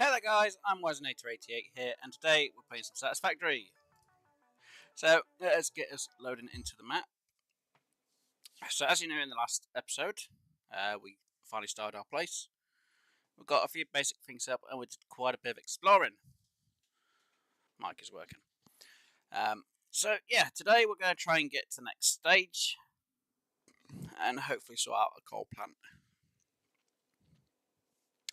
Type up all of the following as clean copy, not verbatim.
Hello guys, I'm Wisenator88 here, and today we're playing some Satisfactory. So let's get us loading into the map. So as you know, in the last episode, we finally started our place. We've got a few basic things up, and we did quite a bit of exploring. Mic is working. So yeah, today we're going to try and get to the next stage, and hopefully sort out a coal plant.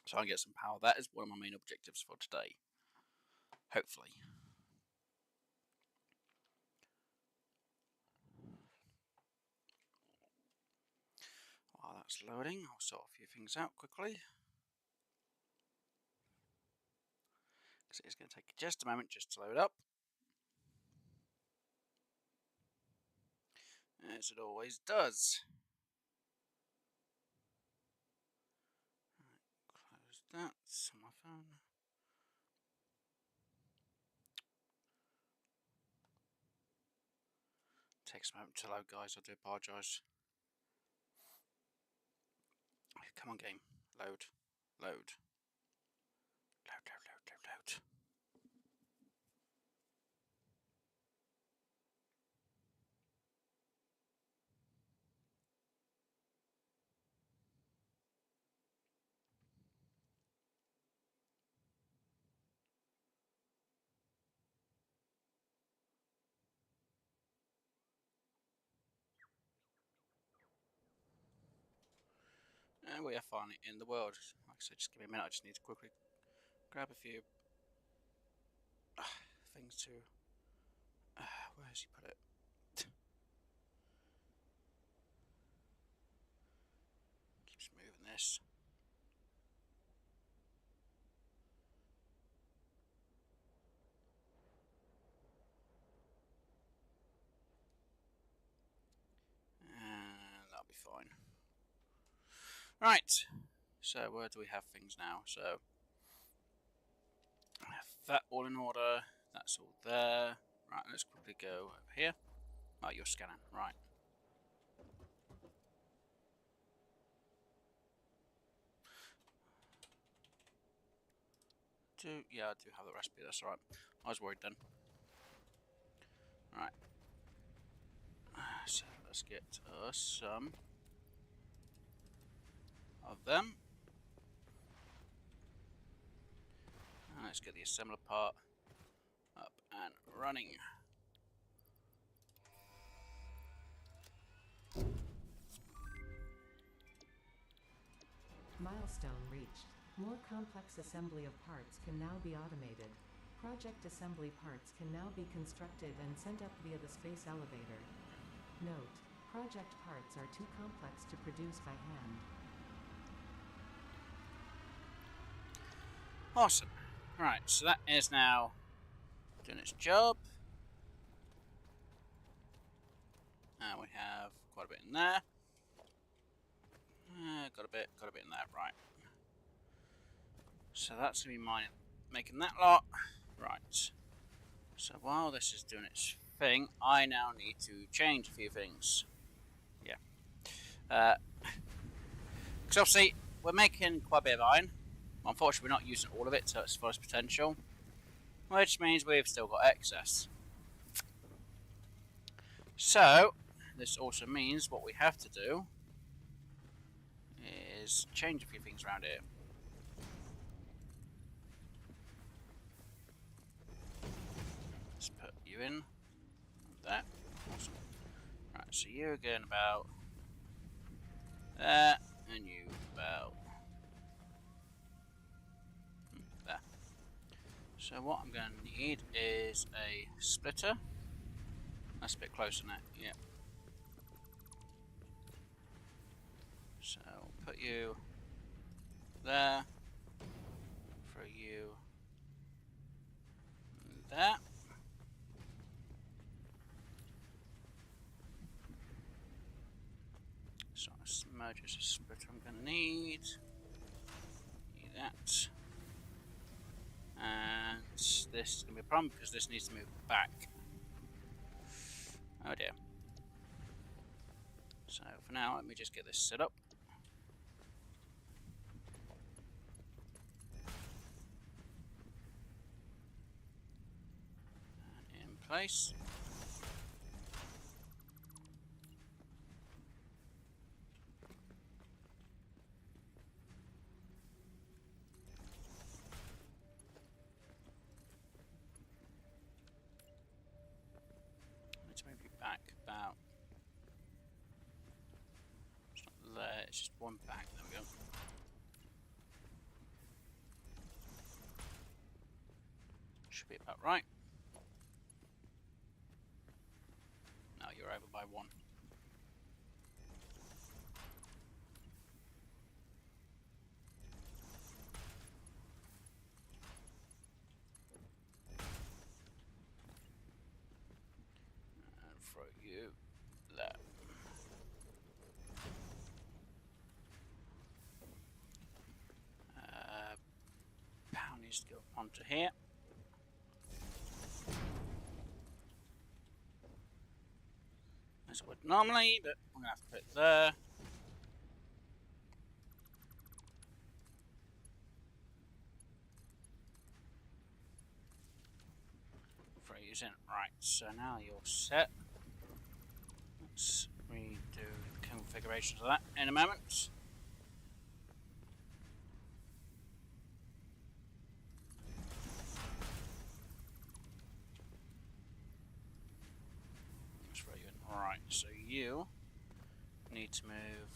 So I can get some power. That is one of my main objectives for today. Hopefully. While that's loading, I'll sort a few things out quickly. Because it's going to take just a moment just to load up. As it always does. Close that on my phone. Takes a moment to load, guys. I do apologise. Come on, game. Load. Load. Load. And we are finally in the world. Like I said, just give me a minute. I just need to quickly grab a few things to. Where has he put it? Keeps moving this. And that'll be fine. Right. So where do we have things now? So I have that all in order. That's all there. Right, let's quickly go over here. Oh, you're scanning. Right. Yeah, I do have the recipe. That's alright. I was worried then. Right. So let's get us some of them. And let's get the assembler part up and running. Milestone reached. More complex assembly of parts can now be automated. Project assembly parts can now be constructed and sent up via the space elevator. Note: project parts are too complex to produce by hand. Awesome. Right, so that is now doing its job. And we have quite a bit in there. Got a bit in there, right. So that's going to be making that lot. Right. So while this is doing its thing, I now need to change a few things. Yeah. Because obviously, we're making quite a bit of iron. Unfortunately, we're not using all of it to its fullest potential. Which means we've still got excess. So, this also means what we have to do is change a few things around here. Let's put you in. That. Awesome. Right, so you're going about there, and you about there. So what I'm going to need is a splitter. That's a bit closer than that, yeah. So put you there, throw you there. So merge as a splitter I'm going to need that. And this is going to be a problem because this needs to move back. Oh dear. So for now, let me just get this set up. place. Let's move you back about. It's not there, it's just one back. There we go. Should be about right. No, you're over by one. And throw you there. Pound needs to go onto here. As I would normally, but I'm gonna have to put it there. Freeze in. Right, so now you're set. Let's redo the configurations of that in a moment. Let's throw you in. Right, so you need to move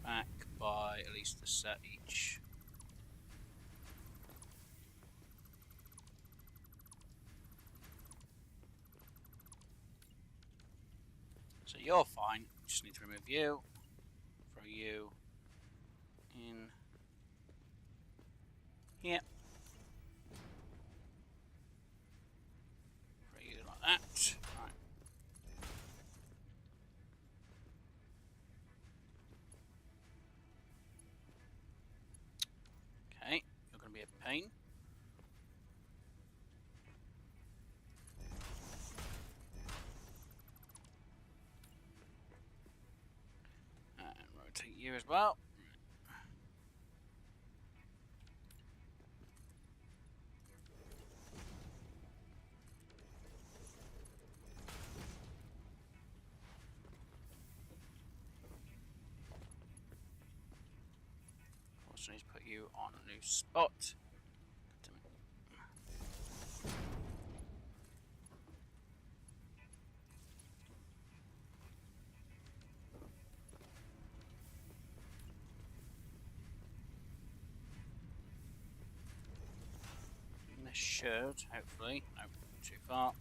back by at least a set each. So you're fine, just need to remove you, throw you in here, throw you like that. Right. Okay, you're going to be a pain. And rotate you as well. Also need to put you on a new spot. This should, hopefully, no, too far.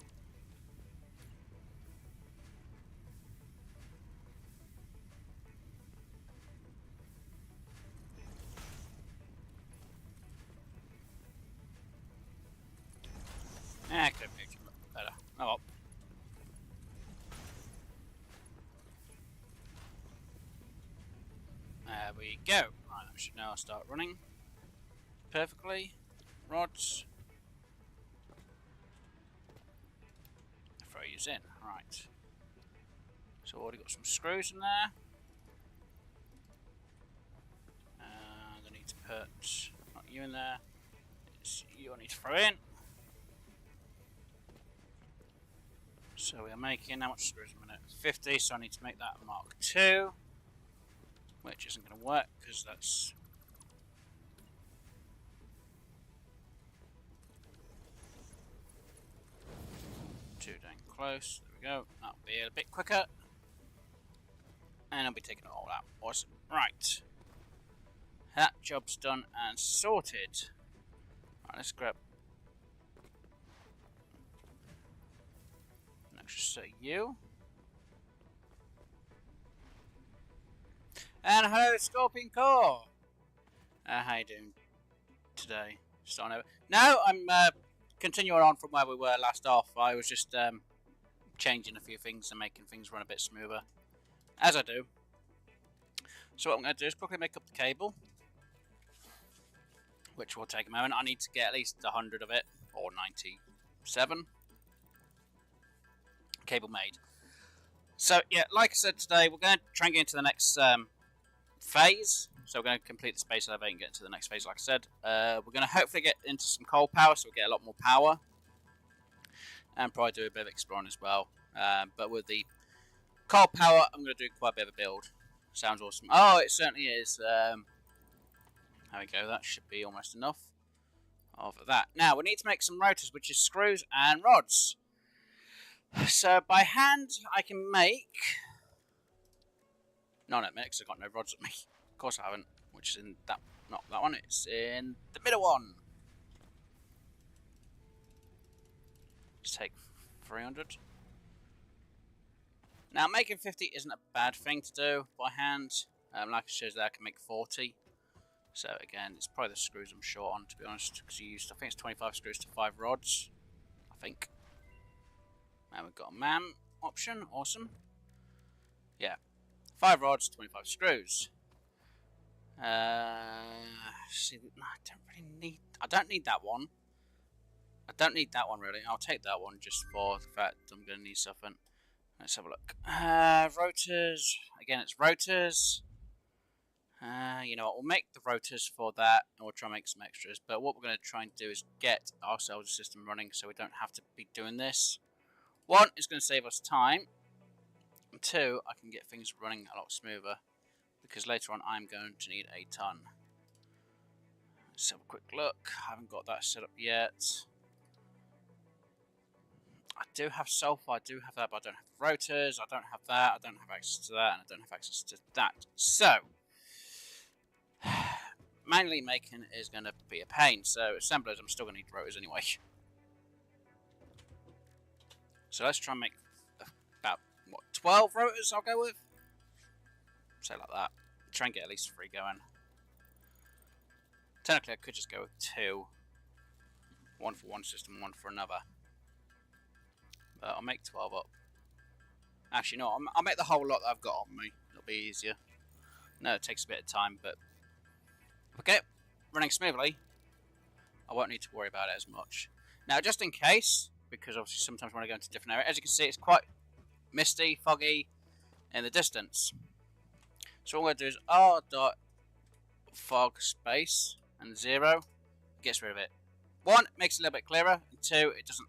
I could have made it look better. Oh well. There we go. Right, we should now start running perfectly. Rods. Throw yous in. Right. So already got some screws in there. I need to put not you in there. It's you I need to throw in. So we are making how much screws a minute? 50. So I need to make that a Mark II, which isn't going to work because that's too dang close. There we go. That'll be a bit quicker. And I'll be taking it all out. Awesome. Right. That job's done and sorted. Right, let's grab an extra set of you. And hello, Scorpion Core! How you doing today? Starting over. No, I'm continuing on from where we were last off. I was just changing a few things and making things run a bit smoother. As I do. So what I'm going to do is quickly make up the cable, which will take a moment. I need to get at least 100 of it, or 97. Cable made. So yeah, like I said today, we're going to try and get into the next phase, so we're going to complete the space elevator and get into the next phase, like I said. We're going to hopefully get into some coal power, so we'll get a lot more power. And probably do a bit of exploring as well. But with the coal power, I'm going to do quite a bit of a build. Sounds awesome. Oh, it certainly is. There we go, that should be almost enough of that. Now, we need to make some rotors, which is screws and rods. So, by hand, I can make... No, not because I've got no rods at me. Of course I haven't, which is in that, not that one, it's in the middle one. Just take 300. Now, making 50 isn't a bad thing to do by hand. Like it shows there, I can make 40. So again, it's probably the screws I'm short on, to be honest, because you used, I think it's 25 screws to 5 rods, I think. And we've got a MAM option, awesome. Yeah, 5 rods, 25 screws. See, I don't need that one. I don't need that one really. I'll take that one just for the fact I'm going to need something. Let's have a look. Rotors. Again, it's rotors. You know what, we'll make the rotors for that, and we'll try and make some extras. But what we're going to try and do is get our salvage system running so we don't have to be doing this. 1, it's going to save us time. And 2, I can get things running a lot smoother, because later on I'm going to need a ton. Let's have a quick look. I haven't got that set up yet. I do have sulfur, I do have that, but I don't have rotors, I don't have that, I don't have access to that, and I don't have access to that. So, manually making is going to be a pain, so assemblers, I'm still going to need rotors anyway. So let's try and make about, what, 12 rotors I'll go with? Say like that. Try and get at least 3 going. Technically I could just go with 2. 1 for one system, 1 for another. But I'll make 12 up. Actually, no, I'll make the whole lot that I've got on me. It'll be easier. No, it takes a bit of time, but if I get it running smoothly, I won't need to worry about it as much. Now, just in case, because obviously sometimes when I go into different areas, as you can see, it's quite misty, foggy in the distance. So what I'm going to do is r.fog space and 0 gets rid of it. 1, it makes it a little bit clearer, and 2, it doesn't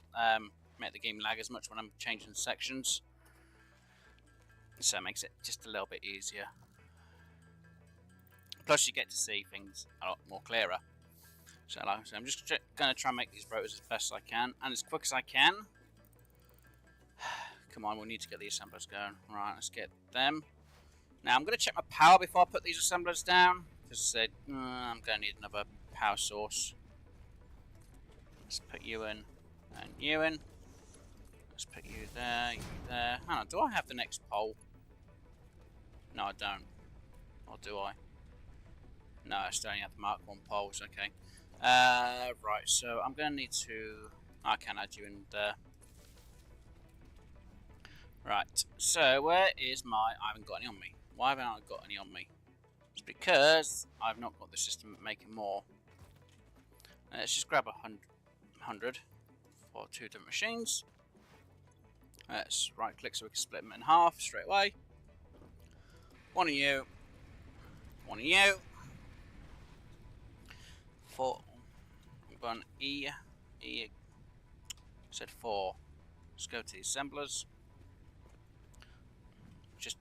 make the game lag as much when I'm changing sections. So it makes it just a little bit easier. Plus you get to see things a lot more clearer. So like I said, I'm just going to try and make these rotors as best as I can, and as quick as I can. Come on, we need to get the assemblers going. Right, let's get them. Now I'm going to check my power before I put these assemblers down, because I'm going to need another power source. Let's put you in, and you in. Let's put you there, you there. Hang on, do I have the next pole? No, I don't. Or do I? No, I still only have the Mark 1 poles, okay. Right, so I'm going to need to... I can add you in there. Right, so where is my... I haven't got any on me. Why haven't I got any on me? It's because I've not got the system making more. Let's just grab 100 for 2 different machines. Let's right click so we can split them in half straight away. 1 of you. 1 of you. 4. 1 E. E. Said 4. Let's go to the assemblers. Just.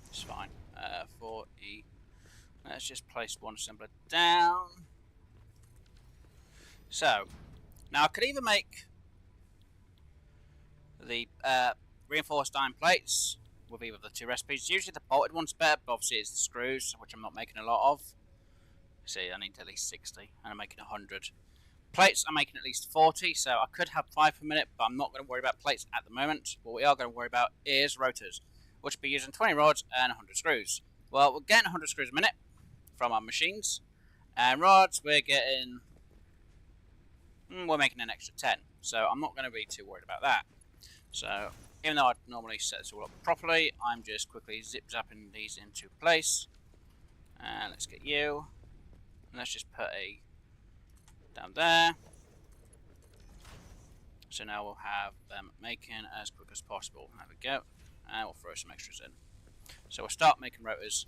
It's fine. 4E. Let's just place 1 assembler down. So, now I could either make the reinforced iron plates with either of the 2 recipes. Usually the bolted one's better, but obviously it's the screws, which I'm not making a lot of. See, I need at least 60, and I'm making 100. Plates, I'm making at least 40, so I could have 5 per minute, but I'm not going to worry about plates at the moment. What we are going to worry about is rotors, which will be using 20 rods and 100 screws. Well, we're getting 100 screws a minute from our machines, and rods, we're getting... we're making an extra 10, so I'm not going to be too worried about that. So, even though I'd normally set this all up properly, I'm just quickly zip-zapping these into place. And let's get you. And let's just put a down there. So now we'll have them making as quick as possible. There we go. And we'll throw some extras in. So we'll start making rotors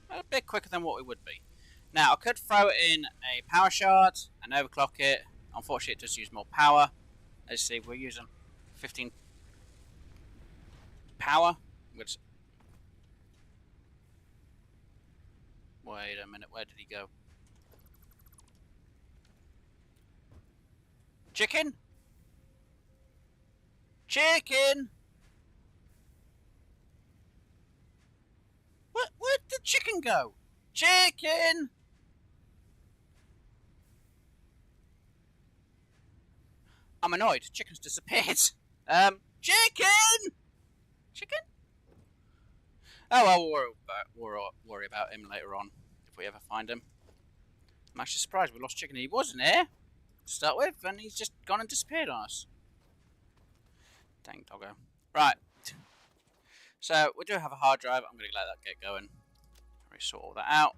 a bit quicker than what we would be. Now I could throw in a power shard and overclock it. Unfortunately, it does use more power. As you see, we're using 15 power. Which... Wait a minute, where did he go? Chicken? Chicken! Where'd the chicken go? Chicken! I'm annoyed. Chicken's disappeared. Chicken! Chicken? Oh well, we'll worry about him later on if we ever find him. I'm actually surprised we lost Chicken. He wasn't here to start with, and he's just gone and disappeared on us. Dang doggo. Right. So we do have a hard drive. I'm going to let that get going. Sort all that out.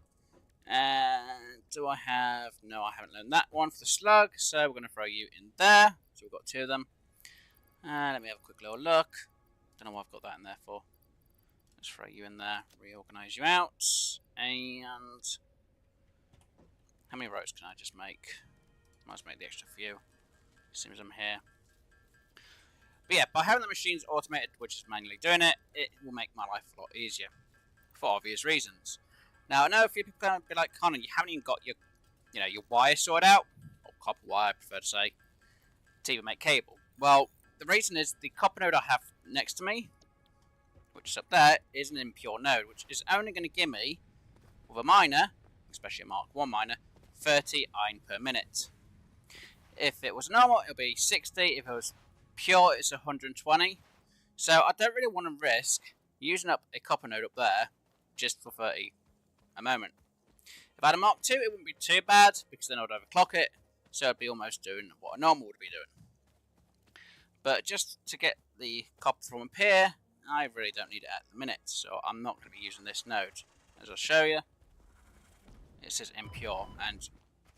And do I have... No, I haven't learned that one for the slug, so we're going to throw you in there. So we've got 2 of them. Let me have a quick little look. Don't know what I've got that in there for. Let's throw you in there, reorganize you out. And how many rows can I just make? Might as well make the extra few. As soon as I'm here. But yeah, by having the machines automated, which is manually doing it, it will make my life a lot easier. For obvious reasons. Now I know a few people are going to be like, Connor, you haven't even got your, your wire sorted out, or copper wire, I prefer to say, to even make cable. Well, the reason is the copper node I have next to me, which is up there, is an impure node, which is only going to give me, with a miner, especially a Mark 1 miner, 30 iron per minute. If it was normal, it would be 60. If it was pure, it's 120. So I don't really want to risk using up a copper node up there just for 30 a moment. If I had a Mark 2, it wouldn't be too bad because then I would overclock it, so I'd be almost doing what a normal would be doing. But just to get the copper from up here, I really don't need it at the minute, so I'm not going to be using this node. As I'll show you, it says impure, and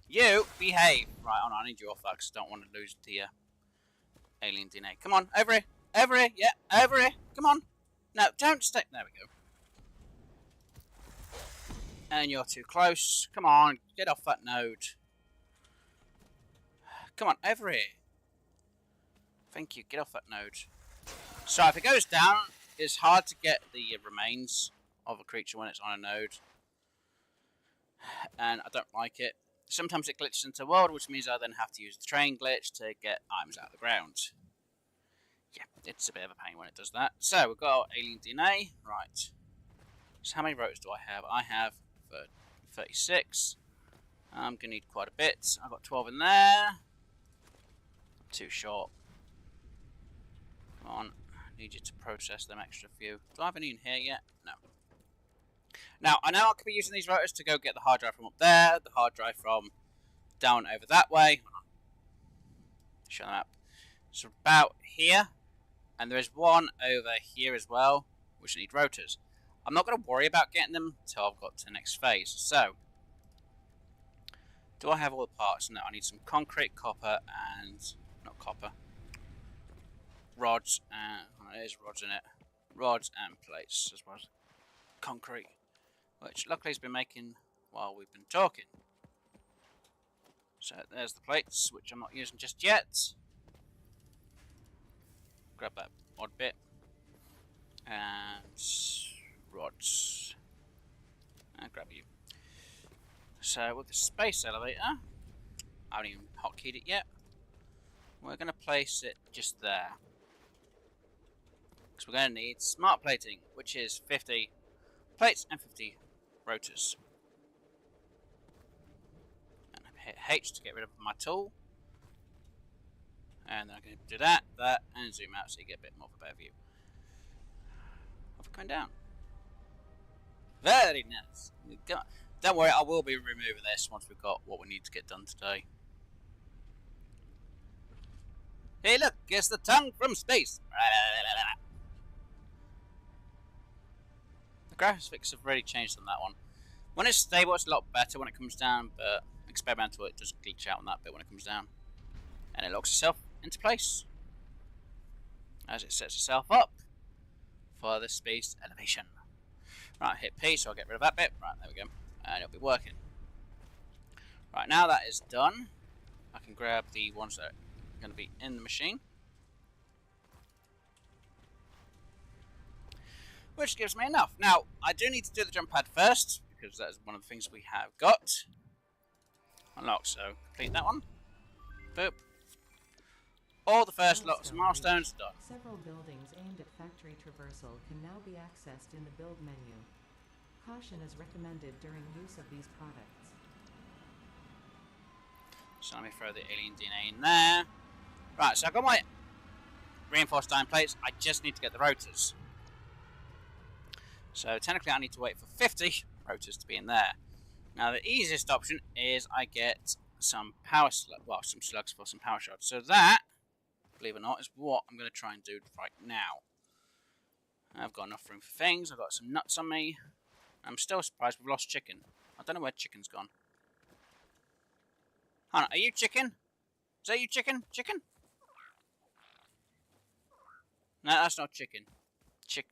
you behave. Right, on, I need you off that because I don't want to lose the alien DNA. Come on, over here, yeah, over here, come on. No, don't stay. There we go. And you're too close. Come on, get off that node. Come on, over here. Thank you, get off that node. So if it goes down, it's hard to get the remains of a creature when it's on a node. And I don't like it. Sometimes it glitches into the world, which means I then have to use the train glitch to get items out of the ground. Yeah, it's a bit of a pain when it does that. So we've got our alien DNA. Right. So how many rotors do I have? I have 36. I'm going to need quite a bit. I've got 12 in there. Too short. Come on. I need you to process them extra few. Do I have any in here yet? No. Now, I know I could be using these rotors to go get the hard drive from up there, the hard drive from down over that way. Show them up. It's about here. And there is one over here as well, which need rotors. I'm not going to worry about getting them until I've got to the next phase. So, do I have all the parts? No, I need some concrete, copper, and... not copper. Rods, and... oh, there's rods in it. Rods and plates as well as concrete. Which luckily has been making while we've been talking. So, there's the plates, which I'm not using just yet. Grab that odd bit. And... rods. And grab you. So with the space elevator, I haven't even hotkeyed it yet. We're going to place it just there. Because we're going to need smart plating, which is 50 plates and 50 rotors. And hit H to get rid of my tool. And then I'm going to do that, and zoom out so you get a bit more of a better view. Of it going down. Very nice. Don't worry, I will be removing this once we've got what we need to get done today. Hey look, it's the tongue from space. The graphics have really changed on that one. When it's stable, it's a lot better when it comes down, but experimental, it does glitch out on that bit when it comes down. And it locks itself into place as it sets itself up for the space elevation. Right, hit P, so I'll get rid of that bit. Right, there we go. And it'll be working. Right, now that is done, I can grab the ones that are going to be in the machine. Which gives me enough. Now, I do need to do the jump pad first, because that is one of the things we have got. Unlock, so complete that one. Boop. All the first lots of milestones done. Several buildings aimed at factory traversal can now be accessed in the build menu. Caution is recommended during use of these products. So let me throw the alien DNA in there. Right, so I've got my reinforced iron plates. I just need to get the rotors. So technically I need to wait for 50 rotors to be in there. Now the easiest option is I get some power slugs, well, some slugs for some power shards. So that, believe it or not, is what I'm going to try and do right now. I've got enough room for things. I've got some nuts on me. I'm still surprised we've lost chicken. I don't know where chicken's gone. Hannah, are you chicken? Is that you, chicken? Chicken? No, that's not chicken.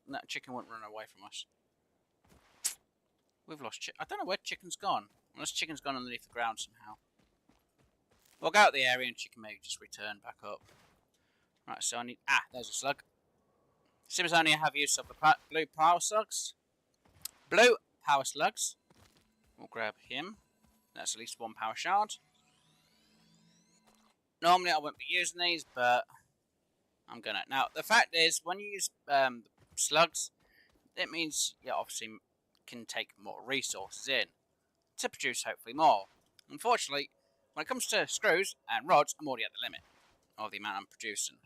No, chicken won't run away from us. We've lost chicken. I don't know where chicken's gone. Unless chicken's gone underneath the ground somehow. We'll go out the area and chicken may just return back up. Right, so I need... Ah, there's a slug. Seems only I have use of the blue power slugs. Blue power slugs. We'll grab him. That's at least one power shard. Normally I won't be using these, but I'm gonna. Now, the fact is, when you use slugs, it means you obviously can take more resources in to produce hopefully more. Unfortunately, when it comes to screws and rods, I'm already at the limit of the amount I'm producing.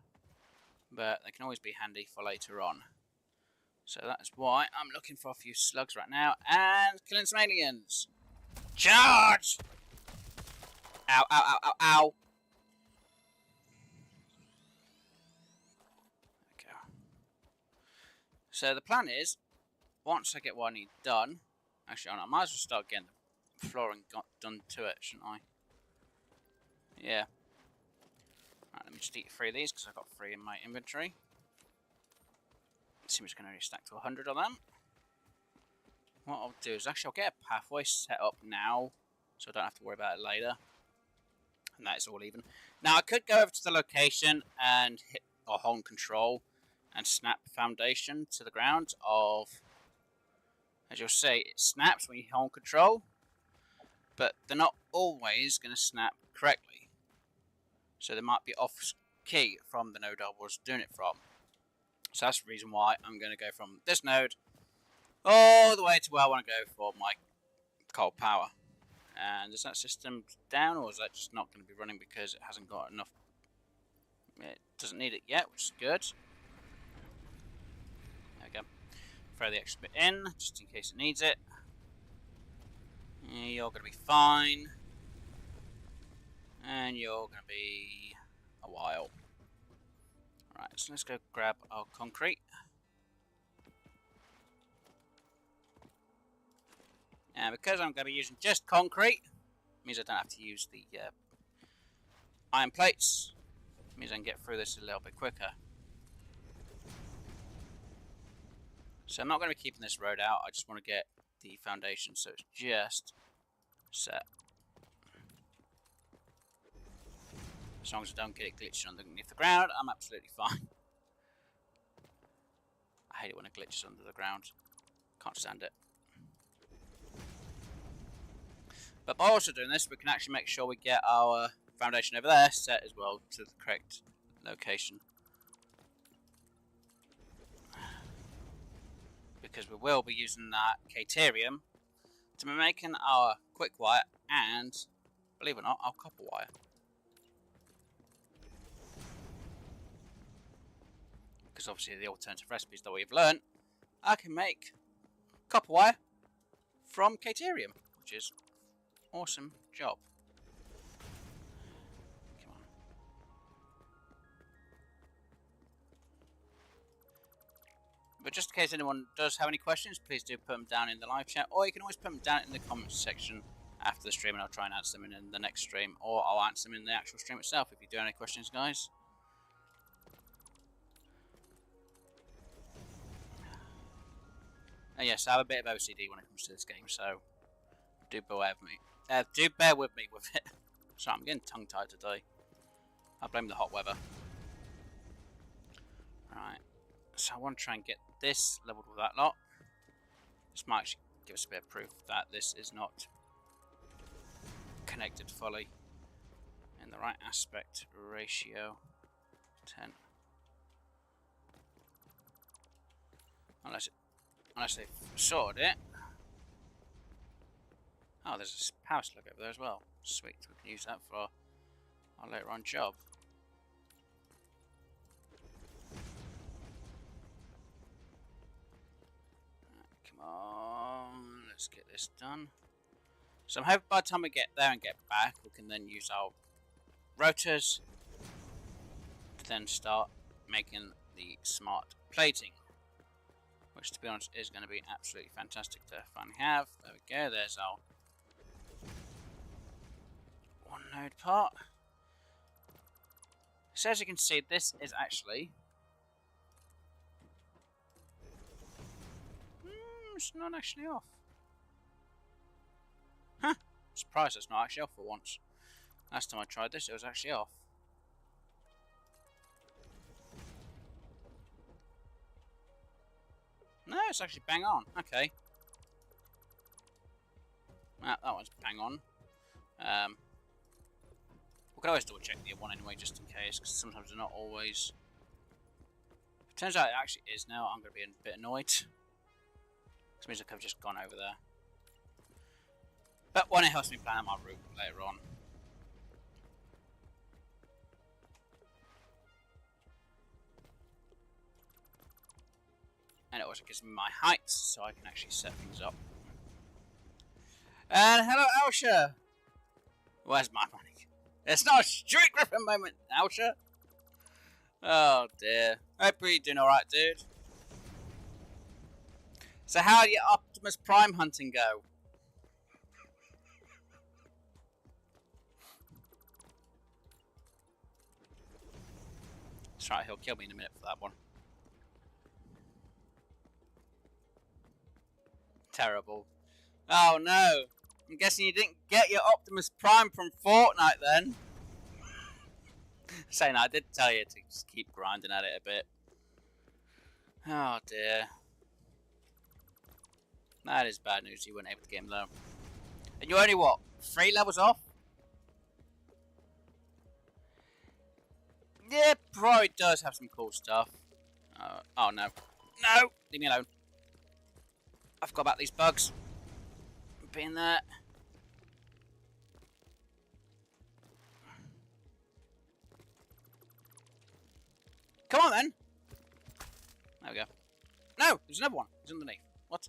But they can always be handy for later on. So that's why I'm looking for a few slugs right now and killing some aliens. Charge! Ow, ow, ow, ow, ow. There we go. So the plan is, once I get what I need done, actually I might as well start getting the flooring done to it, shouldn't I? Yeah. Right, let me just eat 3 of these because I've got 3 in my inventory. Seems going to stack to 100 of them. What I'll do is actually I'll get a pathway set up now, so I don't have to worry about it later. And that is all even. Now I could go over to the location and hit or hold control and snap the foundation to the ground of. As you'll see, it snaps when you hold control, but they're not always going to snap correctly. So they might be off key from the node I was doing it from. So that's the reason why I'm going to go from this node all the way to where I want to go for my coal power. And is that system down, or is that just not going to be running because it hasn't got enough? It doesn't need it yet, which is good. There we go. Throw the extra bit in, just in case it needs it. You're going to be fine. And you're going to be a while. Right, so let's go grab our concrete. And because I'm going to be using just concrete, means I don't have to use the iron plates. Means I can get through this a little bit quicker. So I'm not going to be keeping this road out. I just want to get the foundation so it's just set. As long as I don't get it glitching underneath the ground, I'm absolutely fine. I hate it when it glitches under the ground. Can't stand it. But by also doing this, we can actually make sure we get our foundation over there set as well to the correct location. Because we will be using that Caterium to be making our quick wire and, believe it or not, our copper wire. Because obviously the alternative recipes that we've learnt, I can make copper wire from Caterium, which is awesome job. Come on. But just in case anyone does have any questions, please do put them down in the live chat, or you can always put them down in the comments section after the stream, and I'll try and answer them in the next stream, or I'll answer them in the actual stream itself if you do have any questions, guys. And yes, I have a bit of OCD when it comes to this game, so do bear with me. Do bear with me with it. Sorry, I'm getting tongue-tied today. I blame the hot weather. Right, so I want to try and get this leveled with that lot. This might actually give us a bit of proof that this is not connected fully in the right aspect ratio. 10. Unless they've sorted it. Oh, there's a power slug over there as well. Sweet, we can use that for our later on job. Come on, let's get this done. So I'm hoping by the time we get there and get back, we can then use our rotors to then start making the smart plating. Which, to be honest, is going to be absolutely fantastic to finally have. There we go, there's our one node part. So as you can see, this is actually... it's not actually off. Huh, surprised it's not actually off for once. Last time I tried this, it was actually off. No, it's actually bang on. Okay. That one's bang on. We can always double check the other one anyway, just in case, because sometimes they're not always. If it turns out it actually is now, I'm going to be a bit annoyed. This means I could have just gone over there. But one, it helps me plan out my route later on. And it also gives me my height, so I can actually set things up. And hello, Elsha! Where's my money? It's not a street griffin moment, Elsha! Oh dear. Hope you're doing alright, dude. So how did your Optimus Prime hunting go? That's right, he'll kill me in a minute for that one. Terrible. Oh no! I'm guessing you didn't get your Optimus Prime from Fortnite then? Saying I did tell you to just keep grinding at it a bit. Oh dear. That is bad news, you weren't able to get him low. And you're only what? 3 levels off? Yeah, probably does have some cool stuff. Oh no. No! Leave me alone. I forgot about these bugs. Being there. Come on then! There we go. No! There's another one. It's underneath. What?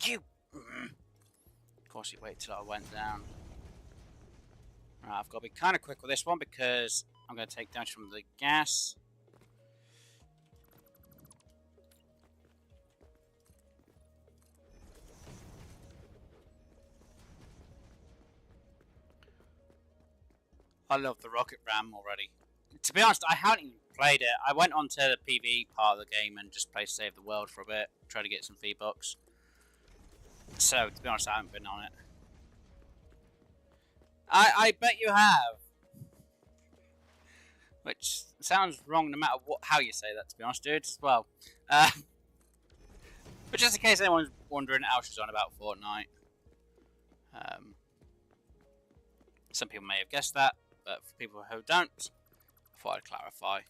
You! Of course he waited till I went down. Right, I've got to be kind of quick with this one because I'm going to take damage from the gas. I love the rocket ram already. To be honest, I haven't even played it. I went onto the PvE part of the game and just played Save the World for a bit, try to get some V-Bucks. So, to be honest, I haven't been on it. I bet you have. Which sounds wrong no matter how you say that, to be honest, dude. Well, but just in case anyone's wondering, Alsha's on about Fortnite. Some people may have guessed that, but for people who don't, I thought I'd clarify.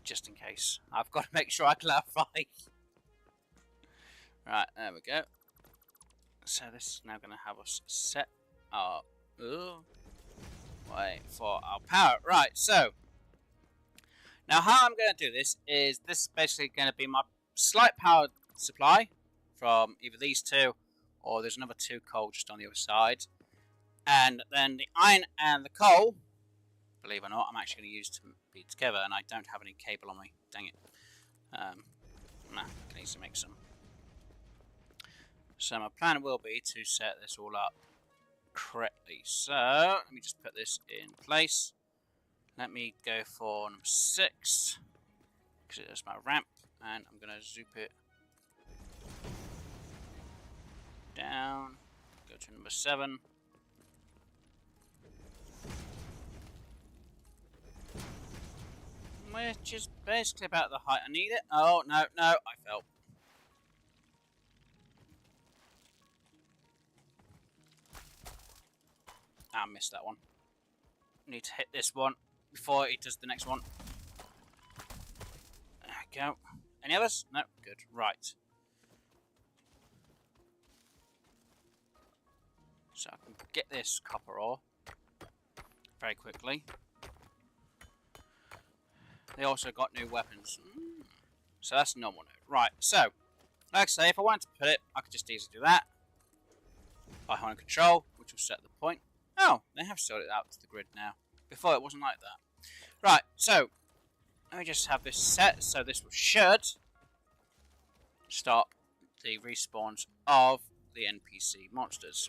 Just in case. I've got to make sure I clarify. Right, there we go. So this is now going to have us set our... wait for our power. Right, so... Now how I'm going to do this is basically going to be my slight power supply from either these two, or there's another 2 coal just on the other side. And then the iron and the coal, believe it or not, I'm actually going to use to be together, and I don't have any cable on me. Dang it. Nah, I can easily make some. So my plan will be to set this all up correctly. So let me just put this in place. Let me go for number 6, because it is my ramp, and I'm going to zoop it down, go to number 7. Which is basically about the height I need it. Oh, no, I fell. I missed that one. Need to hit this one before it does the next one. There we go. Any others? No, good. Right. So I can get this copper ore very quickly. They also got new weapons. So that's normal node. Right, so, like I say, if I wanted to put it, I could just easily do that. By Hone Control, which will set the point. Oh, they have sorted it out to the grid now. Before it wasn't like that. Right, so, let me just have this set. So this should stop the respawns of the NPC monsters.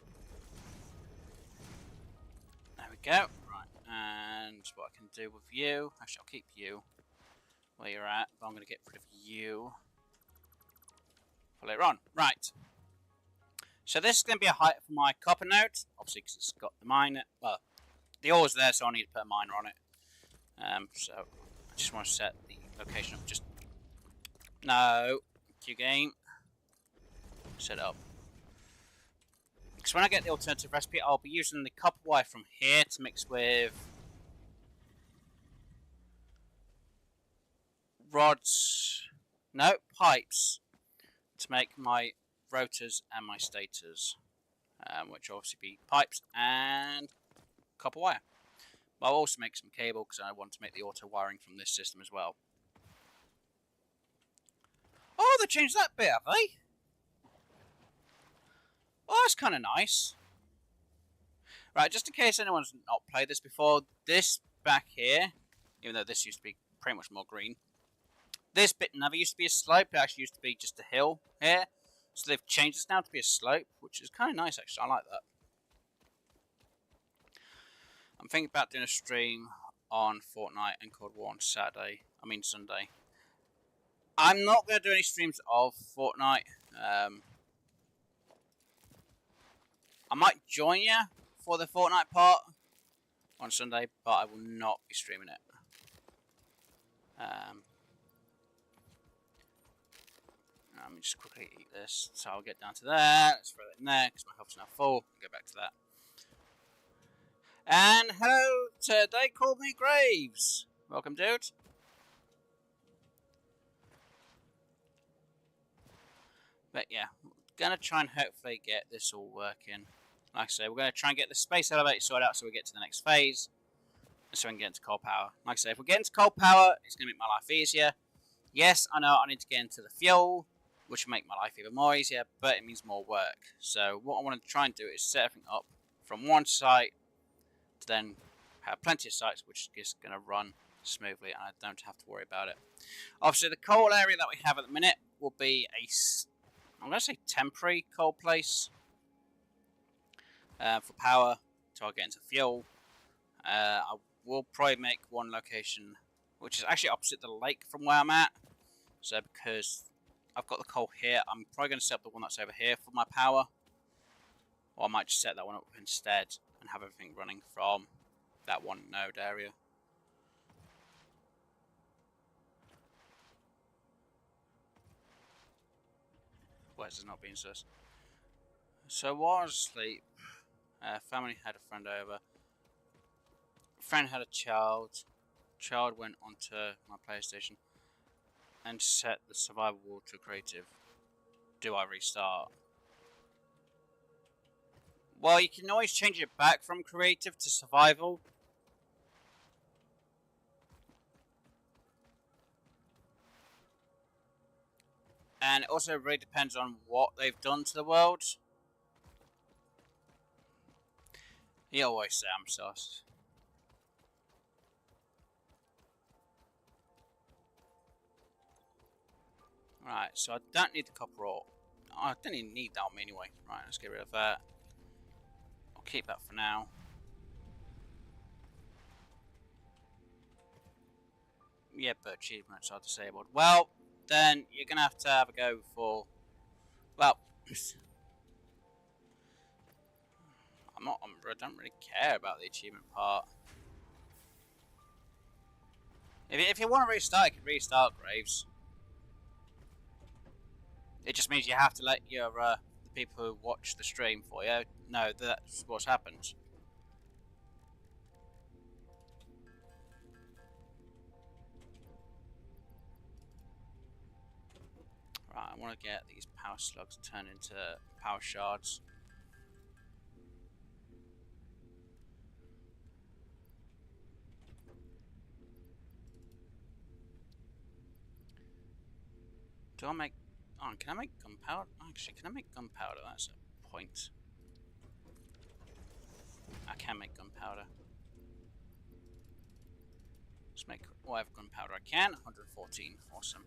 There we go. Right, and what I can do with you, actually I'll keep you where you're at, but I'm going to get rid of you for later on. Right. So this is going to be a height for my copper node, obviously because it's got the miner, well, the ore's there, so I need to put a miner on it. So I just want to set the location of just, no, Q game, set it up. Because when I get the alternative recipe, I'll be using the copper wire from here to mix with rods, no, pipes, to make my rotors and my stators, which will obviously be pipes and copper wire. But I'll also make some cable because I want to make the auto wiring from this system as well. Oh, they changed that bit, have they? Oh, that's kind of nice. Right, just in case anyone's not played this before, this back here, even though this used to be pretty much more green, this bit never used to be a slope, it actually used to be just a hill here. So they've changed this now to be a slope, which is kind of nice actually, I like that. I'm thinking about doing a stream on Fortnite and Cold War on Sunday. I'm not going to do any streams of Fortnite. I might join you for the Fortnite part on Sunday, but I will not be streaming it. Let me just quickly eat this, so I'll get down to there. Let's throw that in there, because my health's now full. I'll go back to that. And hello to They Call Me Graves. Welcome, dude. But yeah, we're going to try and hopefully get this all working. Like I say, we're going to try and get the space elevator sorted out so we get to the next phase. So we can get into coal power. Like I say, if we get into coal power, it's going to make my life easier. Yes, I know I need to get into the fuel, which will make my life even more easier, but it means more work. So what I want to try and do is set everything up from one site to then have plenty of sites, which is going to run smoothly, and I don't have to worry about it. Obviously, the coal area that we have at the minute will be I'm going to say temporary coal place for power until I get into fuel. I will probably make one location which is actually opposite the lake from where I'm at. So because I've got the coal here, I'm probably going to set up the one that's over here for my power. Or I might just set that one up instead and have everything running from that one node area. Why is this not being sus? So while I was asleep, family had a friend over. Friend had a child. Child went onto my PlayStation and set the survival world to creative. Do I restart? Well, you can always change it back from creative to survival. And it also really depends on what they've done to the world. You always say I'm sus. Right, so I don't need the copper ore. I don't even need that on me anyway. Right, let's get rid of that. I'll keep that for now. Yeah, but achievements are disabled. Well, then you're gonna have to have a go for. Well, I don't really care about the achievement part. If you want to restart, you can restart Graves. It just means you have to let your the people who watch the stream for you know that's what's happened. Right, I want to get these power slugs turned into power shards. Do I make... Oh, can I make gunpowder? Actually, can I make gunpowder? That's a point. I can make gunpowder. Let's make whatever gunpowder I can. 114. Awesome.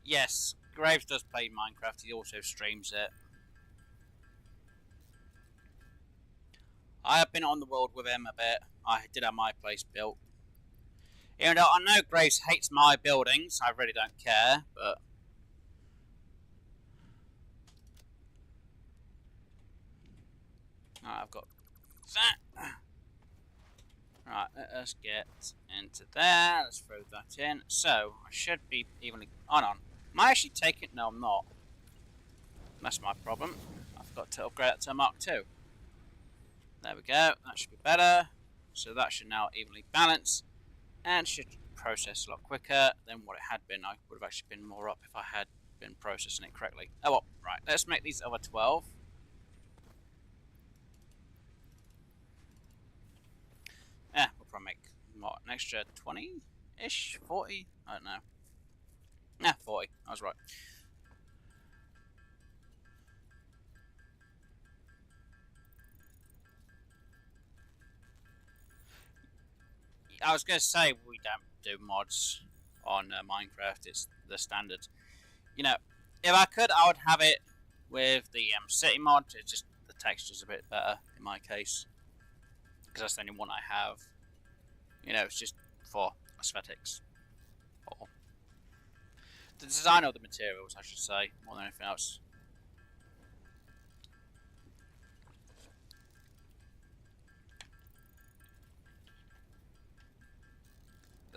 Yes, Graves does play Minecraft. He also streams it. I have been on the world with him a bit. I did have my place built. Even though I know Graves hates my buildings, I really don't care, but... Alright, I've got that. Right, let us get into there. Let's throw that in. So, I should be evenly... Hold on. Am I actually taking... No, I'm not. That's my problem. I forgot to upgrade it to a Mark II. There we go. That should be better. So that should now evenly balance. And should process a lot quicker than what it had been. I would have actually been more up if I had been processing it correctly. Oh well, right. Let's make these other 12. Yeah, we'll probably make, what, an extra 20-ish? 40? I don't know. Nah, 40. I was right. I was going to say, we don't do mods on Minecraft. It's the standard. You know, if I could, I would have it with the city mod. It's just the texture's a bit better in my case. Because that's the only one I have. You know, it's just for aesthetics. Or the design of the materials, I should say, more than anything else.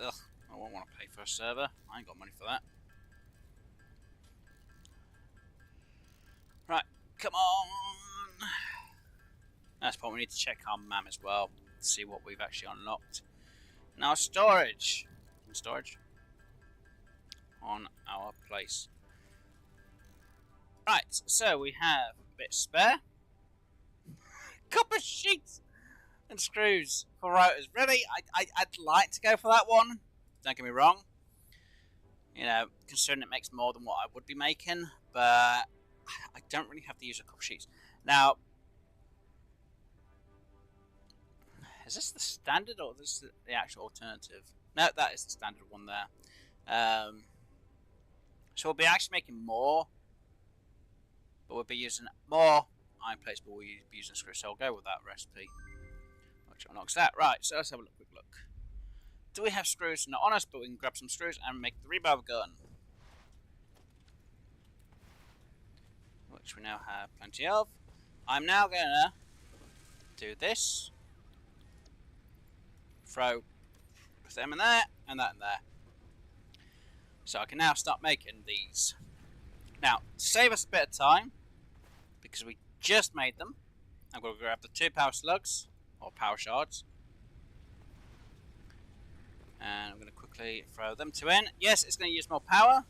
Ugh, I won't want to pay for a server. I ain't got money for that. Right, come on! That's what we need to check our MAM as well. See what we've actually unlocked. Now storage. Storage. On our place. Right, so we have a bit spare. Copper sheets and screws for rotors. Really, I'd like to go for that one. Don't get me wrong. You know, considering it makes more than what I would be making, but I don't really have to use a copper sheets. Now, is this the standard or is this the actual alternative? No, that is the standard one there. So we'll be actually making more, but we'll be using more iron plates, but we'll be using screws. So I'll go with that recipe, which unlocks that. Right, so let's have a quick look. Do we have screws? Not on us, but we can grab some screws and make the rebarb gun, which we now have plenty of. I'm now gonna do this. Throw them in there and that in there. So I can now start making these. Now, to save us a bit of time, because we just made them, I'm going to grab the 2 power slugs, or power shards. And I'm going to quickly throw them 2 in. Yes, it's going to use more power.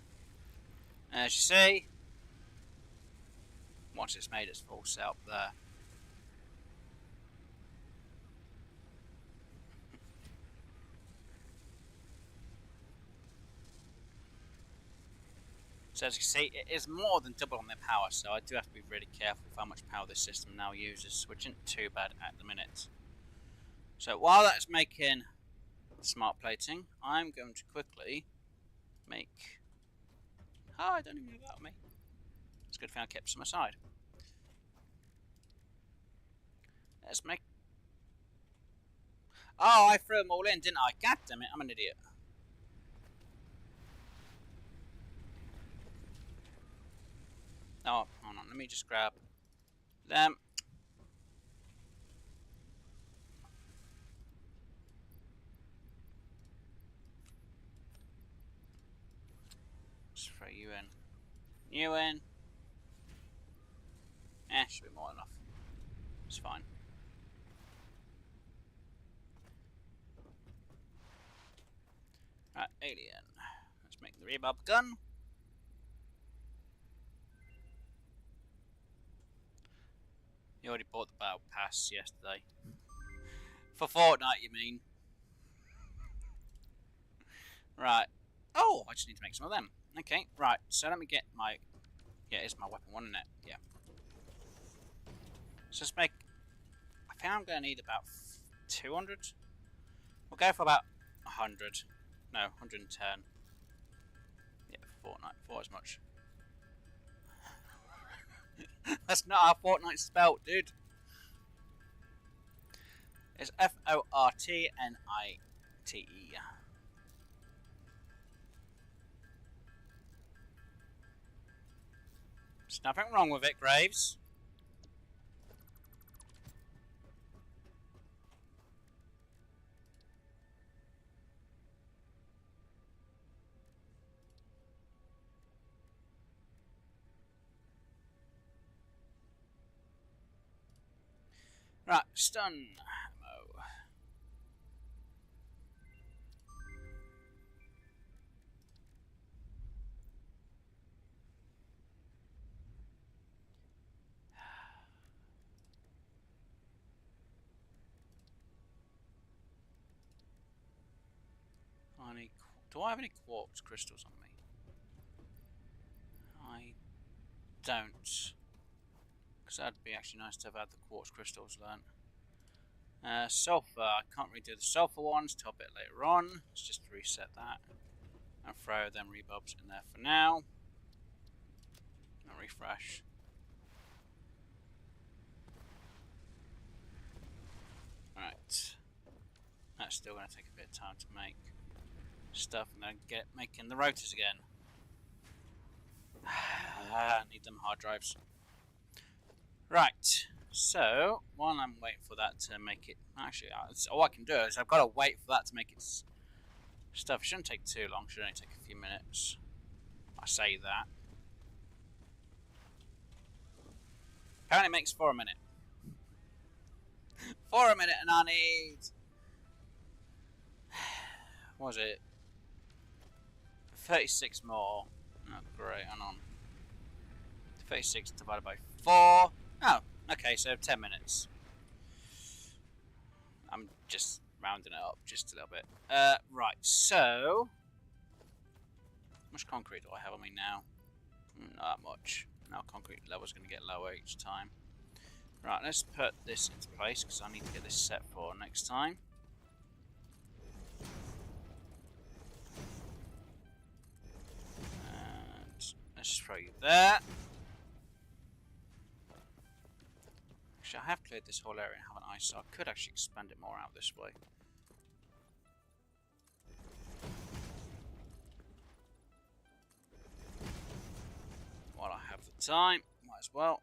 As you see, once it's made its full set up there. So as you see, it is more than double on their power, so I do have to be really careful with how much power this system now uses, which isn't too bad at the minute. So while that's making smart plating, I'm going to quickly make... Oh, I don't even know about me. It's a good thing I kept some aside. Let's make... Oh, I threw them all in, didn't I? God damn it, I'm an idiot. Oh, hold on, let me just grab them. Just throw you in. You in. Should be more than enough. It's fine. Right, alien. Let's make the rebarb gun. You already bought the battle pass yesterday. For Fortnite, you mean? Right. Oh, I just need to make some of them. Okay, right. So let me get my... Yeah, it's my weapon one, isn't it? Yeah. So let's make... I think I'm going to need about 200. We'll go for about 100. No, 110. Yeah, for Fortnite. For as much. That's not how Fortnite's spelled, dude. It's Fortnite. There's nothing wrong with it, Graves. Right, stun ammo. Do I have any quartz crystals on me? I don't. Because that'd be actually nice to have had the quartz crystals learnt. Sulfur. I can't really do the sulfur ones till a bit later on. Let's just reset that. And throw them rebubs in there for now. And refresh. Right. That's still going to take a bit of time to make stuff and then get making the rotors again. I need them hard drives. Right, so while I'm waiting for that to make it, actually, all I can do is I've got to wait for that to make its stuff. It shouldn't take too long. It should only take a few minutes. I say that. Apparently, it makes 4 a minute. 4 a minute, and I need. What was it? 36 more. Oh, great, hang on. 36 divided by 4. Oh, okay, so 10 minutes. I'm just rounding it up just a little bit. Right, so... How much concrete do I have on me now? Not that much. Now concrete level's going to get lower each time. Right, let's put this into place because I need to get this set for next time. And let's just throw you there. Actually, I have cleared this whole area, haven't I? So I could actually expand it more out this way. While I have the time, might as well.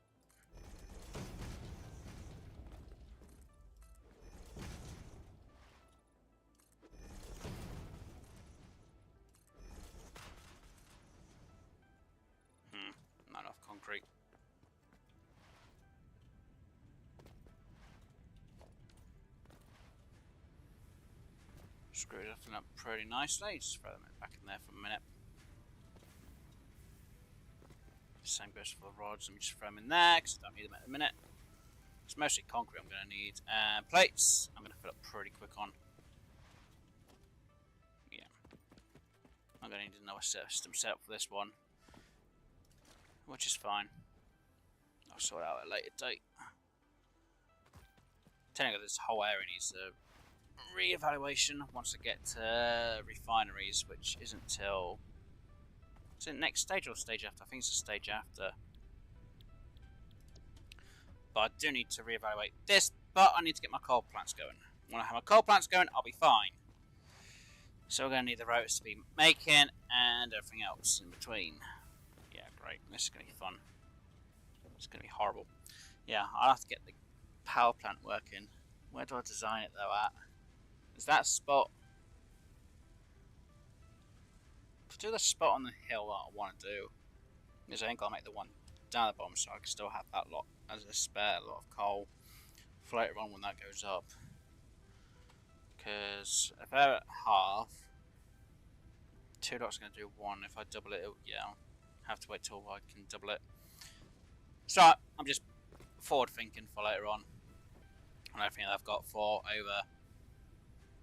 Not enough concrete. Screw it up pretty nicely. Just throw them back in there for a minute. Same goes for the rods. Let me just throw them in there because I don't need them at the minute. It's mostly concrete I'm going to need. Plates I'm going to fill up pretty quick on. Yeah. I'm going to need another system set up for this one. which is fine. I'll sort it out at a later date. Telling you this whole area needs a re-evaluation once I get to refineries, which isn't till... Is it next stage or stage after? I think it's the stage after. But I do need to re-evaluate this, but I need to get my coal plants going. When I have my coal plants going, I'll be fine. So we're going to need the rotors to be making and everything else in between. Yeah, great. This is going to be fun. It's going to be horrible. Yeah, I'll have to get the power plant working. Where do I design it though at? Is that spot? Do the spot on the hill that I want to do. Because I think I'll make the one down the bottom so I can still have that lot as a spare lot of coal for later on when that goes up. Because if they're at half, 2 dots going to do 1. If I double it, yeah, I'll have to wait till I can double it. So I'm just forward thinking for later on. And everything that I've got for over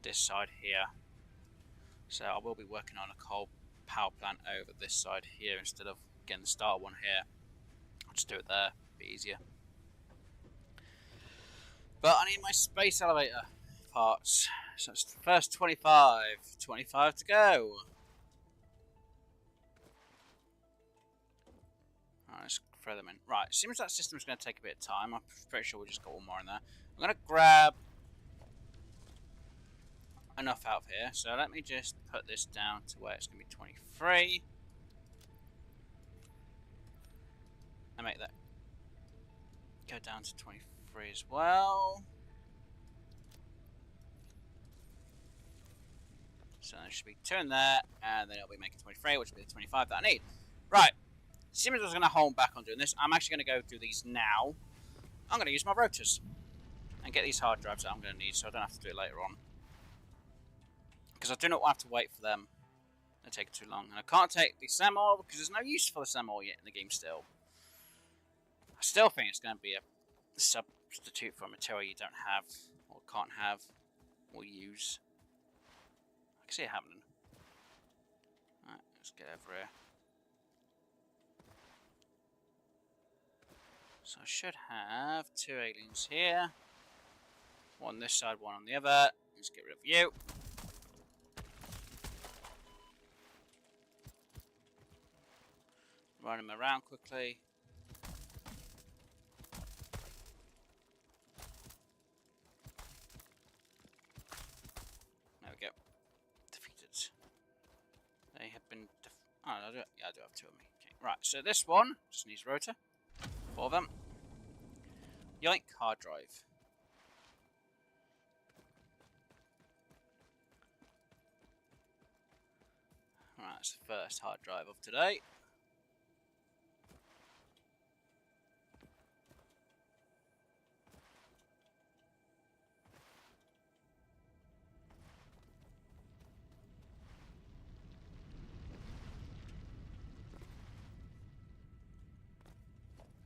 this side here. So I will be working on a coal power plant over this side here instead of getting the start one here. I'll just do it there, be easier. But I need my space elevator parts. So it's the first 25 to go. Alright, let's throw them in. Right, seems that system's going to take a bit of time. I'm pretty sure we just got one more in there. I'm going to grab enough out of here. So let me just put this down to where it's going to be 23. And make that go down to 23 as well. So there should be 2 in there, and then it'll be making 23, which will be the 25 that I need. Right, seems I was going to hold back on doing this. I'm actually going to go do these now. I'm going to use my rotors and get these hard drives that I'm going to need so I don't have to do it later on. Because I do not have to wait for them. They take too long. And I can't take the SEM oil because there's no use for the SEM oil yet in the game still. I still think it's going to be a substitute for a material you don't have, or can't have, or use. I can see it happening. Alright, let's get over here. So I should have 2 aliens here. One this side, one on the other. Let's get rid of you. Run him around quickly. There we go. Defeated. They have been oh, I do have 2 of me. Okay. Right, so this one just needs rotor. 4 of them. Yoink, hard drive. Right, that's the first hard drive of today.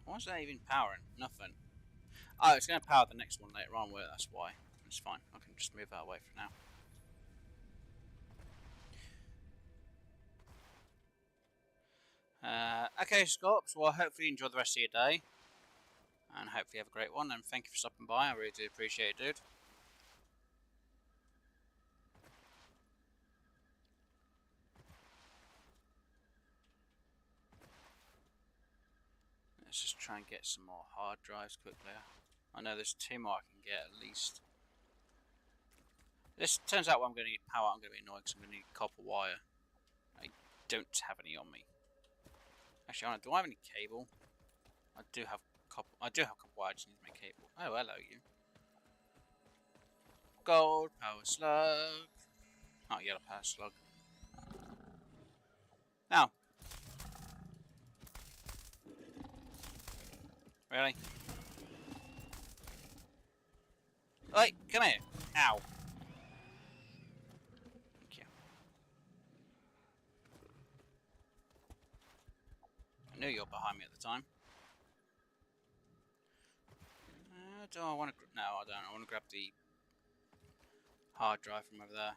What's that even powering? Nothing. Oh, it's going to power the next one later on, that's why. It's fine. I can just move that away for now. Okay, Scorps, well, hopefully you enjoy the rest of your day. And hopefully you have a great one. And thank you for stopping by. I really do appreciate it, dude. Let's just try and get some more hard drives quickly. I know there's 2 more I can get at least. This turns out what I'm going to need power. I'm going to be annoyed because I'm going to need copper wire. I don't have any on me. Actually, do I have any cable? I do have copper. I do have copper wire. I just need to make cable. Oh, hello, you. Gold power slug. Oh, yellow power slug. Now. Really? Hey, come here. Ow. Thank you. I knew you were behind me at the time. Do I want to... No, I don't. I want to grab the hard drive from over there.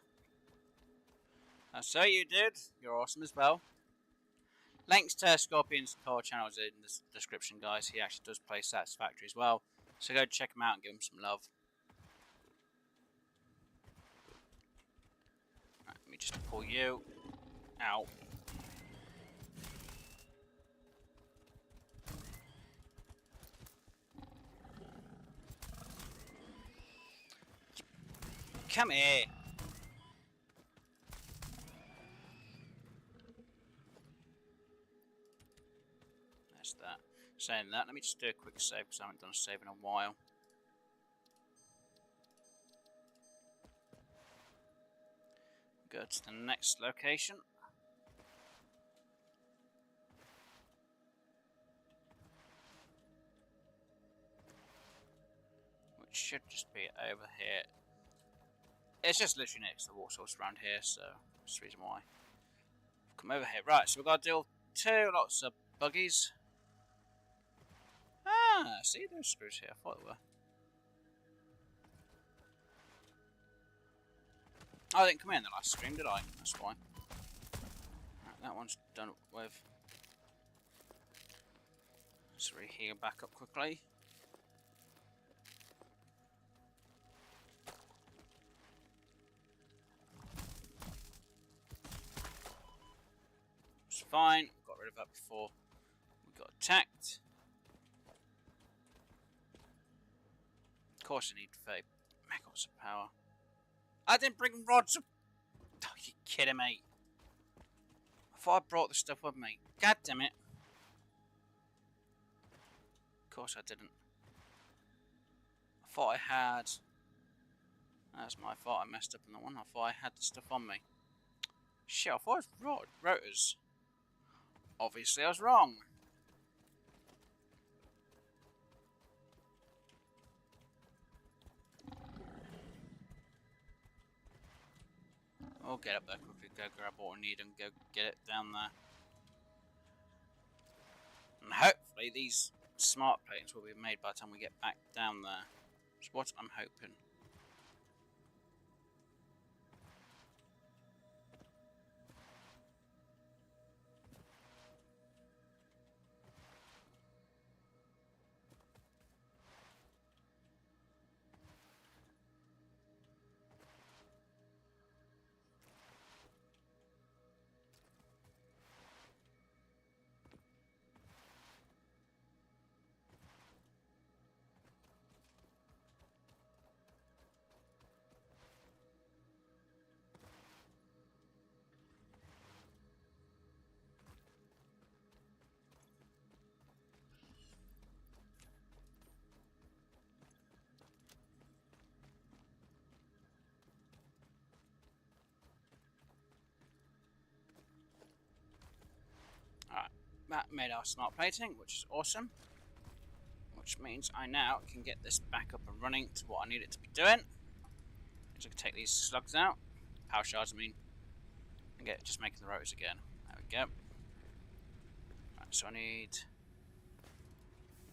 So you did. You're awesome as well. Links to Scorpion's core channels in the description, guys. He actually does play Satisfactory as well, so go check him out and give him some love. Right, let me just pull you out. Come here. That's that. Saying that, let me just do a quick save because I haven't done a save in a while. Go to the next location. Which should just be over here. It's just literally next to the water source around here, so that's the reason why. Come over here. Right, so we've got to deal with lots of buggies. Ah, see, there's screws here. I thought there were. Oh, I didn't come in the last stream, did I? That's fine. Right, that one's done with. Let's reheal back up quickly. It's fine. Got rid of that before we got attacked. Of course, I need 30 megawatts of power. I didn't bring rods. Oh, you kidding me? I thought I brought the stuff with me. God damn it. Of course I didn't. I thought I had. That's my fault. I messed up in the one. I thought I had the stuff on me. Shit, I thought it was rotors. Obviously, I was wrong. I'll get up there quickly, go grab what I need and go get it down there. And hopefully these smart plates will be made by the time we get back down there. That's what I'm hoping. Alright, that made our smart plating, which is awesome. Which means I now can get this back up and running to what I need it to be doing. So I can take these slugs out, power shards I mean, and get just making the rotors again. There we go. Right, so I need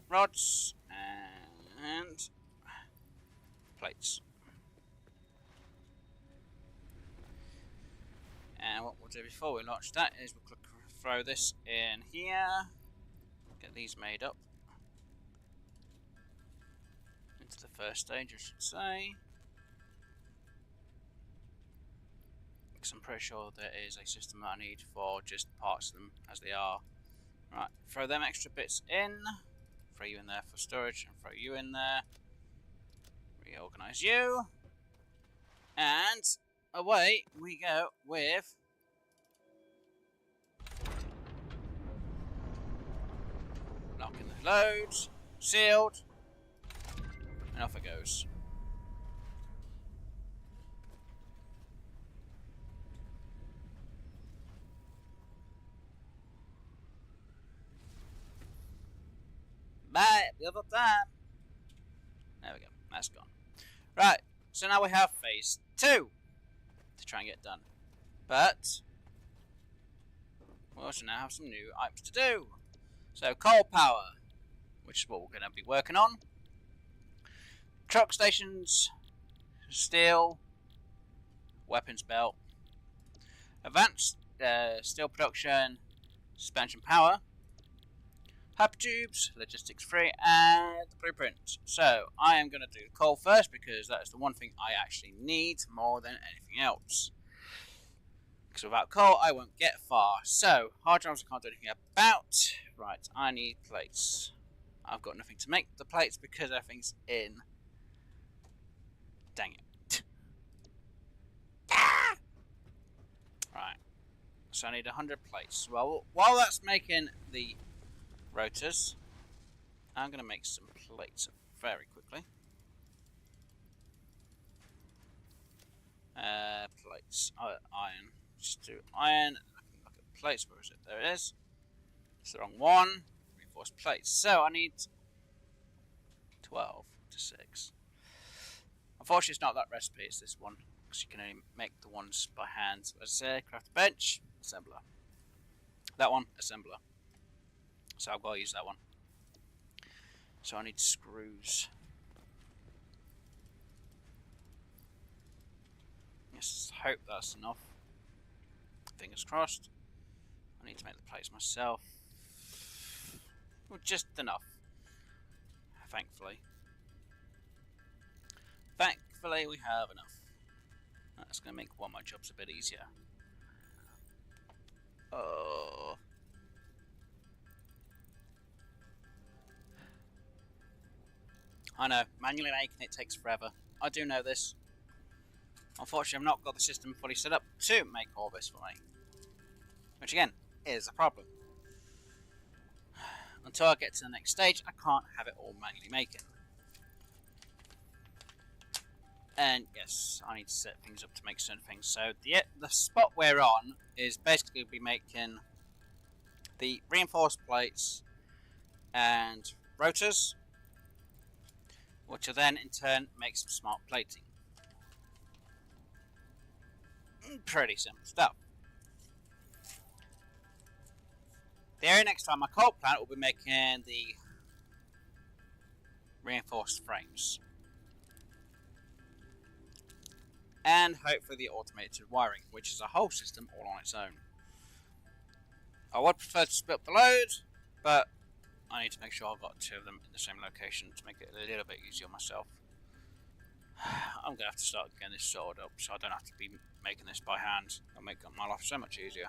rods and plates. And what we'll do before we launch that is we'll throw this in here, get these made up into the first stage, I should say. Because I'm pretty sure there is a system that I need for just parts of them as they are. Right, throw them extra bits in, throw you in there for storage, and throw you in there. Reorganize you, and away we go with locking the loads, sealed, and off it goes. Bye, the other time. There we go, that's gone. Right, so now we have phase 2 to try and get done. But we also now have some new items to do. So coal power, which is what we're going to be working on. Truck stations, steel, weapons belt, advanced steel production, suspension power, hyper tubes, logistics free, and the blueprint. So I am going to do coal first because that is the one thing I actually need more than anything else. Because without coal I won't get far. So hard drives I can't do anything about. Right, I need plates. I've got nothing to make the plates because everything's in. Dang it. Right, so I need 100 plates. Well, while that's making the rotors, I'm going to make some plates very quickly. Plates. Iron. Just do iron. I can look at plates. Where is it? There it is. It's the wrong one. Reinforced plates. So I need 12 to 6. Unfortunately, it's not that recipe. It's this one. Because you can only make the ones by hand. As I say, craft a bench. Assembler. That one. Assembler. So I've got to use that one. So I need screws. Yes, hope that's enough. Fingers crossed. I need to make the plates myself. Well, just enough. Thankfully. Thankfully we have enough. That's going to make one of my jobs a bit easier. Oh. I know, manually making it takes forever. I do know this. Unfortunately, I've not got the system fully set up to make all this for me. Which again, is a problem. Until I get to the next stage, I can't have it all manually making. And yes, I need to set things up to make certain things. So the spot we're on is basically be making the reinforced plates and rotors, which will then in turn make some smart plating. Pretty simple stuff. The area next to my coal plant will be making the reinforced frames. And hopefully the automated wiring, which is a whole system all on its own. I would prefer to split up the load, but I need to make sure I've got 2 of them in the same location to make it a little bit easier myself. I'm going to have to start getting this sorted up so I don't have to be making this by hand. It'll make my life so much easier.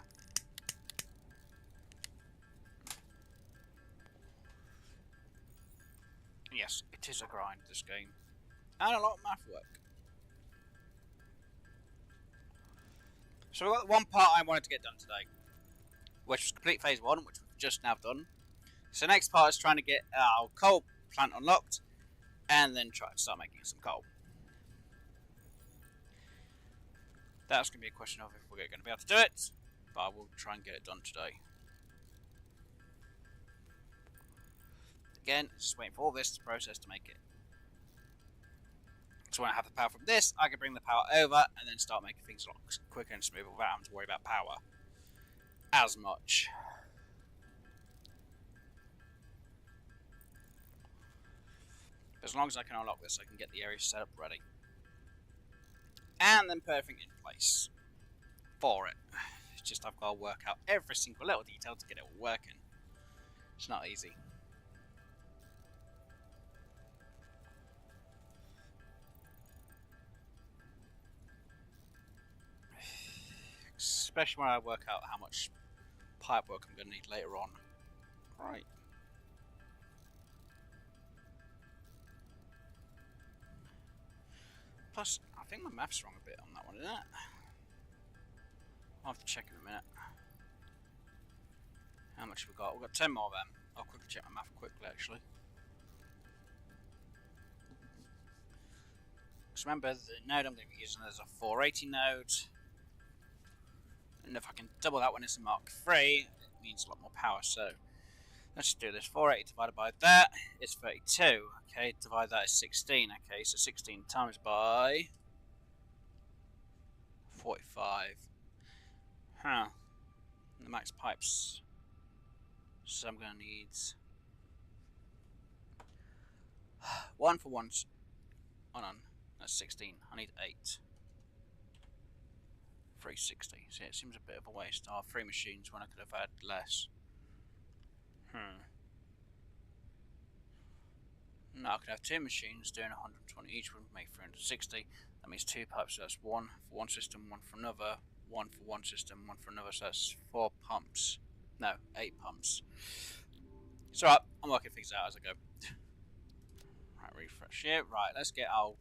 Yes, it is a grind, this game. And a lot of math work. So we've got the one part I wanted to get done today, which was complete phase 1, which we've just now done. So the next part is trying to get our coal plant unlocked, and then try to start making some coal. That's going to be a question of if we're going to be able to do it, but I will try and get it done today. Again, just waiting for all this process to make it. So when I have the power from this, I can bring the power over and then start making things a lot quicker and smoother without having to worry about power as much. But as long as I can unlock this, I can get the area set up ready. And then put everything in place for it. It's just I've got to work out every single little detail to get it all working. It's not easy. Especially when I work out how much pipe work I'm going to need later on. Right. Plus, I think my math's wrong a bit on that one, isn't it? I'll have to check in a minute. How much have we got? We've got 10 more of them. I'll quickly check my math quickly, actually. Because remember, the node I'm going to be using is a 480 node. And if I can double that when it's a Mark III, it means a lot more power. So let's do this. 480 divided by that is 32. Okay, divide that is 16. Okay, so 16 times by 45. Huh. The max pipes. So I'm going to need 1 for 1. Hold on. That's 16. I need 8. 360. See, it seems a bit of a waste. I have 3 machines when I could have had less. No, I could have two machines doing 120 each, would make 360. That means two pipes, so that's one for one system, one for another, one for one system, one for another, so that's 4 pumps. No, 8 pumps. It's alright, I'm working things out as I go. Right, refresh here. Right, let's get our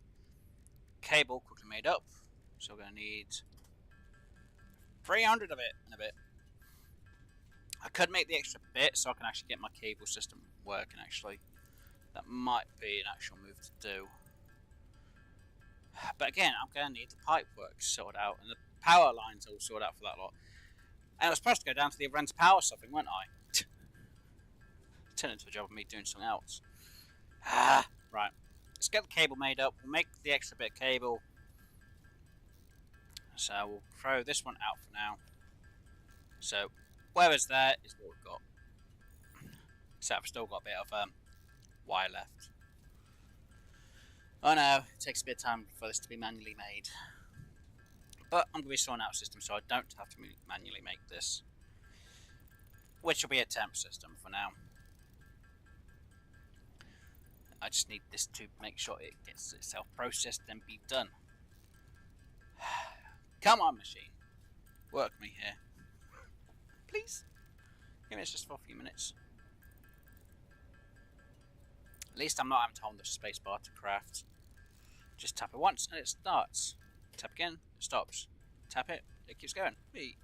cable quickly made up. So we're going to need 300 of it in a bit. I could make the extra bit so I can actually get my cable system working actually. That might be an actual move to do. But again, I'm going to need the pipe work sorted out and the power lines all sorted out for that lot. And I was supposed to go down to the other end to power something, weren't I? Turn into a job of me doing something else. Right. Let's get the cable made up. We'll make the extra bit of cable. So we'll throw this one out for now. So whatever's there is what we've got. So I've still got a bit of wire left. Oh no, it takes a bit of time for this to be manually made. But I'm going to be sorting out a system so I don't have to manually make this. Which will be a temp system for now. I just need this to make sure it gets itself processed and be done. Come on, machine. Work me here. Please. Give me this just for a few minutes. At least I'm not having to hold the spacebar to craft. Just tap it once and it starts. Tap again, it stops. Tap it, it keeps going. Whee.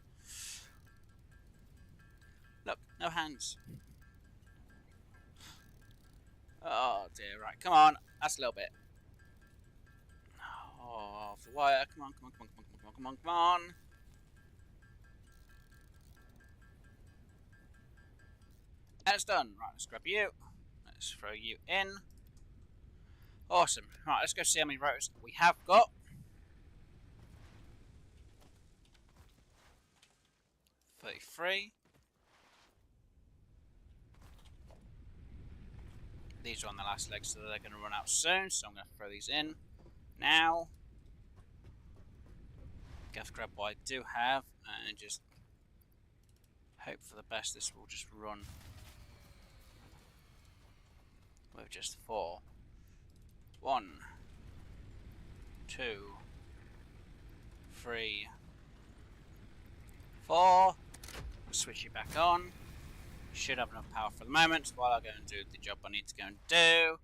Look, no hands. Oh dear, right, come on. That's a little bit. Oh, for wire. Come on, come on, come on, come on, come on, come on, come on. And it's done. Right, let's grab you. Let's throw you in. Awesome. Right, let's go see how many rotors we have got. 33. These are on the last leg, so they're going to run out soon. So I'm going to throw these in now. Go grab what I do have and just hope for the best. This will just run with just 4. 1, 2, 3, 4. Switch it back on. Should have enough power for the moment while I go and do the job I need to go and do,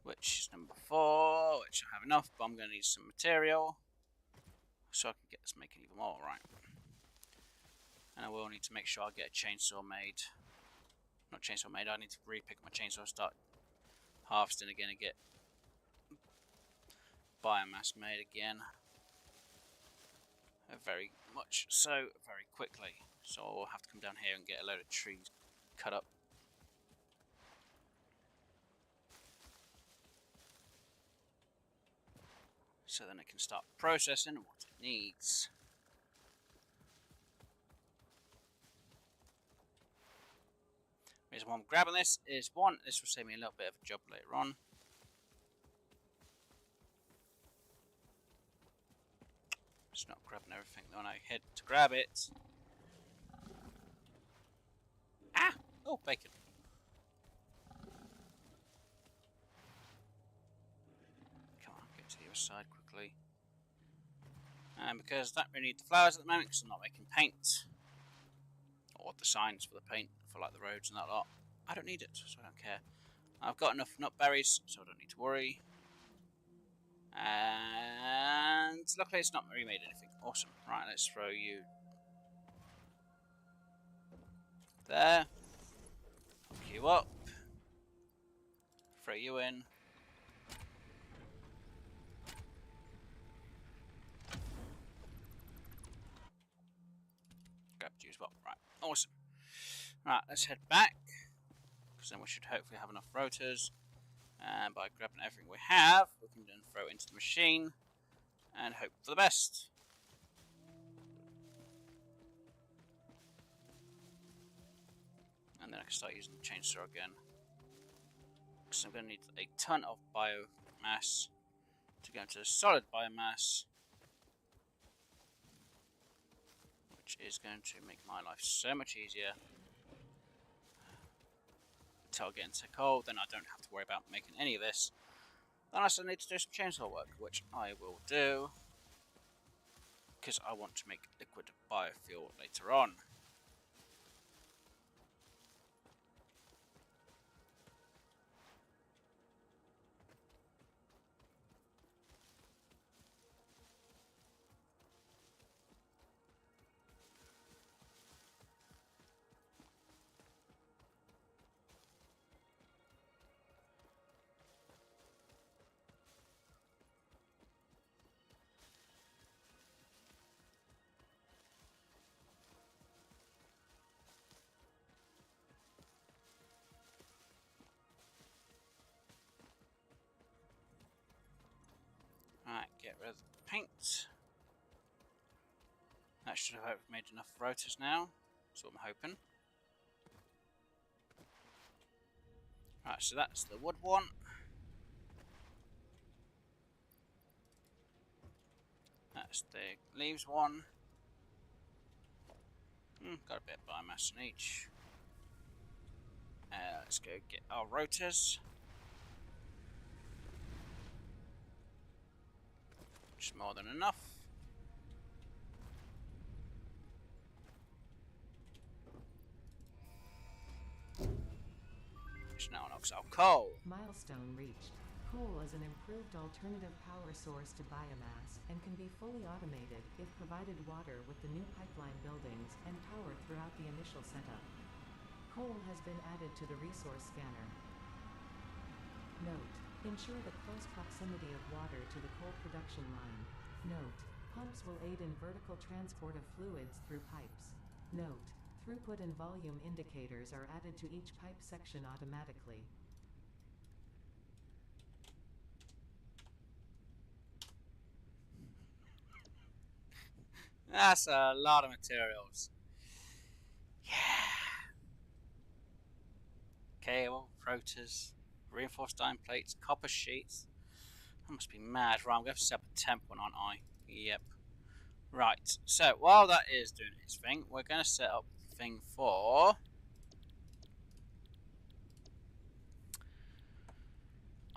which is number 4, which I have enough, but I'm going to need some material so I can get this making even more. Right. And I will need to make sure I get a chainsaw made. Not chainsaw made, I need to re-pick my chainsaw, start harvesting again and get biomass made again. Very much so, very quickly. So I'll have to come down here and get a load of trees cut up. So then it can start processing what it needs. The reason why I'm grabbing this is, one, this will save me a little bit of a job later on. Just not grabbing everything when I head to grab it. Ah! Oh, bacon. Come on, get to the other side quickly. And because I don't really need the flowers at the moment because I'm not making paint. Or the signs for the paint, for like the roads and that lot. I don't need it, so I don't care. I've got enough nut berries, so I don't need to worry. And luckily it's not remade anything. Awesome. Right, let's throw you there. Hook you up. Throw you in. Grab the juice box. Right, awesome. Right, let's head back. Because then we should hopefully have enough rotors. And by grabbing everything we have, we can then throw it into the machine and hope for the best. And then I can start using the chainsaw again. Because I'm going to need a ton of biomass to go into the solid biomass, which is going to make my life so much easier. till I get into coal, then I don't have to worry about making any of this. Unless I need to do some chainsaw work, which I will do, because I want to make liquid biofuel later on. Right, get rid of the paint. That should have made enough rotors now. That's what I'm hoping. Right, so that's the wood one. That's the leaves one. Got a bit of biomass in each. Let's go get our rotors. Which is more than enough. Which now knocks out coal. Milestone reached. Coal is an improved alternative power source to biomass and can be fully automated if provided water with the new pipeline buildings and power throughout the initial setup. Coal has been added to the resource scanner. Note: ensure the close proximity of water to the coal production line. Note: pumps will aid in vertical transport of fluids through pipes. Note: throughput and volume indicators are added to each pipe section automatically. That's a lot of materials. Yeah. Cable, rotors, reinforced iron plates, copper sheets. I must be mad. Right, I'm going to set up a temp one, aren't I? Yep. Right, so while that is doing its thing, we're going to set up the thing for...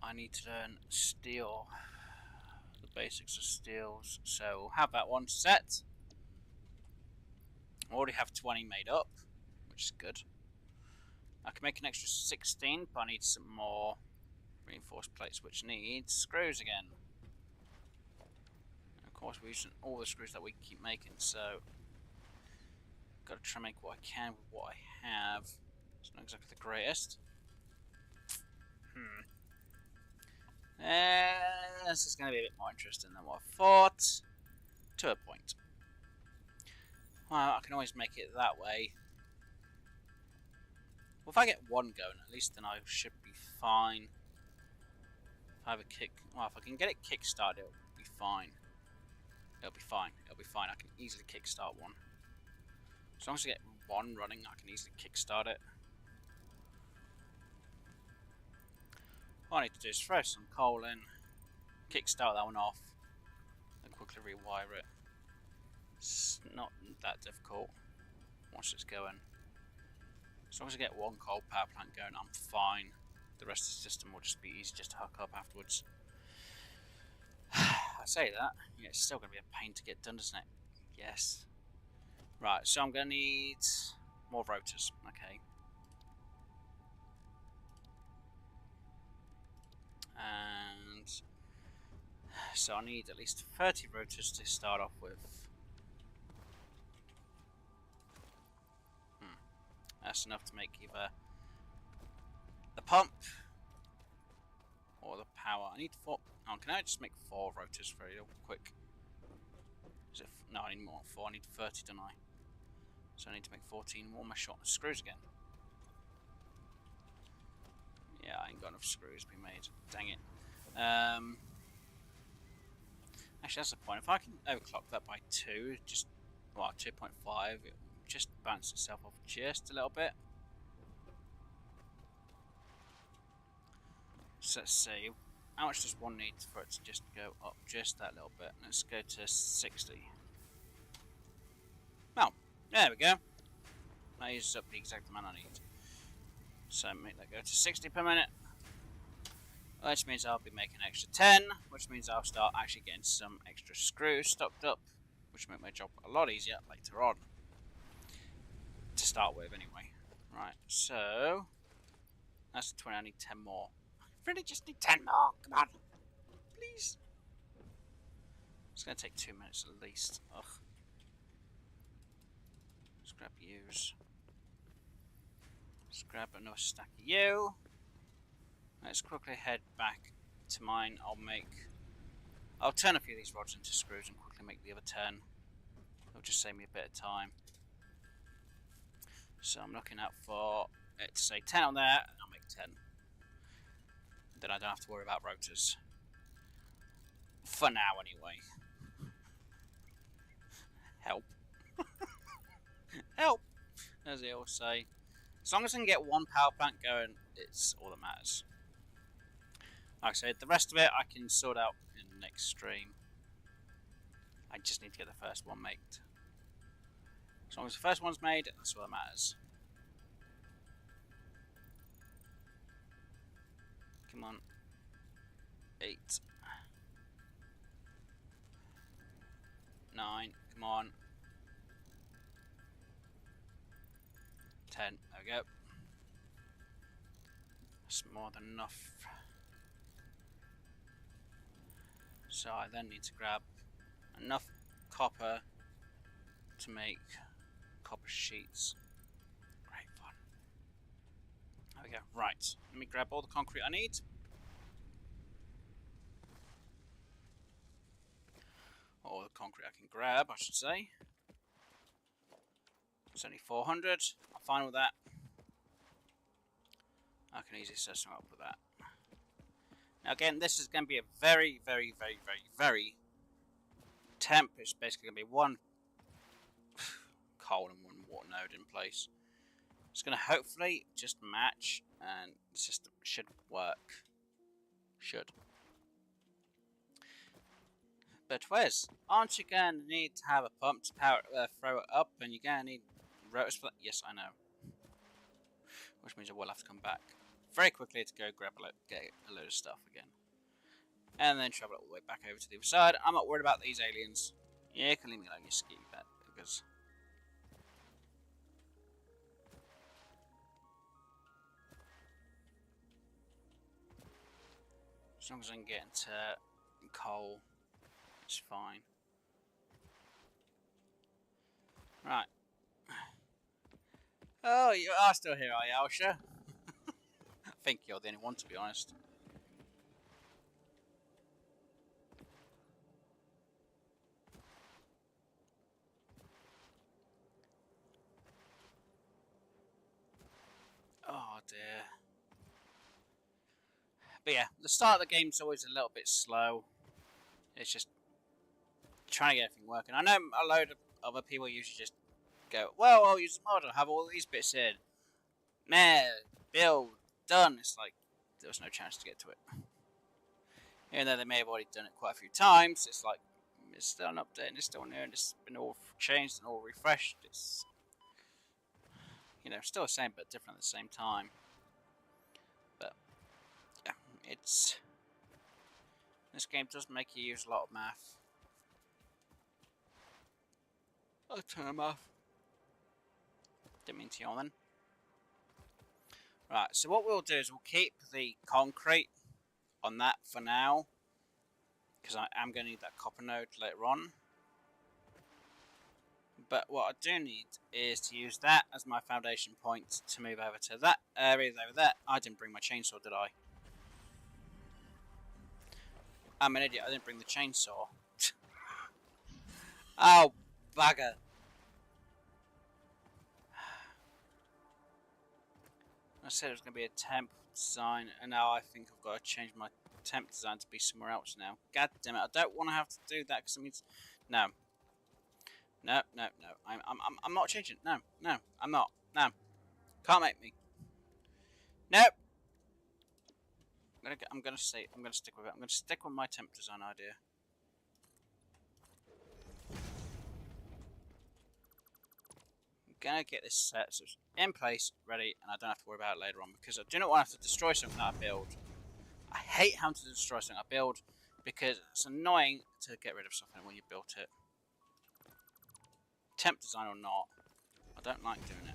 I need to learn steel. The basics of steels. So we'll have that one set. I already have 20 made up, which is good. I can make an extra 16, but I need some more reinforced plates, which needs screws again. And of course, we're using all the screws that we keep making, so got to try and make what I can with what I have. It's not exactly the greatest. This is going to be a bit more interesting than what I thought, to a point. Well, I can always make it that way. Well, if I get one going, at least then I should be fine. If I have a kick, well, if I can get it kick-started, it'll be fine. It'll be fine. It'll be fine. I can easily kick-start one. As long as I get one running, I can easily kick-start it. All I need to do is throw some coal in, kick-start that one off, and quickly rewire it. It's not that difficult once it's going. As long as I get one coal power plant going, I'm fine. The rest of the system will just be easy just to hook up afterwards. I say that, yeah, it's still going to be a pain to get done, isn't it? Yes. Right, so I'm going to need more rotors. Okay. And so I need at least 30 rotors to start off with. That's enough to make either the pump or the power. I need 4. Oh, can I just make 4 rotors very quick? Is it? No, I need more. 4. I need 30, don't I? So I need to make 14 more. My shot screws again. Yeah, I ain't got enough screws to be made. Dang it. Actually, that's the point. If I can overclock that by 2, just, well, 2.5, it just bounce itself off just a little bit. So let's see, how much does one need for it to just go up just that little bit? Let's go to 60. Well, there we go. That uses up the exact amount I need. So make that go to 60 per minute. Which means I'll be making an extra 10, which means I'll start actually getting some extra screws stocked up, which will make my job a lot easier later on. To start with, anyway. Right, so that's 20. I need 10 more. I really just need 10 more. Come on, please. It's going to take 2 minutes at least. Ugh. Let's grab use. Let's grab another stack of you. Let's quickly head back to mine. I'll turn a few of these rods into screws and quickly make the other turn. It'll just save me a bit of time. So I'm looking out for it to say 10 on there, and I'll make 10. Then I don't have to worry about rotors. For now, anyway. Help. Help! As they all say. As long as I can get one power plant going, it's all that matters. Like I said, the rest of it I can sort out in the next stream. I just need to get the first one made. As long as the first one's made, that's all that matters. Come on. 8. 9. Come on. 10. There we go. That's more than enough. So I then need to grab enough copper to make copper sheets. Great fun. There we go. Right. Let me grab all the concrete I need. All the concrete I can grab, I should say. It's only 400. I'm fine with that. I can easily set something up with that. Now again, this is going to be a very, very, very, very, very temp. It's basically going to be one coal and one water node in place. It's going to hopefully just match, and the system should work. Should. But Wes, aren't you going to need to have a pump to power throw it up, and you're going to need rotors for that? Yes, I know. Which means I will have to come back very quickly to go grab get a load of stuff again. And then travel all the way back over to the other side. I'm not worried about these aliens. Yeah, you can leave me alone, you ski bet, because as long as I can get into coal, it's fine. Right. Oh, you are still here, are you, Alsha? I think you're the only one, to be honest. Oh dear. But yeah, the start of the game's always a little bit slow. It's just trying to get everything working. I know a load of other people usually just go, well, I'll use the mod, I'll have all these bits in. Man, build, done. It's like, there was no chance to get to it. Even though they may have already done it quite a few times, it's like, it's still an update and it's still new and it's been all changed and all refreshed. It's, you know, still the same but different at the same time. But, yeah, it's, this game does make you use a lot of math. I'll turn them off. Didn't mean to yawn then. Right, so what we'll do is we'll keep the concrete on that for now, because I am going to need that copper node later on. But what I do need is to use that as my foundation point to move over to that area over there. I didn't bring my chainsaw, did I? I'm an idiot, I didn't bring the chainsaw. Oh, bugger. I said it was going to be a temp design, and now I think I've got to change my temp design to be somewhere else now. God damn it! I don't want to have to do that because it means no, no, no, no. I'm not changing. No, no, I'm not. No, can't make me. Nope. I'm gonna stick with it. I'm gonna stick with my temp design idea. gonna get this set so it's in place, ready, and I don't have to worry about it later on, because I do not want to have to destroy something that I build. I hate having to destroy something I build, because it's annoying to get rid of something when you built it. Temp design or not, I don't like doing it.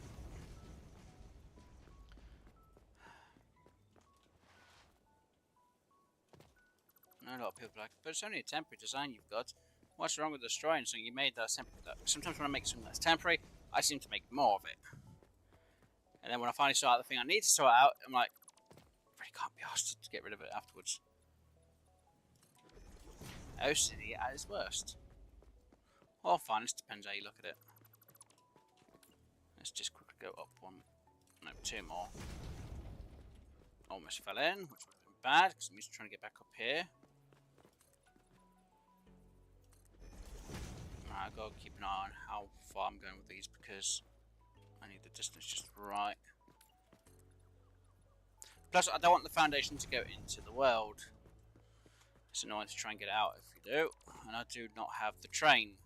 I know a lot of people are like, but it's only a temporary design you've got. What's wrong with destroying something you made that's temporary? Sometimes when I make something that's temporary, I seem to make more of it. And then when I finally sort out the thing I need to sort out, I'm like, I really can't be asked to get rid of it afterwards. OCD at its worst. Well, fine, this depends how you look at it. Let's just quickly go up one. No, two more. Almost fell in, which would have been bad, because I'm used to trying to get back up here. Right, I've got to keep an eye on how far I'm going with these, because I need the distance just right. Plus, I don't want the foundation to go into the world. It's annoying to try and get out if you do, and I do not have the train.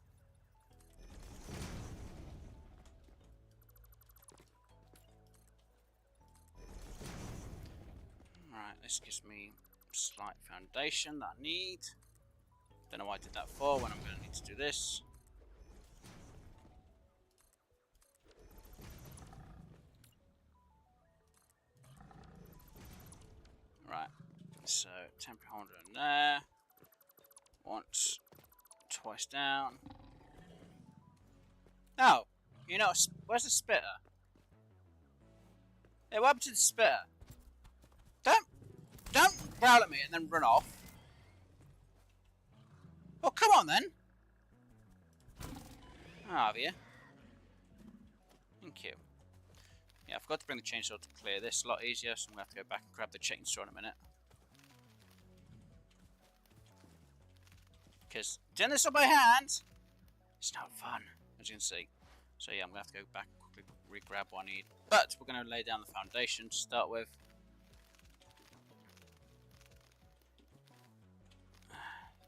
Right, this gives me slight foundation that I need. Don't know why I did that for when I'm going to need to do this. Right, so temporary holder in there. Once, twice down. No, you know, where's the spitter? Hey, what happened to the spitter? Don't growl at me and then run off. Oh, come on then. Oh, have you? Thank you. Yeah, I forgot to bring the chainsaw to clear this. A lot easier, so I'm going to have to go back and grab the chainsaw in a minute. Because doing this on my hand, it's not fun, as you can see. So yeah, I'm going to have to go back and quickly re-grab what I need. But we're going to lay down the foundation to start with.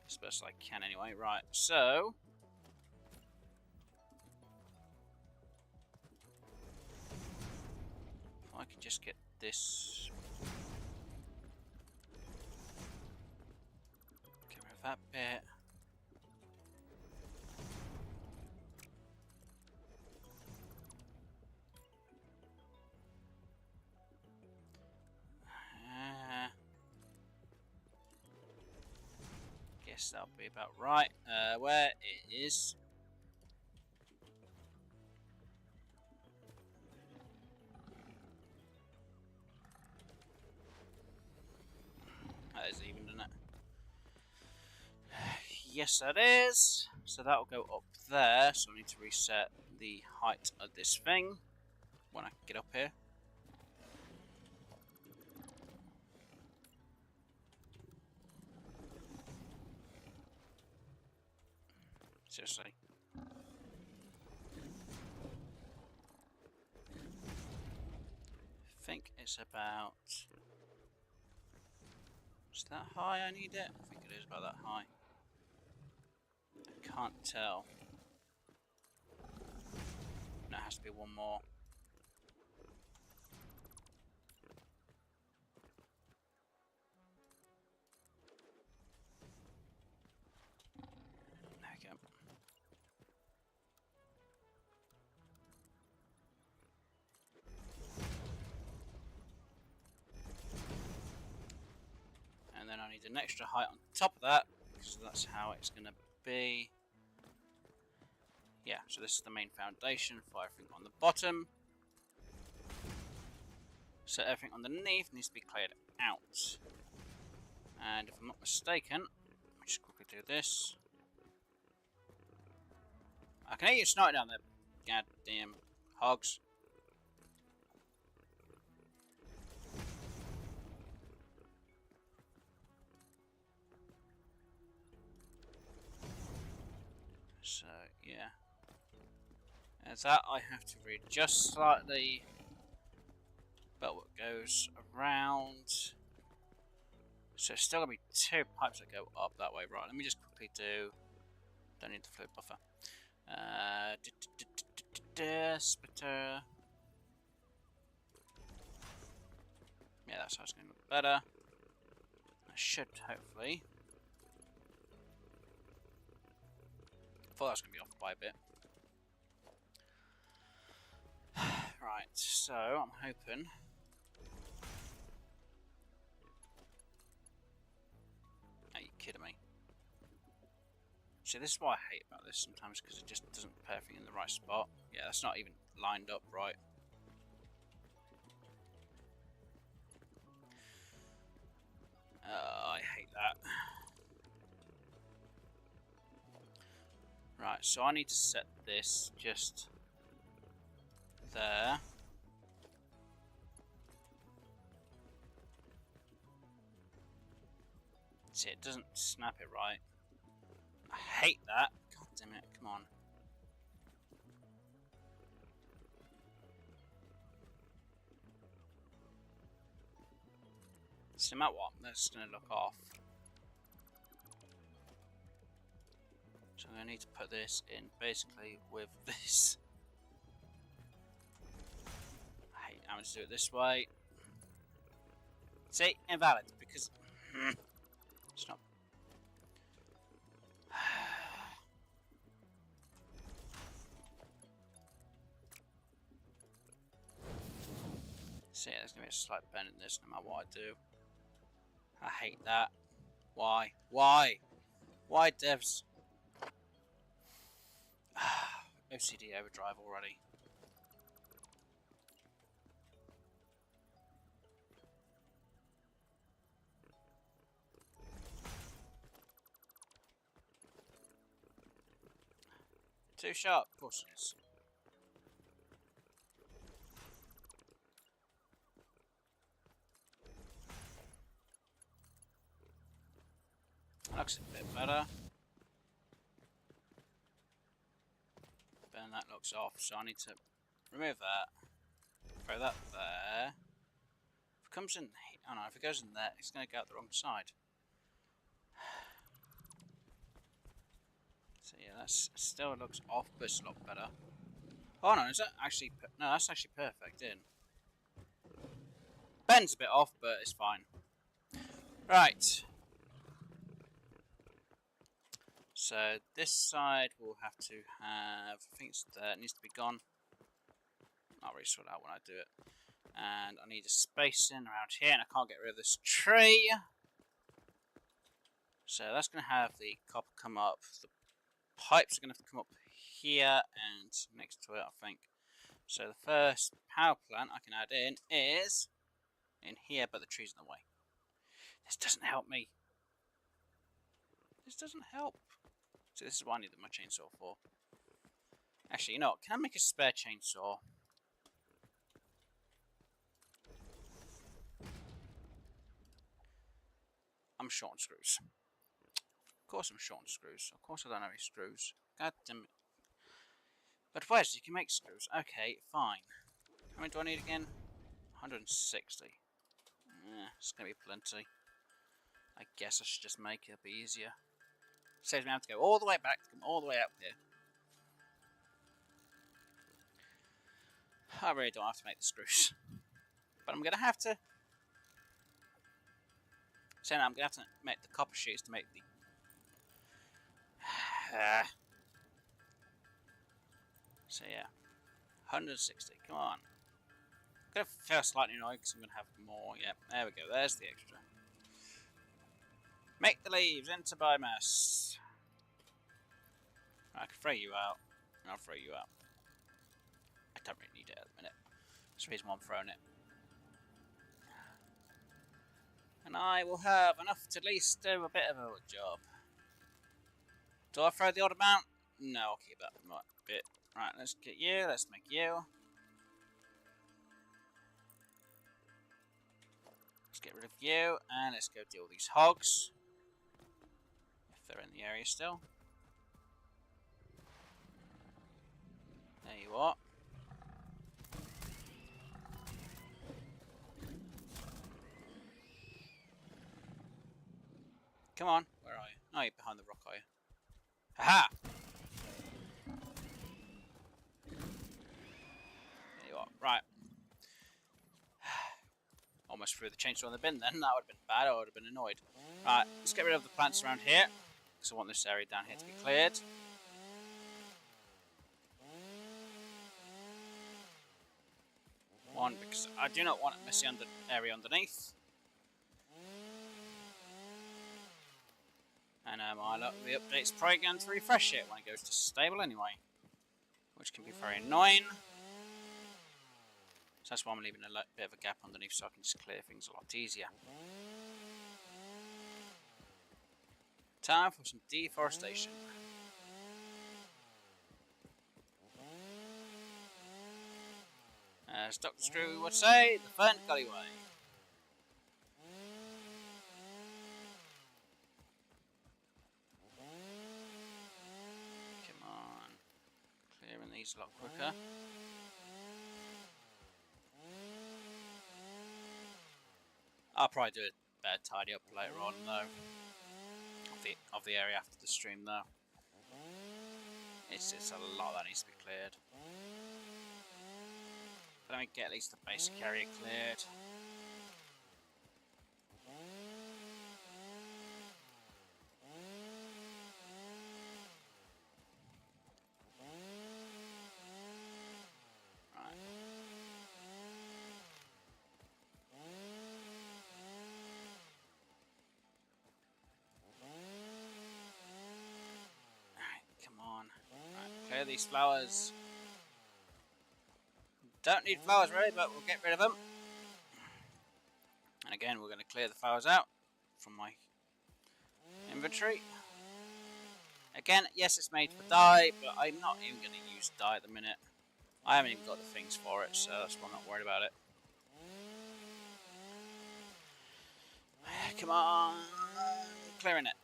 As best I can anyway. Right, so... if I can just get this... get rid of that bit. Guess that'll be about right. Where it is. That is even, isn't it? Yes, that is. So that'll go up there. So I need to reset the height of this thing when I get up here. Seriously. I think it's about... is that high I need it? I think it is about that high. I can't tell. No, it has to be one more. There we go. And then I need an extra height on top of that, because that's how it's going to be. Yeah, so this is the main foundation for everything on the bottom. So everything underneath needs to be cleared out. And if I'm not mistaken, let me just quickly do this. I can hear you snorting down there, goddamn hogs. So, yeah. As that, I have to readjust slightly. But what goes around. So, it's still going to be two pipes that go up that way. Right, let me just quickly do. Don't need the fluid buffer. this, but yeah, that's how it's going to look better. I should hopefully. I thought that was going to be off by a bit. Right, so I'm hoping. Are you kidding me? See, this is what I hate about this sometimes, because it just doesn't put everything in the right spot. Yeah, that's not even lined up right. I hate that. Right, so I need to set this just there. See, it doesn't snap it right. I hate that. God damn it, come on. So no matter what, that's going to look off. So I'm going to need to put this in basically with this. I hate having to do it this way. See, invalid, because it's not. See, there's going to be a slight bend in this no matter what I do. I hate that. Why? Why? Why, devs? OCD overdrive already. Too sharp, of course it is. Looks a bit better. Then that looks off, so I need to remove that. Throw that there. If it comes in, oh no, if it goes in there, it's going to go out the wrong side. So yeah, that still looks off, but it's a lot better. Oh no, is that actually, no, that's actually perfect in. Bends a bit off, but it's fine. Right. So this side will have to have, I think it's there, it needs to be gone. I'll really sort it out when I do it. And I need a spacing around here, and I can't get rid of this tree. So that's going to have the copper come up. The pipes are going to have to come up here and next to it, I think. So the first power plant I can add in is in here, but the tree's in the way. This doesn't help me. This doesn't help. So this is what I need my chainsaw for. Actually, you know what? Can I make a spare chainsaw? I'm short on screws. Of course I'm short on screws. Of course I don't have any screws. God damn it. But where's you can make screws? Okay, fine. How many do I need again? 160. It's gonna be plenty. I guess I should just make it a bit easier. Saves me having to go all the way back to come all the way up here. I really don't have to make the screws. But I'm gonna have to. So now I'm gonna have to make the copper sheets to make the. So yeah, 160. Come on. I'm gonna feel slightly annoyed because I'm gonna have more. Yep, there we go. There's the extra. Make the leaves into biomass. I can throw you out. I'll throw you out. I don't really need it at the minute. That's the reason why I'm throwing it. And I will have enough to at least do a bit of a job. Do I throw the odd amount? No, I'll keep that right bit. Right, let's get you. Let's make you. Let's get rid of you, and let's go deal with these hogs. If they're in the area still. There you are. Come on, where are you? Oh, you're behind the rock, are you? Haha! Right. Almost threw the chainsaw in the bin then. That would have been bad. I would have been annoyed. Right, let's get rid of the plants around here, because I want this area down here to be cleared. One, because I do not want a messy area underneath. And I look the update's probably going to refresh it when it goes to stable anyway, which can be very annoying. So that's why I'm leaving a bit of a gap underneath so I can just clear things a lot easier. Time for some deforestation. As Dr. Screw would say, the Fern Gully way. Come on. Clearing these a lot quicker. I'll probably do a better tidy up later on though. Of the area after the stream though. It's a lot that needs to be cleared. But let me get at least the basic area cleared. Clear these flowers. Don't need flowers really, but we'll get rid of them. And again, we're going to clear the flowers out from my inventory. Again, yes, it's made for dye, but I'm not even going to use dye at the minute. I haven't even got the things for it, so that's why I'm not worried about it. Come on, clearing it.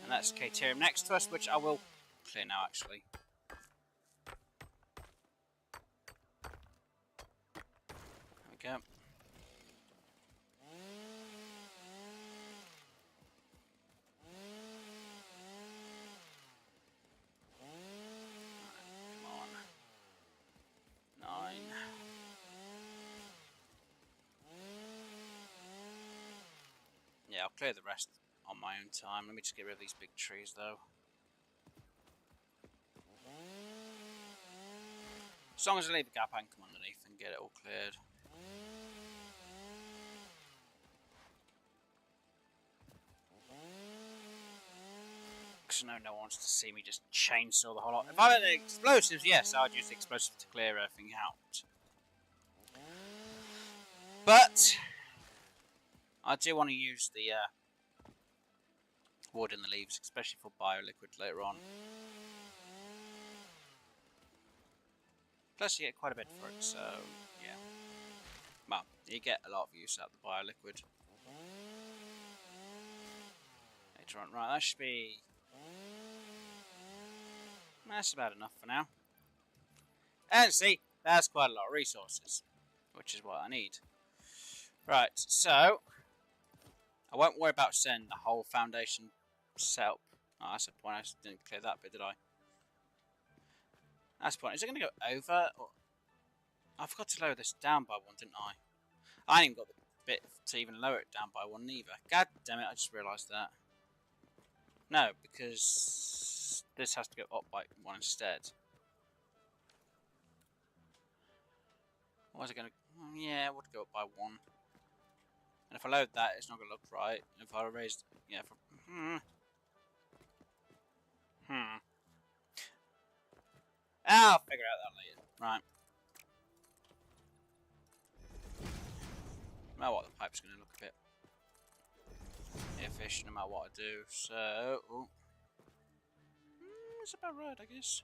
And that's Caterium next to us, which I will clear now actually. There we go. Come on. 9. Yeah, I'll clear the rest on my own time. Let me just get rid of these big trees though. As long as I leave a gap, I can come underneath and get it all cleared. Because I know no one wants to see me just chainsaw the whole lot. If I had the explosives, yes, I would use the explosives to clear everything out. But I do want to use the wood and the leaves, especially for bioliquid later on. Plus you get quite a bit for it, so yeah. Well, you get a lot of use out of the bioliquid. Later on, right, that should be... That's about enough for now. And see, that's quite a lot of resources, which is what I need. Right, so I won't worry about setting the whole foundation set up. Oh, that's the point. I didn't clear that bit, did I? That's the point. Is it going to go over? Or... I forgot to lower this down by 1, didn't I? I ain't even got the bit to even lower it down by 1 either. God damn it, I just realised that. No, because this has to go up by 1 instead. Or is it going to... Yeah, it would go up by 1. And if I load that, it's not going to look right. If I raise... Yeah, I'll figure out that later. Right. No matter what, the pipe's going to look a bit efficient no matter what I do. So... it's about right, I guess.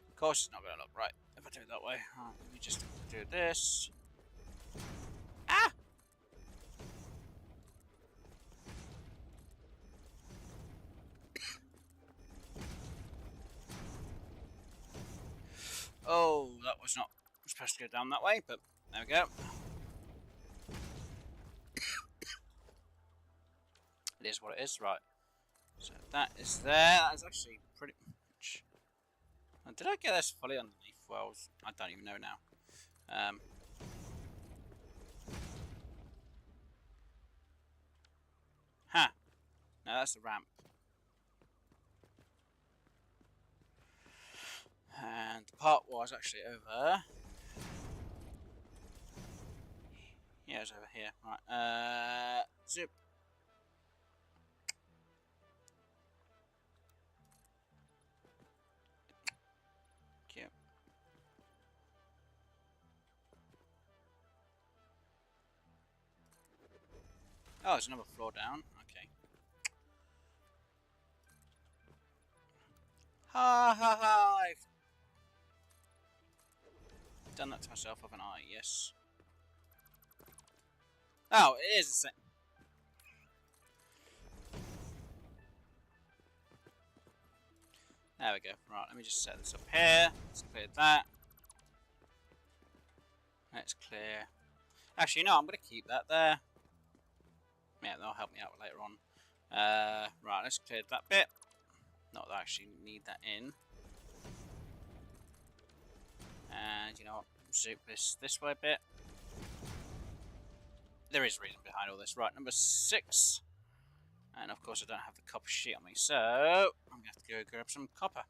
Of course it's not going to look right if I do it that way. Right, let me just do this. Ah! Oh, that was not supposed to go down that way, but There we go. It is what it is, right. So that is there. That is actually pretty much... Did I get this fully underneath wells? I don't even know now. Huh. No, that's the ramp. And the part was actually over... Yeah, it's over here. Right. Zip. Cute. Oh, there's another floor down. Okay. Ha ha ha! I've done that to myself, haven't I? Yes. Oh, it is the same. There we go. Right, let me just set this up here. Let's clear that. Let's clear. Actually, no, I'm going to keep that there. Yeah, that'll help me out later on. Right, let's clear that bit. Not that I actually need that in. And, you know what? Zoop this way a bit. There is reason behind all this. Right, number 6. And, of course, I don't have the copper sheet on me. So, I'm going to have to go grab some copper.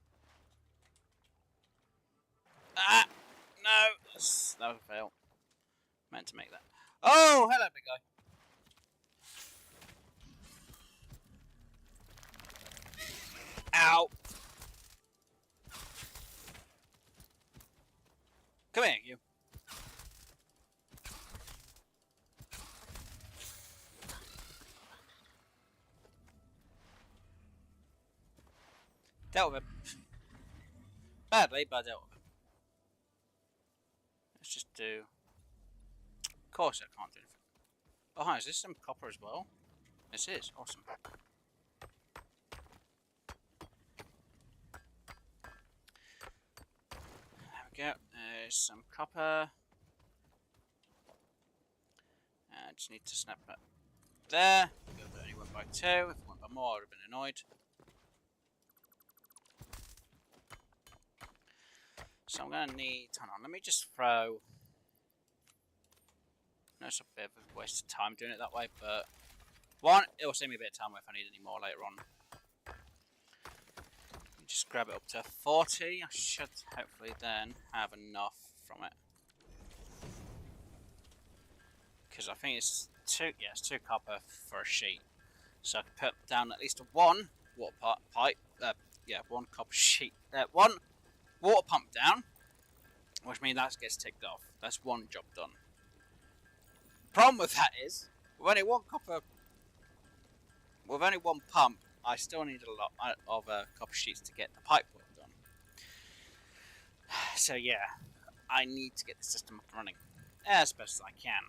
Ah! No! That was a fail. Meant to make that. Oh, hello, big guy. Ow! Come here, you. Dealt with him. Badly, but I dealt with him. Let's just do... Of course I can't do anything. Oh, hi, is this some copper as well? This is. Awesome. There we go. There's some copper. I just need to snap that there. It only went by 2. If it went by more, I would have been annoyed. So I'm going to need... Hang on, let me just throw... No, it's a bit of a waste of time doing it that way, but... One, it will save me a bit of time if I need any more later on. Just grab it up to 40. I should hopefully then have enough from it. Because I think it's 2, yeah, it's 2 copper for a sheet. So I can put down at least one water pipe, yeah, 1 copper sheet, 1 water pump down, which means that gets ticked off. That's 1 job done. Problem with that is, with only 1 copper, with only 1 pump, I still need a lot of copper sheets to get the pipe work done. So yeah, I need to get the system up and running as best as I can.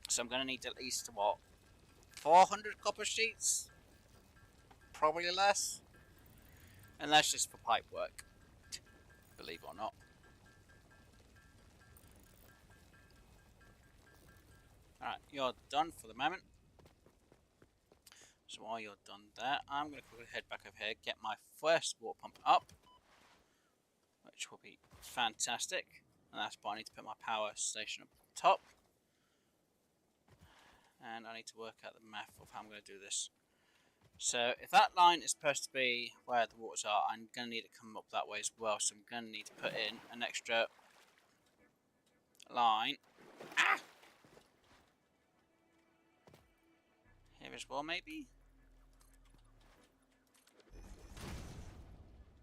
So I'm going to need at least, what, 400 copper sheets? Probably less. And that's just for pipe work, believe it or not. Alright, you're done for the moment. So while you're done there, I'm going to quickly head back over here, get my first water pump up, which will be fantastic. And that's why I need to put my power station up top. And I need to work out the math of how I'm going to do this. So if that line is supposed to be where the waters are, I'm going to need it come up that way as well. So I'm going to need to put in an extra line. Ah! Here as well, maybe?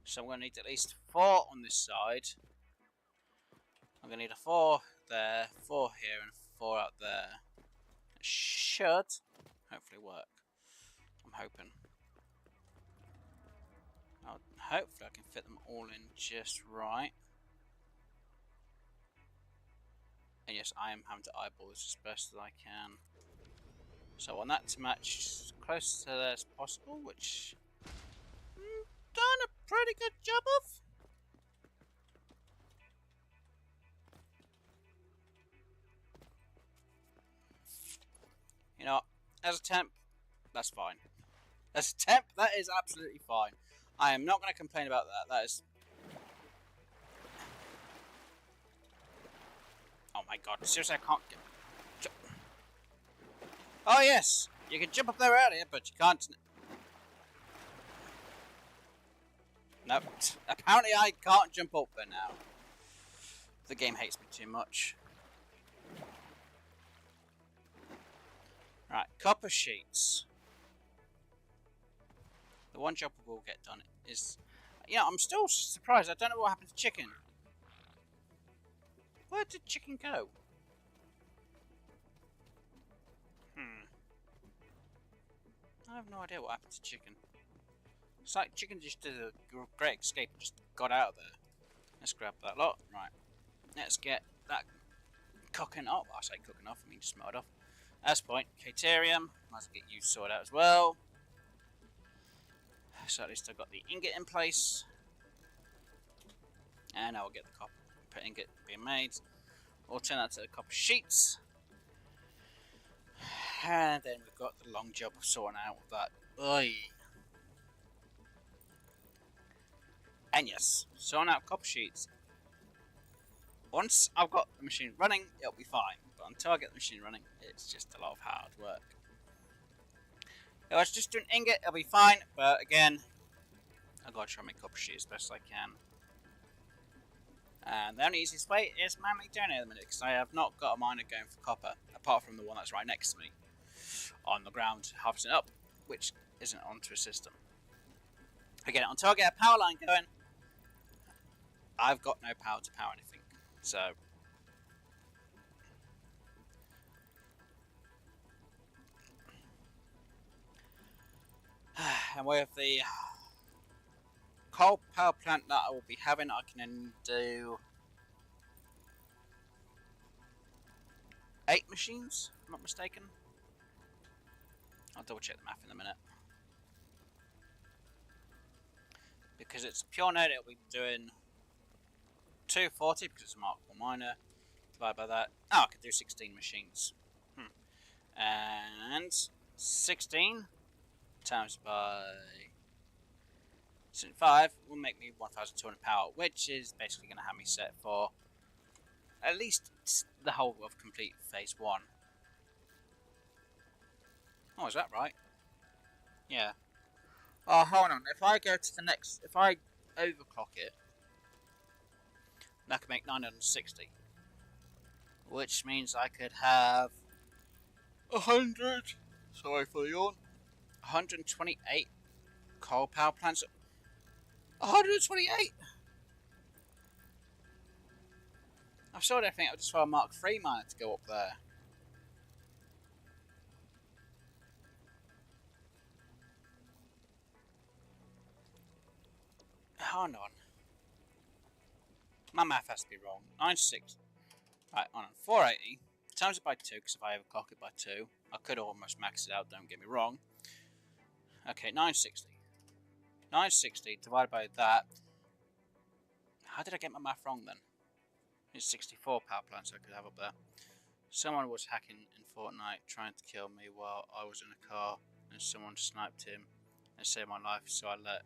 So I'm going to need at least 4 on this side. I'm going to need a 4 there, 4 here, and 4 out there. It should hopefully work. I'm hoping. Hopefully I can fit them all in just right. And yes, I am having to eyeball this as best as I can. So I want that to match as close to there as possible, which I've done a pretty good job of. as a temp, that's fine. As a temp, that is absolutely fine. I am not going to complain about that. That is... Oh my god, seriously, I can't get... Oh yes, you can jump up there earlier, but you can't... Nope. Apparently I can't jump up there now. The game hates me too much. Right, copper sheets. The one job we will get done is... Yeah, I'm still surprised. I don't know what happened to chicken. Where did chicken go? I have no idea what happened to chicken. It's like chicken just did a great escape and just got out of there. Let's grab that lot. Right. Let's get that cooking up. I say cooking off, I mean just smelled off. That's point. Caterium. Might as well get you sorted out as well. So at least I've got the ingot in place. And I will get the copper ingot being made. We'll turn that to the copper sheets. And then we've got the long job of sorting out that. Oy. And yes, sorting out copper sheets. Once I've got the machine running, it'll be fine. But until I get the machine running, it's just a lot of hard work. If I was just doing ingot, it'll be fine. But again, I've got to try and make copper sheets as best I can. And the only easiest way is manually doing it at the minute, because I have not got a miner going for copper, apart from the one that's right next to me, on the ground, harvesting up, which isn't onto a system. Again, until I get a power line going, I've got no power to power anything. So, and with the coal power plant that I will be having, I can do 8 machines, if I'm not mistaken. I'll double check the math in a minute. Because it's pure node, it'll be doing 240 because it's a Mark 1 miner. Divided by that. Oh, I could do 16 machines. And 16 times by 5 will make me 1,200 power, which is basically going to have me set for at least the whole of complete phase 1. Oh, is that right? Yeah. Oh, hold on. If I go to the next... If I overclock it, that could make 960. Which means I could have 100... Sorry for the yawn. 128 coal power plants. 128! I sort of think I just for a Mark 3 miner to go up there. Hold on. My math has to be wrong. 96. Right, on 480. Times it by 2, because if I overclock it by 2, I could almost max it out, don't get me wrong. Okay, 960. 960 divided by that. How did I get my math wrong then? It's 64 power plants I could have up there. Someone was hacking in Fortnite trying to kill me while I was in a car, and someone sniped him and saved my life, so I let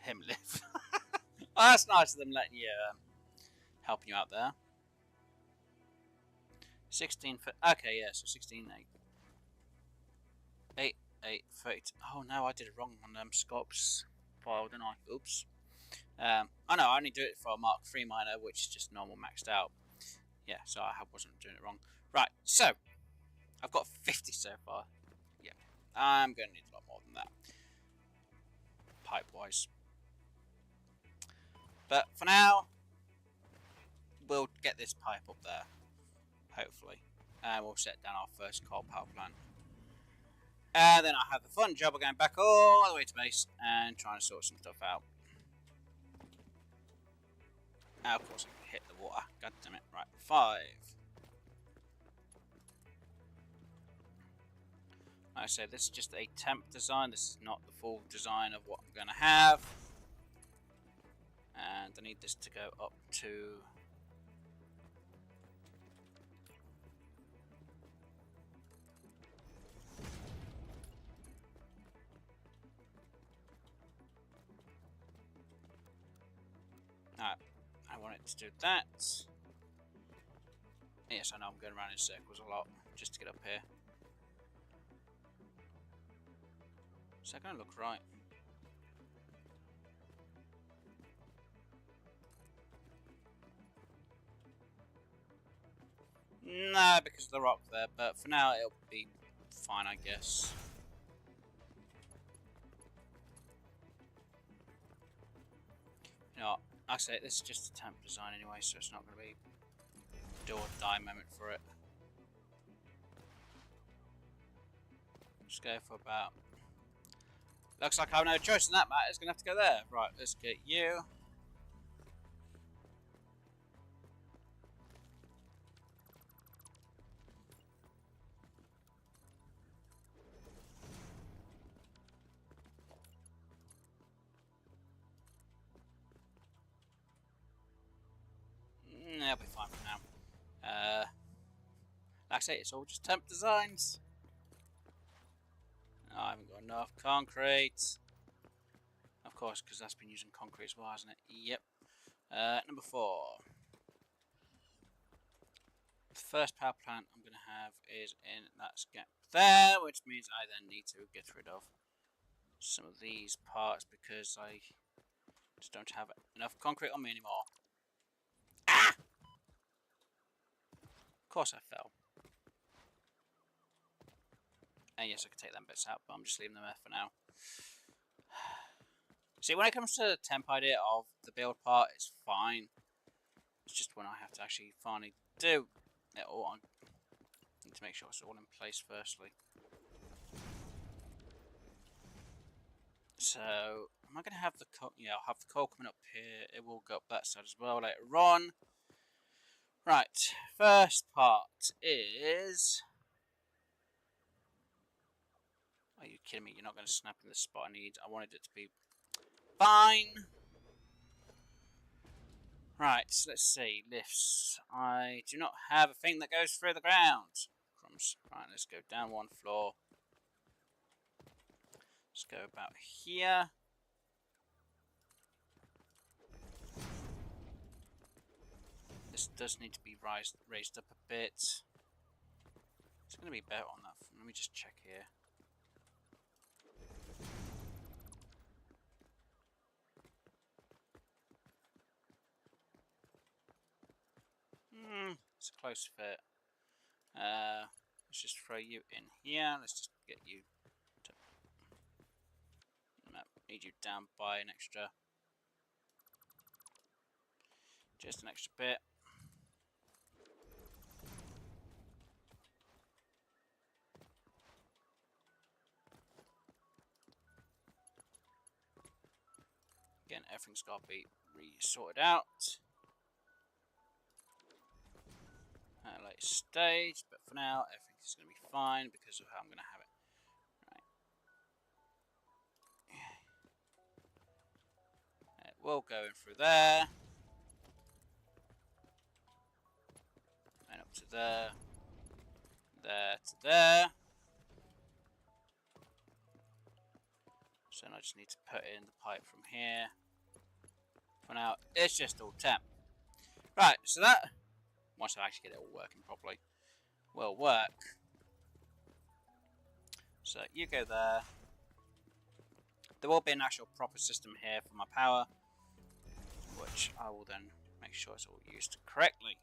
him live. Oh, that's nice of them letting you helping you out there. 16 for okay, yeah, so 16 8 8 30. Oh no, I did it wrong on Scopes file, didn't I? Oops. I know I only do it for a Mark 3 miner, which is just normal maxed out. Yeah, so I wasn't doing it wrong. Right, so I've got 50 so far. Yeah, I'm going to need a lot more than that, pipe wise. But for now, we'll get this pipe up there, hopefully, and we'll set down our first coal power plant. And then I have the fun job of going back all the way to base and trying to sort some stuff out. Now, of course, I can hit the water. God damn it. Right, 5. Like I said, this is just a temp design. This is not the full design of what I'm going to have. And I need this to go up to... Alright, I want it to do that. Yes, I know I'm going around in circles a lot just to get up here. Is that going to look right? No, because of the rock there, but for now it'll be fine, I guess. You know what, I say this is just a temp design anyway, so it's not going to be a do or die moment for it. Just go for about... Looks like I have no choice in that matter, it's going to have to go there. Right, let's get you. That'll be fine for now. Like I say, it's all just temp designs. Oh, I haven't got enough concrete. Of course, because that's been using concrete as well, hasn't it? Yep. Number 4. The first power plant I'm going to have is in that gap there, which means I then need to get rid of some of these parts because I just don't have enough concrete on me anymore. Ah! Of course I fell. And yes, I could take them bits out, but I'm just leaving them there for now. See, when it comes to the temp idea of the build part, it's fine. It's just when I have to actually finally do it all, I need to make sure it's all in place firstly. So, am I going to have the coal? Yeah, I'll have the coal coming up here. It will go up that side as well later on. Right, first part is... Are you kidding me? You're not going to snap in the spot I need. I wanted it to be fine. Right, so let's see. Lifts. I do not have a thing that goes through the ground. Crumbs. Right, let's go down 1 floor. Let's go about here. This does need to be raised up a bit. It's going to be better on that. Let me just check here. It's a close fit. Let's just throw you in here. Let's just get you to... No, need you down by an extra... Just an extra bit. Again, everything's got to be sorted out at a later stage, but for now, everything's going to be fine because of how I'm going to have it. Right. It will go in through there, and up to there, there to there. So now I just need to put in the pipe from here. For now, it's just all temp. Right, so that, once I actually get it all working properly, will work. So you go there. There will be an actual proper system here for my power, which I will then make sure it's all used correctly.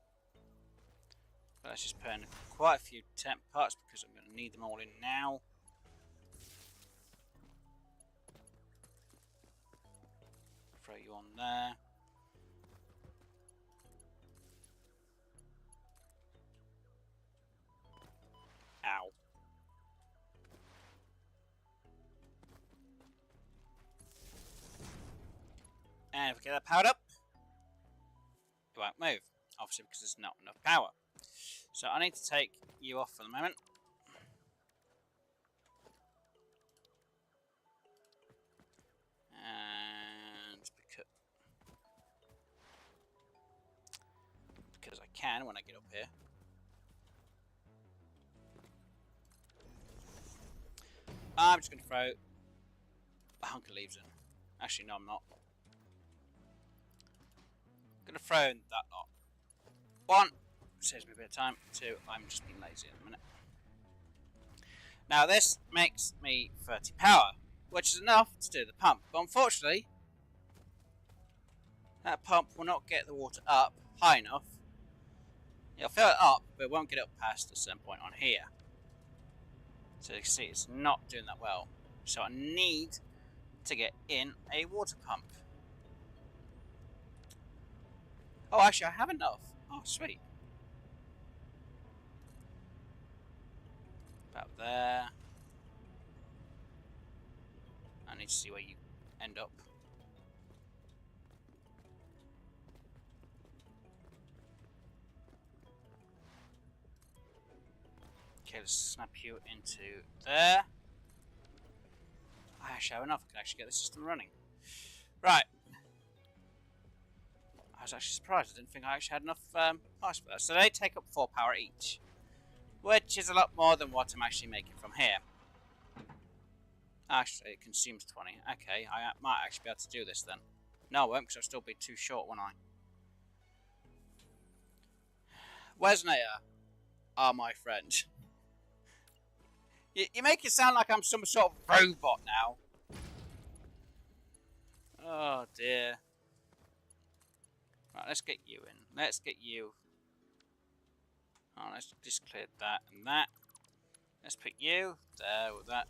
But let's just put in quite a few temp parts because I'm going to need them all in now. Throw you on there. Ow. And if we get that powered up, it won't move. Obviously because there's not enough power. So I need to take you off for the moment. And because I can when I get up here. I'm just going to throw a hunk of leaves in. Actually, no, I'm not. Gonna throw in that lot. 1, saves me a bit of time. 2, I'm just being lazy at the minute. Now this makes me 30 power, which is enough to do the pump. But unfortunately, that pump will not get the water up high enough. It'll fill it up, but it won't get it up past a certain point on here. So you can see it's not doing that well. So I need to get in a water pump. Oh, actually, I have enough. Oh, sweet. About there. I need to see where you end up. Okay, let's snap you into there. I actually have enough. I can actually get the system running. Right. I was actually surprised. I didn't think I actually had enough parts for that. So they take up 4 power each, which is a lot more than what I'm actually making from here. Actually, it consumes 20. Okay, I might actually be able to do this then. No, I won't, because I'll still be too short, won't I? Wesnayer are my friend. You make it sound like I'm some sort of robot now. Oh dear. Right, let's get you in. Let's get you. Oh, let's just clear that and that. Let's put you there, that,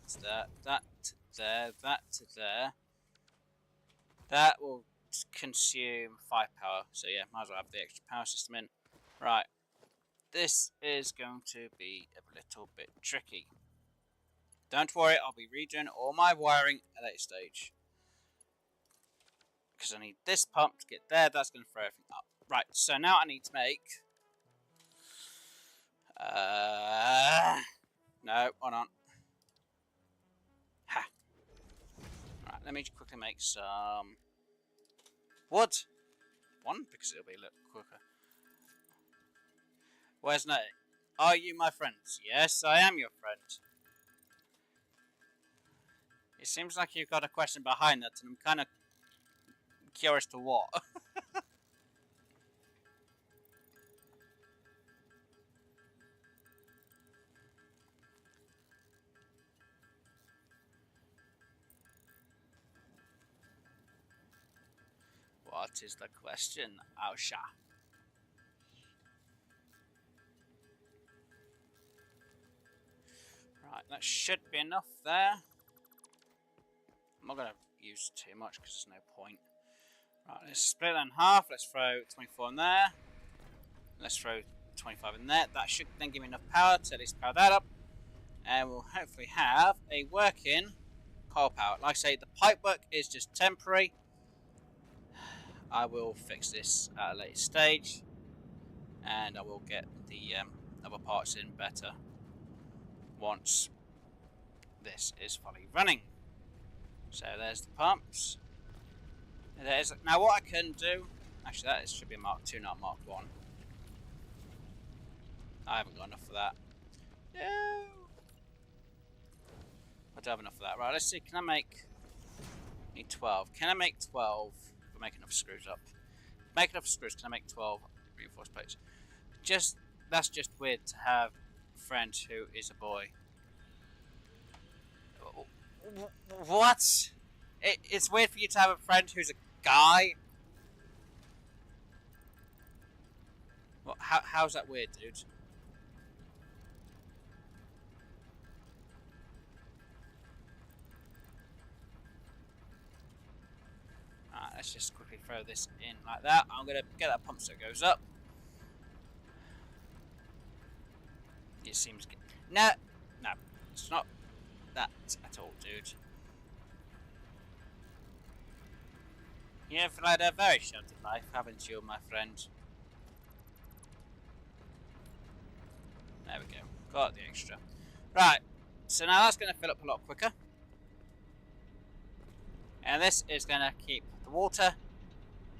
there, that to there. That will consume 5 power. So yeah, might as well have the extra power system in. Right. This is going to be a little bit tricky. Don't worry, I'll be redoing all my wiring at a later stage. Because I need this pump to get there, that's going to throw everything up. Right, so now I need to make... no, hold on. Ha. Right, let me quickly make some... wood. 1, because it'll be a little quicker. Where's Nate? Are you my friends? Yes, I am your friend. It seems like you've got a question behind that, and I'm kind of curious to what. What is the question, Ausha? Right, that should be enough there. I'm not going to use too much because there's no point. Right, let's split that in half. Let's throw 24 in there. Let's throw 25 in there. That should then give me enough power to at least power that up. And we'll hopefully have a working coal power. Like I say, the pipe work is just temporary. I will fix this at a later stage. And I will get the other parts in better once this is fully running. So there's the pumps. There's, now what I can do, actually that should be a Mark 2, not a Mark 1. I haven't got enough for that. No. I don't have enough for that. Right, let's see, can I make, need 12. Can I make 12, if I make enough screws up. Make enough screws, can I make 12 reinforced plates? That's just weird to have a friend who is a boy. What? It's weird for you to have a friend who's a guy? What, how's that weird, dude? Alright, let's just quickly throw this in like that. I'm going to get that pump so it goes up. It seems good. No, it's not that at all, dude. You've led a very sheltered life, haven't you, my friend? There we go. Got the extra. Right, so now that's going to fill up a lot quicker. And this is going to keep the water.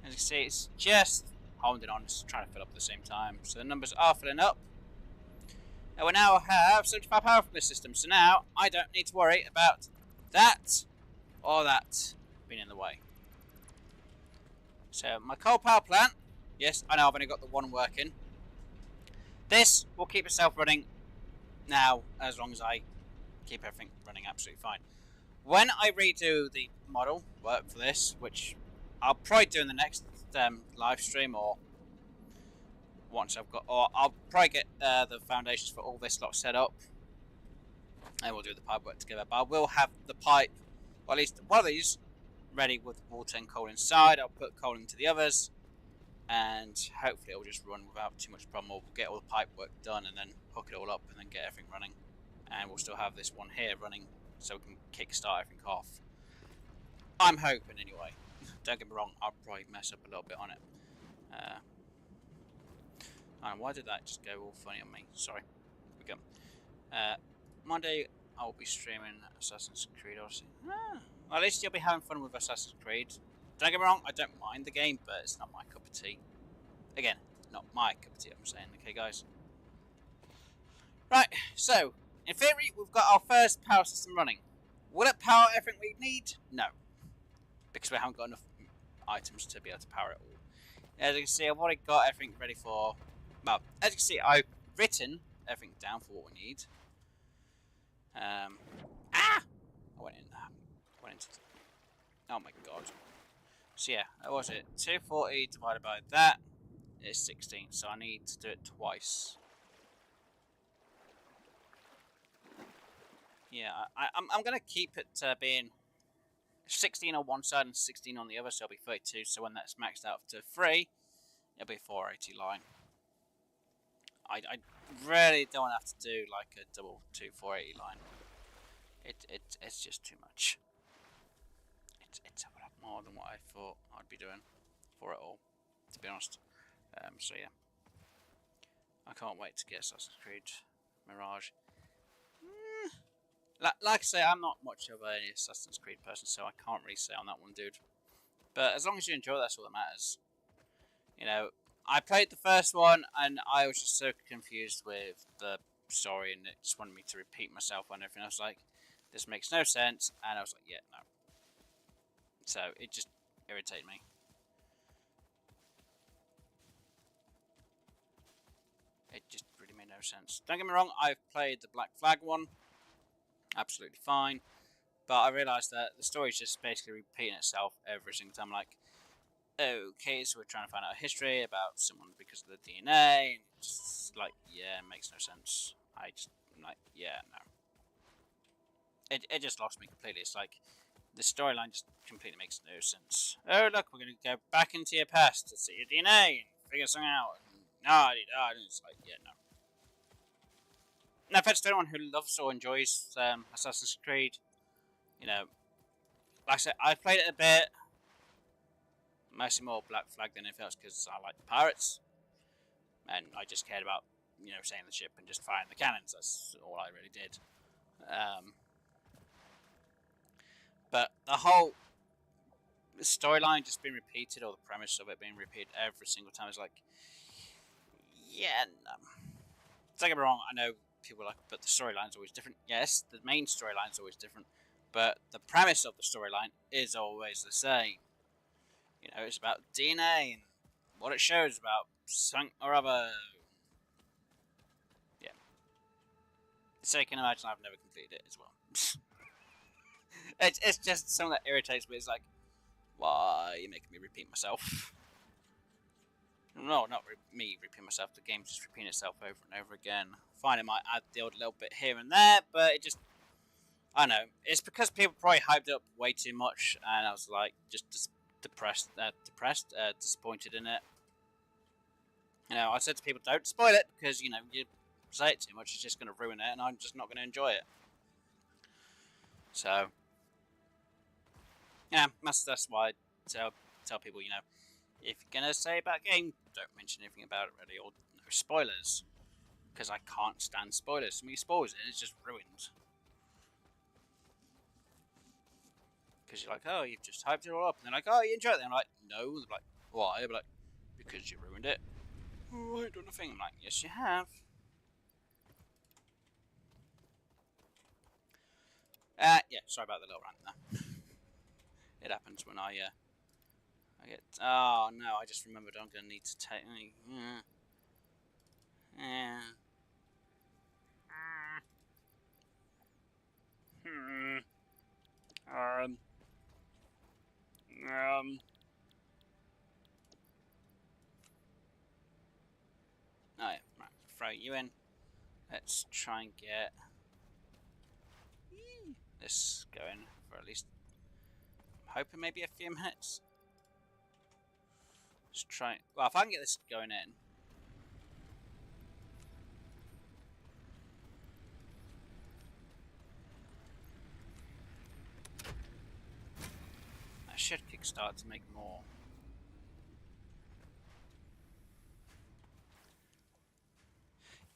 As you can see, it's just holding on, it's trying to fill up at the same time. So the numbers are filling up. And we now have 75 power from this system. So now I don't need to worry about that or that being in the way. So my coal power plant Yes, I know I've only got the one working. This will keep itself running now as long as I keep everything running absolutely fine. When I redo the model work for this, which I'll probably do in the next live stream, or once I've got, or I'll probably get the foundations for all this lot set up, and we'll do the pipe work together. But I will have the pipe, or at least one of these, ready with water and coal inside. I'll put coal into the others, and hopefully it'll just run without too much problem. We'll get all the pipe work done, and then hook it all up, and then get everything running. And we'll still have this one here running, so we can kickstart everything off. I'm hoping, anyway. Don't get me wrong, I'll probably mess up a little bit on it. Why did that just go all funny on me? Sorry. Here we go. Monday, I'll be streaming Assassin's Creed Odyssey. Well, at least you'll be having fun with Assassin's Creed. Don't get me wrong, I don't mind the game, but it's not my cup of tea. Again, not my cup of tea, I'm saying, okay, guys? Right, so, in theory, we've got our first power system running. Will it power everything we need? No. Because we haven't got enough items to be able to power it all. As you can see, I've already got everything ready for... Well, as you can see, I've written everything down for what we need. I went into... Oh my god. So yeah, what was it? 240 divided by that is 16, so I need to do it twice. Yeah, I'm going to keep it being 16 on one side and 16 on the other, so it'll be 32. So when that's maxed out to 3, it'll be 480 line. I really don't have to do like a double 480 line. It's just too much. It's a lot more than what I thought I'd be doing for it all, to be honest. So yeah, I can't wait to get Assassin's Creed Mirage. Like I say, I'm not much of an Assassin's Creed person, so I can't really say on that one, dude. But as long as you enjoy, that's all that matters. You know, I played the first one, and I was just so confused with the story, and it just wanted me to repeat myself on everything. I was like, this makes no sense, and I was like, yeah, no. So, it just irritated me. It just really made no sense. Don't get me wrong, I've played the Black Flag one. Absolutely fine. But I realised that the story's just basically repeating itself every single time. Like, okay, so we're trying to find out history about someone because of the DNA. And it's like, yeah, it makes no sense. I'm like, yeah, no. It just lost me completely. It's like, the storyline just completely makes no sense. Oh, look, we're going to go back into your past to see your DNA and figure something out. And it's like, yeah, no. No offense to anyone who loves or enjoys Assassin's Creed. You know, like I said, I've played it a bit. Mostly more Black Flag than anything else because I like the pirates. And I just cared about, sailing the ship and just firing the cannons. That's all I really did. But the whole storyline just being repeated, or the premise of it being repeated every single time is like, yeah, no. Don't get me wrong, I know people like, but the storyline's always different. Yes, the main storyline's always different, but the premise of the storyline is always the same. It's about DNA and what it shows about something or other. Yeah. So you can imagine I've never completed it as well. It's just something that irritates me. It's like, why are you making me repeat myself? No, not me repeating myself. The game's just repeating itself over and over again. Fine, it might add the odd little bit here and there, but it just... I don't know. It's because people probably hyped it up way too much, and I was like, just disappointed in it. I said to people, don't spoil it, because, you say it too much, it's just going to ruin it, and I'm just not going to enjoy it. So, yeah, that's why I tell people, if you're going to say about a game, don't mention anything about it really, or no spoilers. Because I can't stand spoilers. Somebody spoils it, it's just ruined. Because you're like, oh, you've just hyped it all up. And they're like, oh, you enjoyed it. And I'm like, no. They're like, why? I'm like, because you ruined it. Oh, I ain't done a thing. I'm like, yes, you have. Yeah, sorry about the little rant there. It happens when I I get. Oh no! I just remembered I'm gonna need to take. Yeah. Hmm. Um. Um. Oh yeah. Right. Throw you in. Let's try and get this going for at least. I'm hoping maybe a few minutes. Let's try. Well, if I can get this going in. I should kickstart to make more.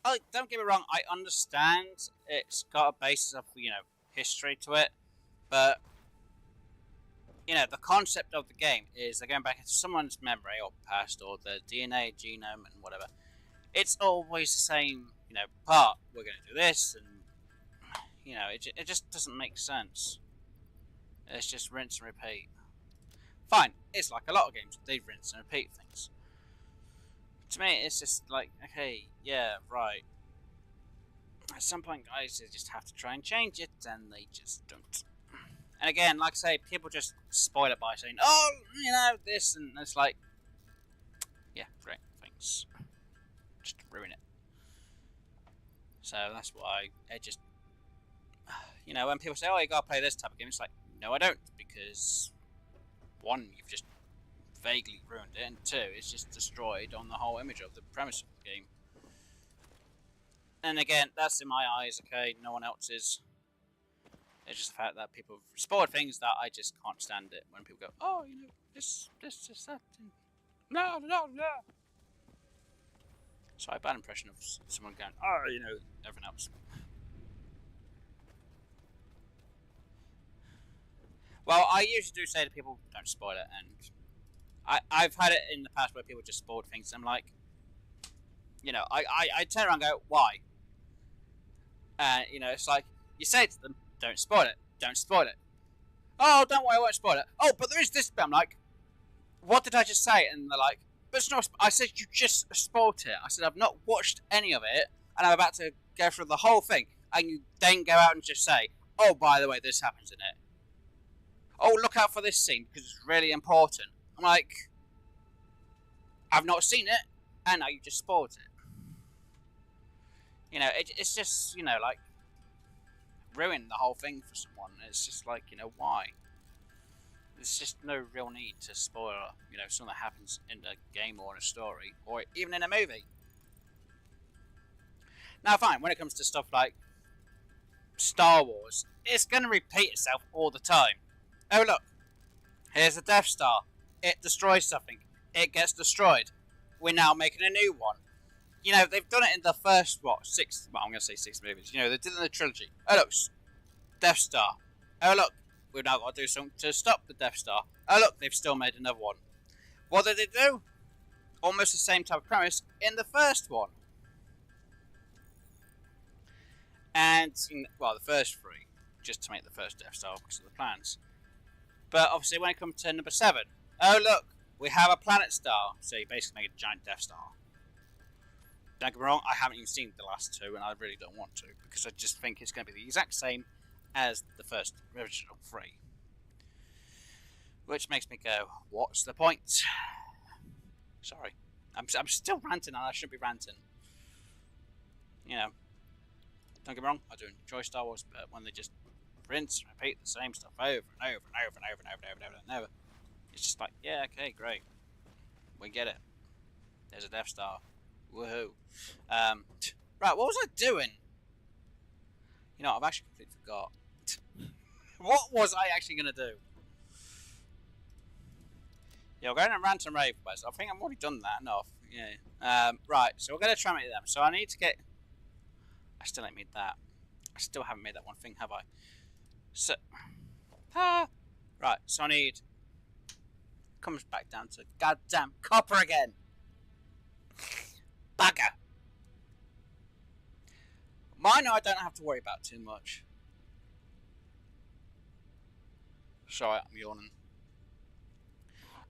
Oh, don't get me wrong. I understand it's got a basis of history to it, but the concept of the game is they're going back into someone's memory or past or the DNA, genome, and whatever. It's always the same, part. We're going to do this, and it just doesn't make sense. It's just rinse and repeat. Fine, it's like a lot of games. They rinse and repeat things. To me, it's just like, okay, yeah, right. At some point, guys, they just have to try and change it, and they just don't. And again, like I say, people just spoil it by saying, oh, this, and it's like, yeah, great, thanks. Just ruin it. So that's why it just, when people say, oh, you gotta play this type of game, it's like, no, I don't, because one, you've just vaguely ruined it, and two, it's just destroyed on the whole image of the premise of the game. And again, that's in my eyes, okay, no one else's. It's just the fact that people spoil things that I just can't stand it when people go, oh, this, that. No. So I have a bad impression of someone going, oh, everything else. Well, I usually do say to people, don't spoil it, and I've had it in the past where people just spoiled things, and I'm like, I turn around and go, why? And, it's like, you say to them, don't spoil it, don't spoil it. Oh, don't worry, I won't spoil it. Oh, but there is this bit. I'm like, what did I just say? And they're like, but it's not. I said you just spoiled it. I said I've not watched any of it, and I'm about to go through the whole thing, and you then go out and just say, oh, by the way, this happens in it. Oh, look out for this scene because it's really important. I'm like, I've not seen it, and now you just spoiled it. It's just like ruin the whole thing for someone. It's just like why? There's just no real need to spoil something that happens in a game or in a story or even in a movie. Now, fine, when it comes to stuff like Star Wars, it's going to repeat itself all the time. Oh look, here's the Death Star. It destroys something. It gets destroyed. We're now making a new one. They've done it in the first, six, I'm going to say 6 movies. They did it in the trilogy. Oh, look, Death Star. Oh, look, we've now got to do something to stop the Death Star. Oh, look, they've still made another one. What did they do? Almost the same type of premise in the first one. And, the first 3, just to make the first Death Star because of the plans. But obviously, when it comes to number 7, oh, look, we have a planet star. So you basically make a giant Death Star. Don't get me wrong, I haven't even seen the last 2, and I really don't want to, because I just think it's going to be the exact same as the first original 3. Which makes me go, what's the point? Sorry. I'm still ranting, and I shouldn't be ranting. Don't get me wrong, I do enjoy Star Wars, but when they just rinse and repeat the same stuff over and over and over and over and over and over and over, it's just like, yeah, okay, great. We get it. There's a Death Star. Woohoo. Right, what was I doing? I've actually completely forgot. What was I actually going to do? Yeah, we're going to rant and rave, boys. I think I've already done that enough. Yeah. Right, so we're going to try and make them. So I need to get... I still ain't made that. I still haven't made that one thing, have I? So... Right, so I need... Comes back down to goddamn copper again. Bugger. Mine I don't have to worry about too much. Sorry, I'm yawning.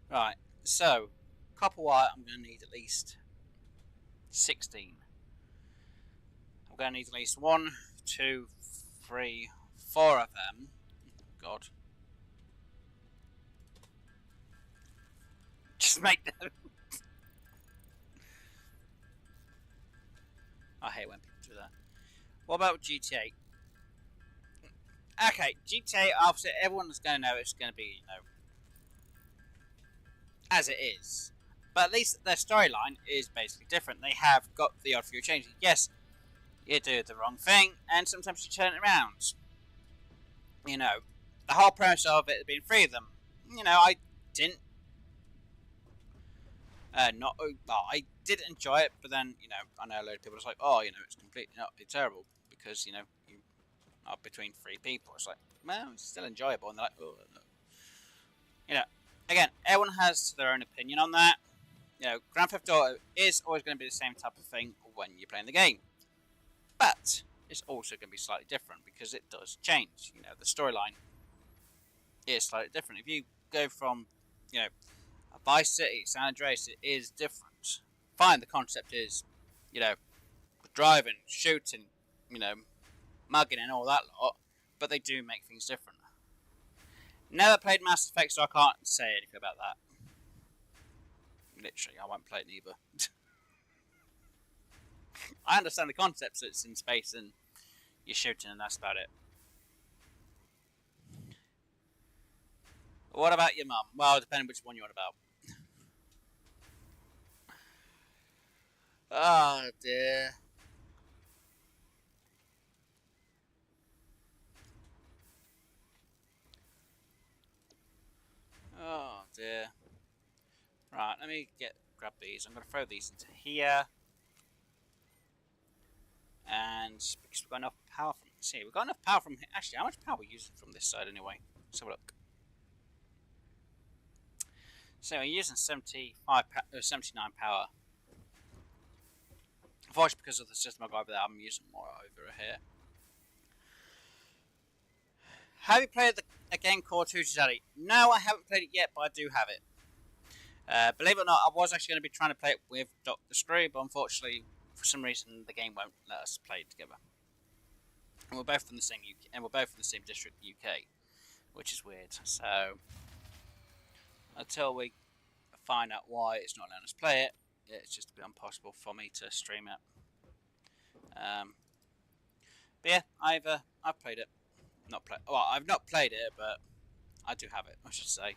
Right, so copper wire I'm going to need at least 16. I'm going to need at least 1, 2, 3, 4 of them. God. Just make them. I hate when people do that. What about GTA? Okay, GTA, obviously everyone's going to know it's going to be, as it is. But at least their storyline is basically different. They have got the odd few changes. Yes, you do the wrong thing, and sometimes you turn it around. The whole premise of it being free of them. I didn't. I did enjoy it, but then I know a load of people are like, oh, it's completely terrible because you are between three people. It's like, well, it's still enjoyable, and they're like, oh no. Again, everyone has their own opinion on that. Grand Theft Auto is always going to be the same type of thing when you're playing the game, but it's also going to be slightly different because it does change. The storyline is slightly different. If you go from, Vice City, San Andreas, it is different. Fine, the concept is, driving, shooting, mugging and all that lot, but they do make things different. Never played Mass Effect, so I can't say anything about that. Literally, I won't play it neither. I understand the concept, so it's in space and you're shooting and that's about it. What about your mum? Well, depending which one you're on about. Oh dear. Oh dear. Right, let me grab these. I'm going to throw these into here. And because we've got enough power from... See, we've got enough power from... Actually, how much power are we using from this side anyway? Let's have a look. So we're using 79 power. Unfortunately, because of the system I got over there, I'm using more over here. Have you played a game called Hoochie Daddy? No, I haven't played it yet, but I do have it. Believe it or not, I was actually going to be trying to play it with Dr. Screw, but unfortunately, for some reason, the game won't let us play it together. And we're both from the same UK, and we're both from the same district, UK, which is weird. So until we find out why it's not letting us play it, it's just a bit impossible for me to stream it. But yeah, I've played it. I've not played it, but I do have it, I should say.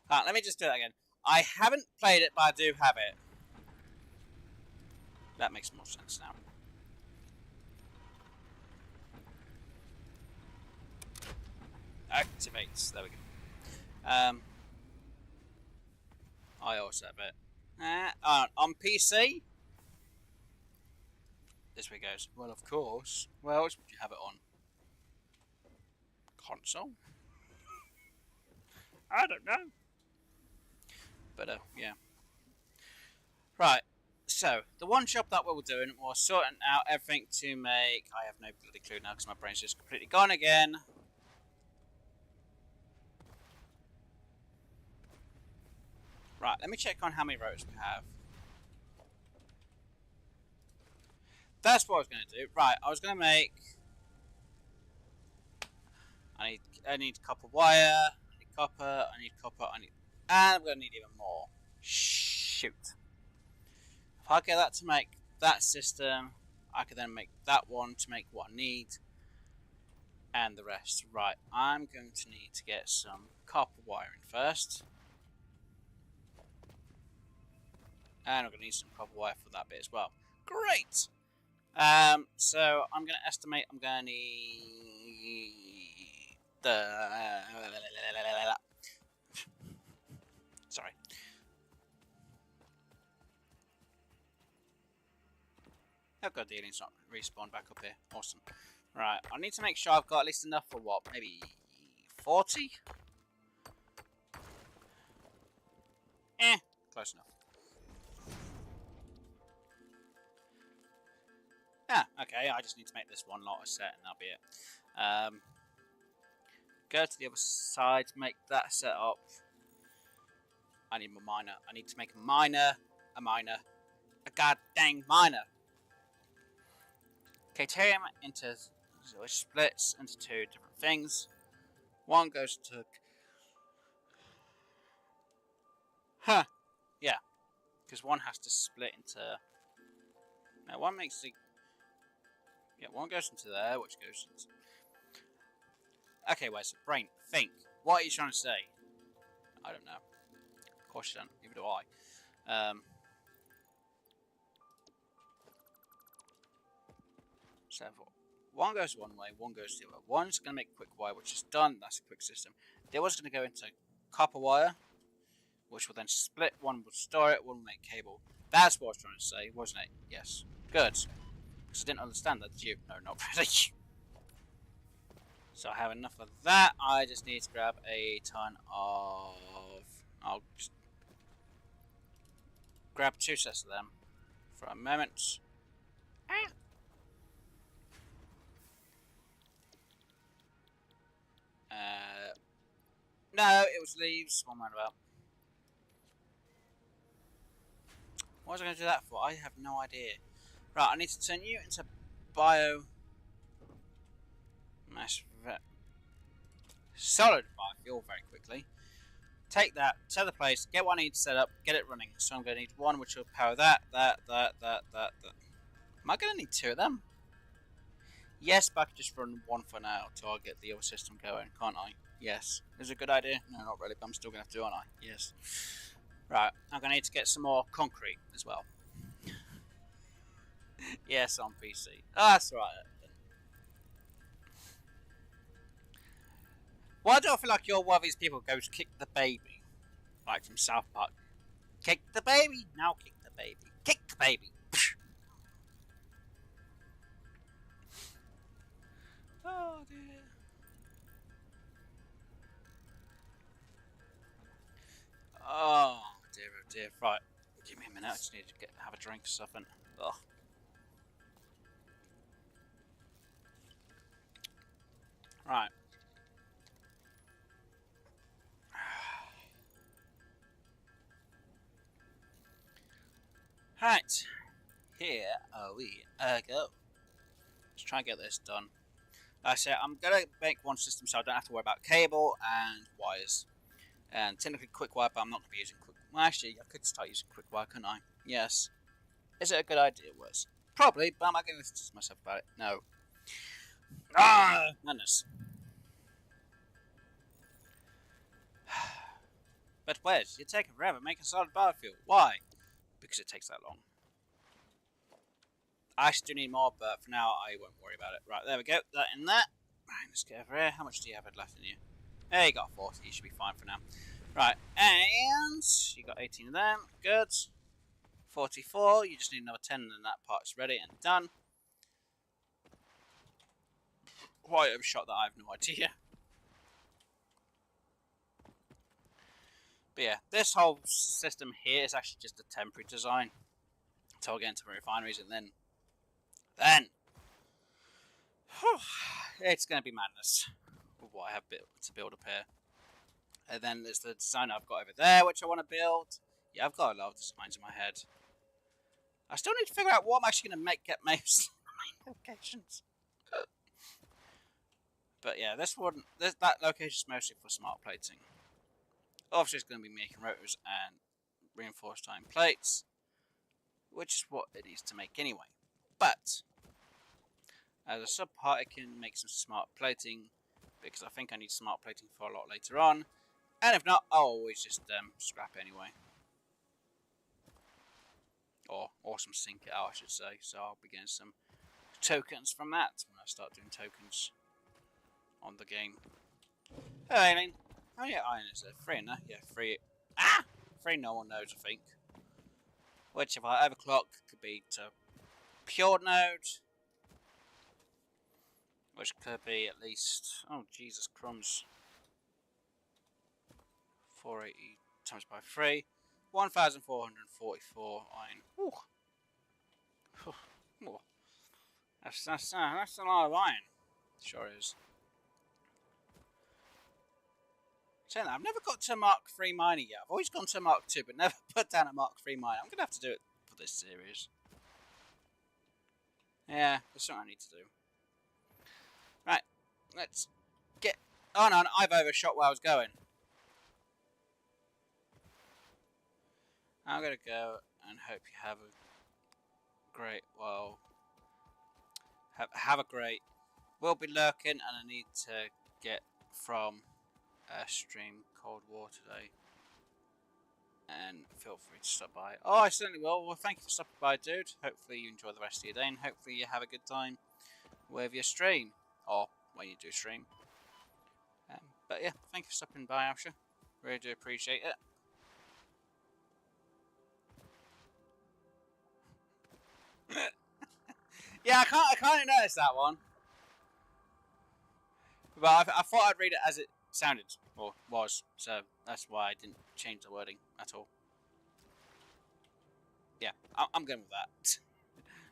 Let me just do that again. I haven't played it, but I do have it. That makes more sense now. Activates. There we go. I also have it. On PC? This way goes. Well, of course. Where else would you have it on? Console? I don't know. But, yeah. Right. So, the one job that we were doing was sorting out everything to make... I have no bloody clue now because my brain's just completely gone again. Right, let me check on how many rotors we have. That's what I was going to do. Right, I was going to make... I need copper wire, I need copper, and I'm going to need even more. Shoot. If I get that to make that system, I can then make that one to make what I need, and the rest. Right, I'm going to need to get some copper wiring first. And I'm going to need some copper wire for that bit as well. Great! So I'm going to estimate I'm going to need sorry. Oh god, the alien's not respawned back up here. Awesome. Right, I need to make sure I've got at least enough for what? Maybe 40? Close enough. Okay, I just need to make this one lot a set and that'll be it. Go to the other side, make that set up. I need more miner. I need to make a miner, a god dang miner. Caterium which splits into two different things. One goes to... Yeah. Because one has to split into... Now one makes the... Yeah, one goes into there, which goes into... Okay, wait, so brain, think. What are you trying to say? I don't know. Of course you don't. Neither do I. So one goes one way, one goes the other. One's going to make quick wire, which is done. That's a quick system. The other's going to go into copper wire, which will then split. One will store it, one will make cable. That's what I was trying to say, wasn't it? Yes. Good. Because I didn't understand that, did you? No, not really. So I have enough of that. I just need to grab a ton of... I'll just grab 2 sets of them for a moment. Ah. No, it was leaves. One roundabout. What was I going to do that for? I have no idea. Right, I need to turn you into bio... solid biofuel very quickly. Take that to the place, get what I need to set up, get it running. So I'm going to need one which will power that. Am I going to need 2 of them? Yes, but I could just run one for now till I get the other system going, can't I? Yes. Is it a good idea? No, not really, but I'm still going to have to, aren't I? Yes. Right, I'm going to need to get some more concrete as well. Yes, on PC. Oh, that's right. Why do I feel like you're one of these people who goes kick the baby? Like from South Park. Kick the baby! Now kick the baby. Kick the baby! Oh dear. Oh dear. Right. Give me a minute. I just need to have a drink or something. Ugh. Right. Right. Here we go. Let's try and get this done. Like I said, I'm going to make one system so I don't have to worry about cable and wires. And technically quick wire, but I'm not going to be using quick. Well, actually, I could start using quick wire, couldn't I? Yes. Is it a good idea? Was probably, but am I going to listen to myself about it? No. Ah, madness. But Wes, you're taking forever making solid biofuel. Why? Because it takes that long. I still need more, but for now I won't worry about it. Right, there we go. That in there. Right, let's get over here. How much do you have left in you? There you got 40. You should be fine for now. Right, and you got 18 of them. Good. 44. You just need another 10, and then that part's ready and done. Why overshot that? I have no idea. But yeah, this whole system here is actually just a temporary design until I get into refineries, and then it's going to be madness with what I have to build up here. And then there's the design I've got over there, which I want to build. Yeah, I've got a lot of designs in my head. I still need to figure out what I'm actually going to get most locations. But yeah, that location is mostly for smart plating. Obviously, it's going to be making rotors and reinforced iron plates, which is what it needs to make anyway. But as a sub part, it can make some smart plating, because I think I need smart plating for a lot later on. And if not, I'll always just scrap it anyway. Or some sink it out, I should say. So I'll be getting some tokens from that when I start doing tokens on the game. Hey, Aileen. Oh yeah, iron is there. 3 in there. Yeah, 3. 3 no one knows, I think. Which, if I overclock, could be to pure node. Which could be at least... Oh, Jesus crumbs. 480 times by 3. 1,444 iron. Ooh. Ooh. That's a lot of iron. Sure is. Saying that, I've never got to a Mark 3 miner yet. I've always gone to a Mark 2, but never put down a Mark 3 miner. I'm going to have to do it for this series. Yeah, that's something I need to do. Right, let's get... Oh no, I've overshot where I was going. I'm going to go and hope you have a great... Well... Have a great... We'll be lurking, and I need to get from stream Cold War today. And feel free to stop by. Oh, I certainly will. Well, thank you for stopping by, dude. Hopefully you enjoy the rest of your day, and hopefully you have a good time with your stream. Or when you do stream. But yeah, thank you for stopping by, Asher. Really do appreciate it. Yeah, I can't notice that one. But I thought I'd read it as it sounded, or was, so that's why I didn't change the wording at all. Yeah, I'm going with that.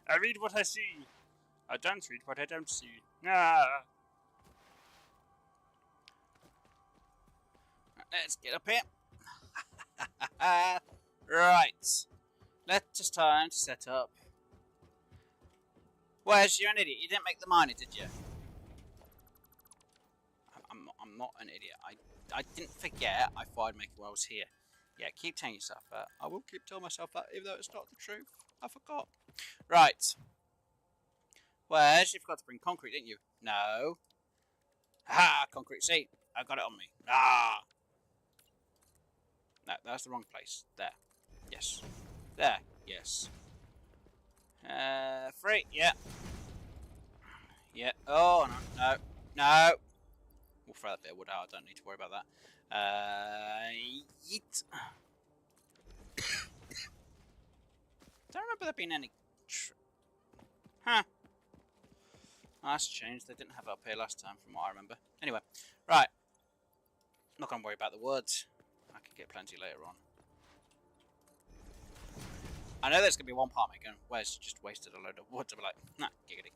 I read what I see. I don't read what I don't see. Ah. Let's get up here. Right. Let us time to set up. Where's you're an idiot? You didn't make the miner, did you? I'm not an idiot. I didn't forget. I thought I'd make it while I was here. Yeah, keep telling yourself that. I will keep telling myself that, even though it's not the truth. I forgot. Right. Where's you forgot to bring concrete, didn't you? No. Ha! Concrete. See, I got it on me. Ah. No, that's the wrong place. There. Yes. There. Yes. 3. Yeah. Yeah. Oh, no. No. No. We'll throw that bit of wood out. I don't need to worry about that. Yeet. Don't remember there being any... Huh. Oh, that's changed. They didn't have it up here last time, from what I remember. Anyway. Right. Not going to worry about the woods. I can get plenty later on. I know there's going to be one part of me going, where's just wasted a load of wood? To be like, nah, giggity.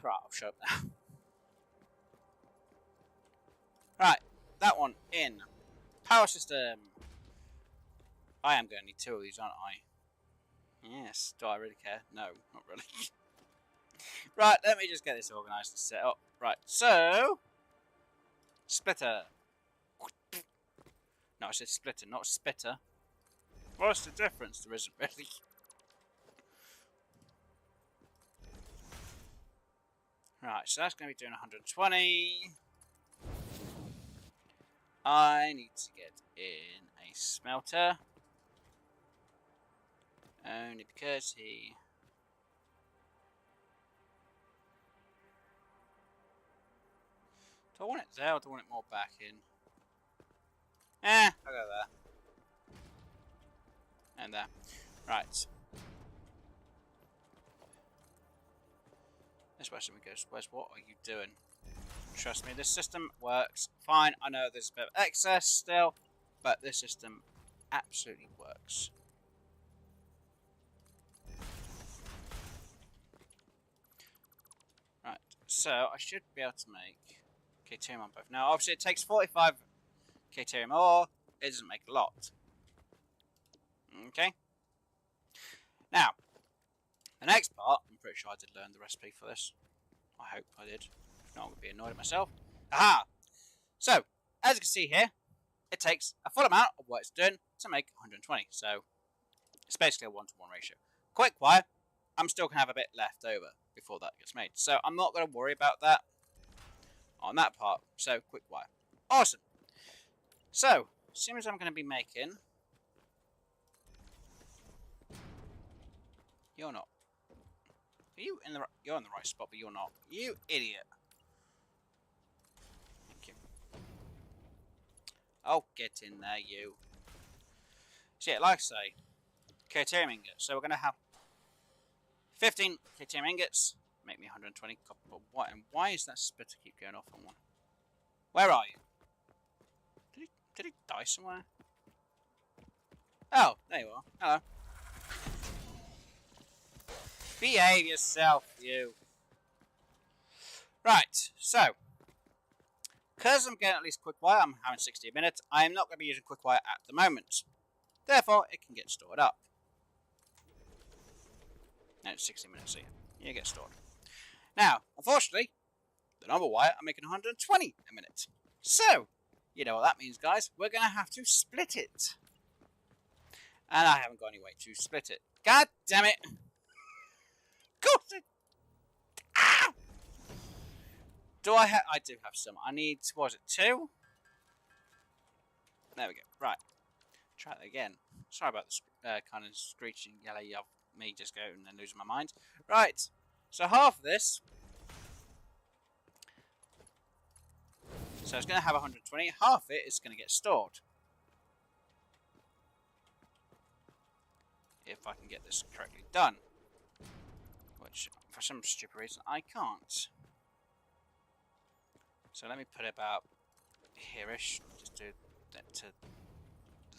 Right, I'll show up now. Right, that one in. Power system. I am going to need 2 of these, aren't I? Yes. Do I really care? No, not really. Right, let me just get this organised and set up. Right, so... Splitter. No, I said splitter, not spitter. What's the difference? There isn't really. Right, so that's going to be doing 120. I need to get in a smelter. Only because he... Do I want it there or do I want it more back in? I'll go there. And there. Right. This question goes, Wes, what are you doing? Trust me, this system works fine. I know there's a bit of excess still, but this system absolutely works. Right, so I should be able to make K2 on both. Now, obviously, it takes 45 K2 ore. It doesn't make a lot. Okay. Now, the next part, I'm pretty sure I did learn the recipe for this. I hope I did. If not, I'm going to be annoyed at myself. Aha! So, as you can see here, it takes a full amount of what it's doing to make 120. So, it's basically a 1-to-1 ratio. Quick wire, I'm still going to have a bit left over before that gets made. So, I'm not going to worry about that on that part. So, quick wire. Awesome. So, as soon as I'm going to be making... You're not. Are you in the right... You're in the right spot, but you're not. You idiot. Thank you. Oh, get in there, you. So yeah, like I say, K2 ingots. So we're going to have 15 K2 ingots. Make me 120 copper. What? And why is that splitter keep going off on one? Where are you? Did he die somewhere? Oh, there you are. Hello. Behave yourself, you. Right, so, because I'm getting at least quick wire, I'm having 60 a minute, I am not going to be using quick wire at the moment. Therefore, it can get stored up. No, it's 60 minutes, so yeah, it gets stored. Now, unfortunately, the normal wire, I'm making 120 a minute. So, you know what that means, guys. We're going to have to split it. And I haven't got any way to split it. God damn it! Ah! Do I have... I do have some. I need... Was it 2? There we go. Right. Try that again. Sorry about the kind of screeching yelly of me just going and losing my mind. Right. So half of this... So it's going to have 120. Half of it is going to get stored. If I can get this correctly done. Which, for some stupid reason, I can't. So let me put it about here-ish. Just do that to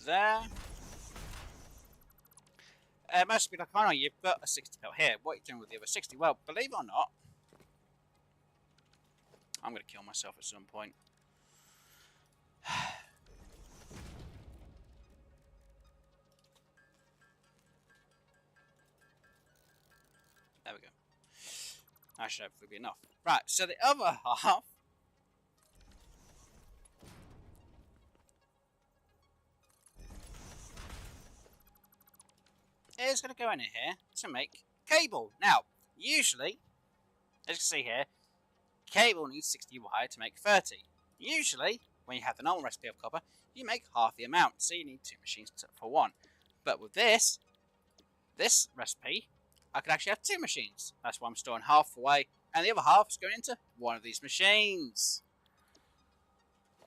there. It must be like, oh no, you've got a 60 pill here. What are you doing with the other 60? Well, believe it or not, I'm going to kill myself at some point. There we go. That should hopefully be enough. Right, so the other half is going to go in here to make cable. Now, usually, as you can see here, cable needs 60 wire to make 30. Usually, when you have the normal recipe of copper, you make half the amount, so you need 2 machines for 1. But with this recipe, I could actually have 2 machines. That's why I'm storing half away, and the other half is going into one of these machines.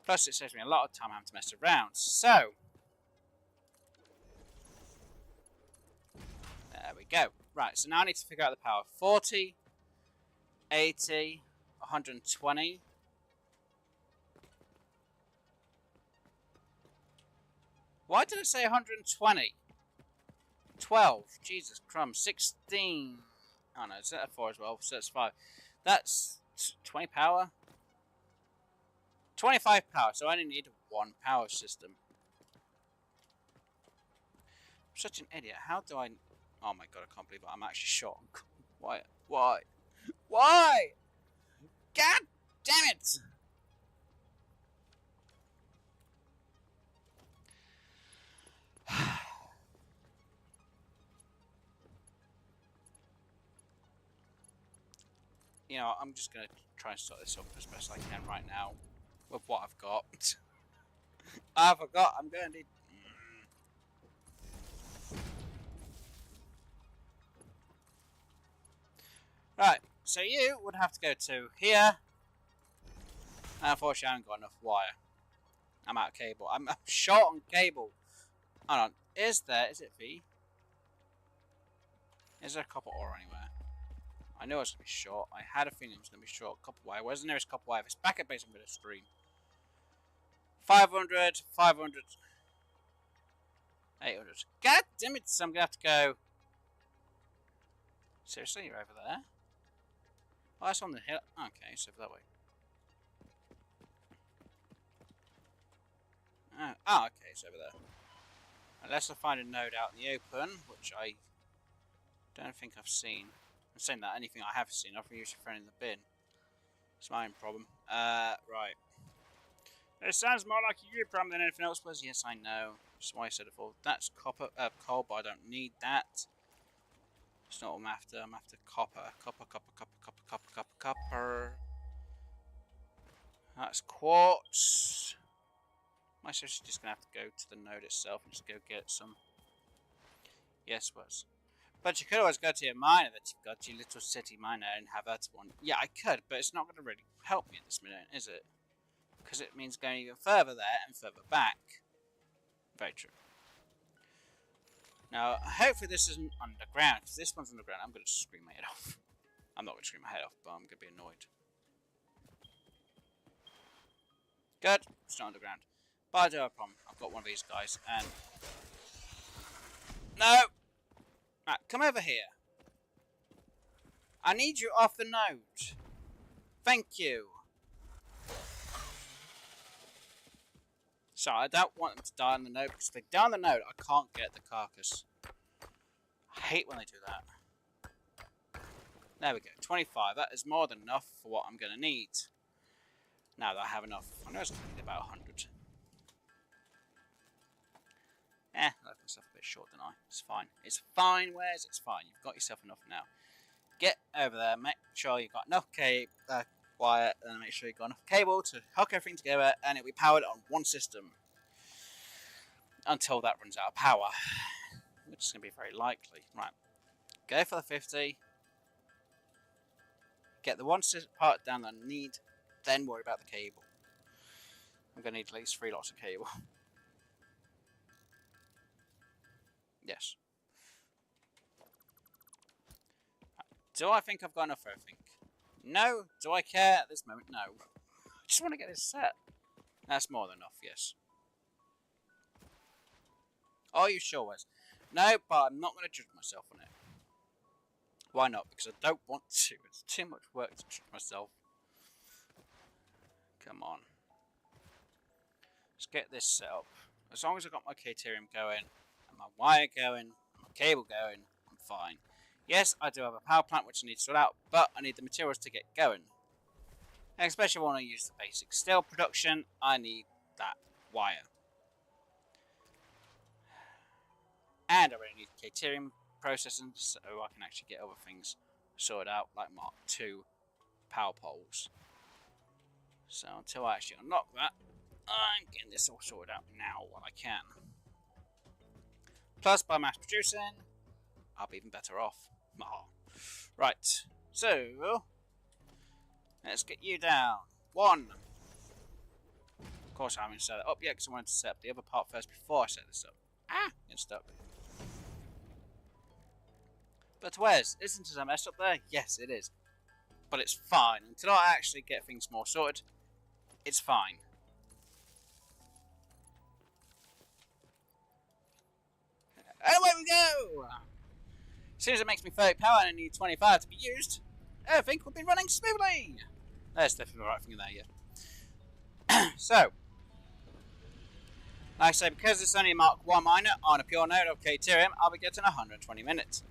Plus, it saves me a lot of time having to mess around. So, there we go. Right, so now I need to figure out the power. 40, 80, 120. Why did it say 120? 12. Jesus crumbs. 16. Oh no, is that a 4 as well? So that's 5. That's 20 power. 25 power, so I only need 1 power system. I'm such an idiot. How do I... Oh my god, I can't believe it. I'm actually shot. Why? Why? Why? God damn it! You know, I'm just going to try and sort this up as best I can right now with what I've got. I forgot, I'm going to need... Right, so you would have to go to here. And unfortunately, I haven't got enough wire. I'm out of cable. I'm short on cable. Hold on, is it V? Is there a copper ore anywhere? I know it's going to be short. I had a feeling it was going to be short. Copper wire. Where's the nearest copper wire? If it's back at base, I'm going to stream. 500, 500, 800. God damn it! So I'm going to have to go... Seriously? You're over there? Oh, that's on the hill. Okay, so that way. Oh, okay, it's over there. Unless I find a node out in the open, which I don't think I've seen. I'm saying that anything I have seen, I've usually thrown in the bin. It's my own problem. Right. It sounds more like a you problem than anything else, was. Yes, I know. That's why I said it before. That's copper, coal, but I don't need that. It's not what I'm after. I'm after copper. Copper, copper, copper, copper, copper, copper, copper. That's quartz. My seriously just gonna have to go to the node itself and just go get some. Yes, was. But you could always go to your miner that you've got, your little city miner, and have that one. Yeah, I could, but it's not going to really help me at this minute, is it? Because it means going even further there and further back. Very true. Now, hopefully this isn't underground. If this one's underground, I'm going to scream my head off. I'm not going to scream my head off, but I'm going to be annoyed. Good. It's not underground. But I do have a problem. I've got one of these guys, and... No! Right, come over here. I need you off the node. Thank you. So I don't want them to die on the node, because if they die on the node, I can't get the carcass. I hate when they do that. There we go, 25. That is more than enough for what I'm going to need. Now that I have enough, I know it's going to need about 100. I left myself a bit short, didn't I? It's fine. It's fine, Wes. It's fine. You've got yourself enough now. Get over there. Make sure you've got enough wire, and make sure you've got enough cable to hook everything together, and it'll be powered on one system until that runs out of power, which is going to be very likely. Right. Go for the 50. Get the one part down that I need, then worry about the cable. I'm going to need at least 3 lots of cable. Yes. Do I think I've got enough for everything? No. Do I care at this moment? No. I just want to get this set. That's more than enough, yes. Are you sure, Wes? No, but I'm not going to judge myself on it. Why not? Because I don't want to. It's too much work to judge myself. Come on. Let's get this set up. As long as I've got my Caterium going, and my wire going, and my cable going, I'm fine. Yes, I do have a power plant which I need to sort out, but I need the materials to get going. And especially when I use the basic steel production, I need that wire. And I really need Caterium processing so I can actually get other things sorted out, like Mark II power poles. So until I actually unlock that, I'm getting this all sorted out now while I can. Plus, by mass producing, I'll be even better off. Oh. Right, so let's get you down. 1. Of course, I haven't set it up yet because I wanted to set up the other part first before I set this up. Getting stuck. But where's? Isn't it a mess up there? Yes, it is. But it's fine. Until I actually get things more sorted, it's fine. And away we go! As soon as it makes me 30 power and I need 25 to be used, everything will be running smoothly. That's definitely the right thing there, yeah. So, like I say, because it's only a Mark 1 miner on a pure node of Caterium, I'll be getting 120 minutes.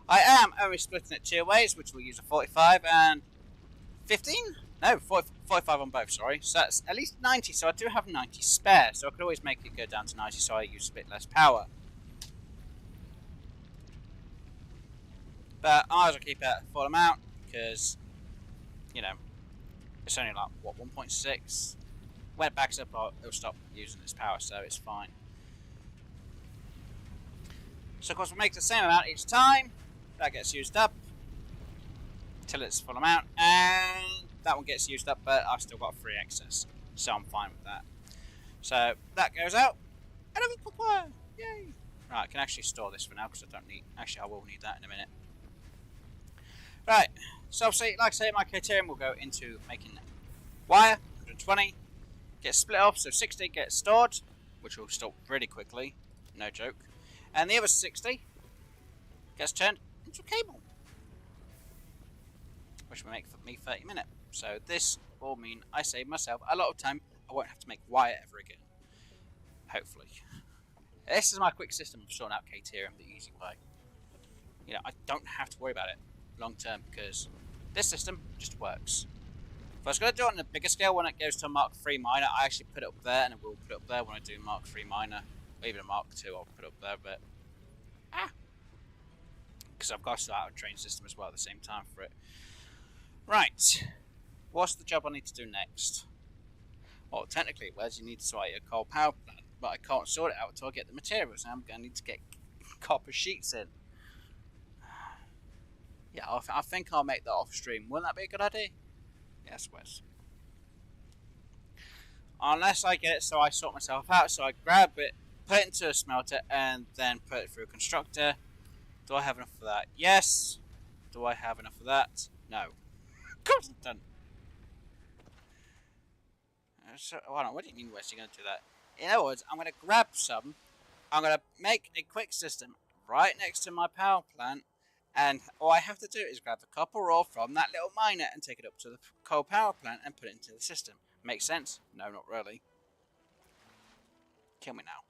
I am only splitting it 2 ways, which will use a 45 and 15? No, 45 on both, sorry. So that's at least 90, so I do have 90 spare, so I could always make it go down to 90 so I use a bit less power. But I might as well keep it at full amount, because, you know, it's only like, what, 1.6? When it backs up, it'll stop using its power, so it's fine. So of course we'll make the same amount each time. That gets used up till it's full amount, and that one gets used up, but I've still got 3 excess, so I'm fine with that. So that goes out, and I'm quick wire. Yay! Right, I can actually store this for now because I don't need. Actually, I will need that in a minute. Right, so obviously, like I say, my Caterium will go into making wire. 120 gets split off, so 60 gets stored, which will store pretty quickly, no joke, and the other 60 gets turned into a cable, which will make me 30 minutes. So this will mean I save myself a lot of time. I won't have to make wire ever again. Hopefully. This is my quick system of sorting out Caterium the easy way. You know, I don't have to worry about it long term because this system just works. If I was going to do it on a bigger scale when it goes to a Mark III miner, I actually put it up there, and I will put it up there when I do Mark III miner. Or even a Mark II, I'll put it up there, but because I've got to start out a train system as well at the same time for it. Right, what's the job I need to do next? Well, technically, you need to sort out your coal power plant, but I can't sort it out until I get the materials, and I'm going to need to get copper sheets in. Yeah, I think I'll make that off stream. Wouldn't that be a good idea? Yes, Wes. Unless I get it so I sort myself out, so I grab it, put it into a smelter, and then put it through a constructor. Do I have enough for that? Yes. Do I have enough for that? No. Of course I don't. So, hold on, what do you mean, Wes? You're going to do that? In other words, I'm going to grab some. I'm going to make a quick system right next to my power plant, And all I have to do is grab the copper ore from that little miner and take it up to the coal power plant and put it into the system. Makes sense? No, not really. Kill me now.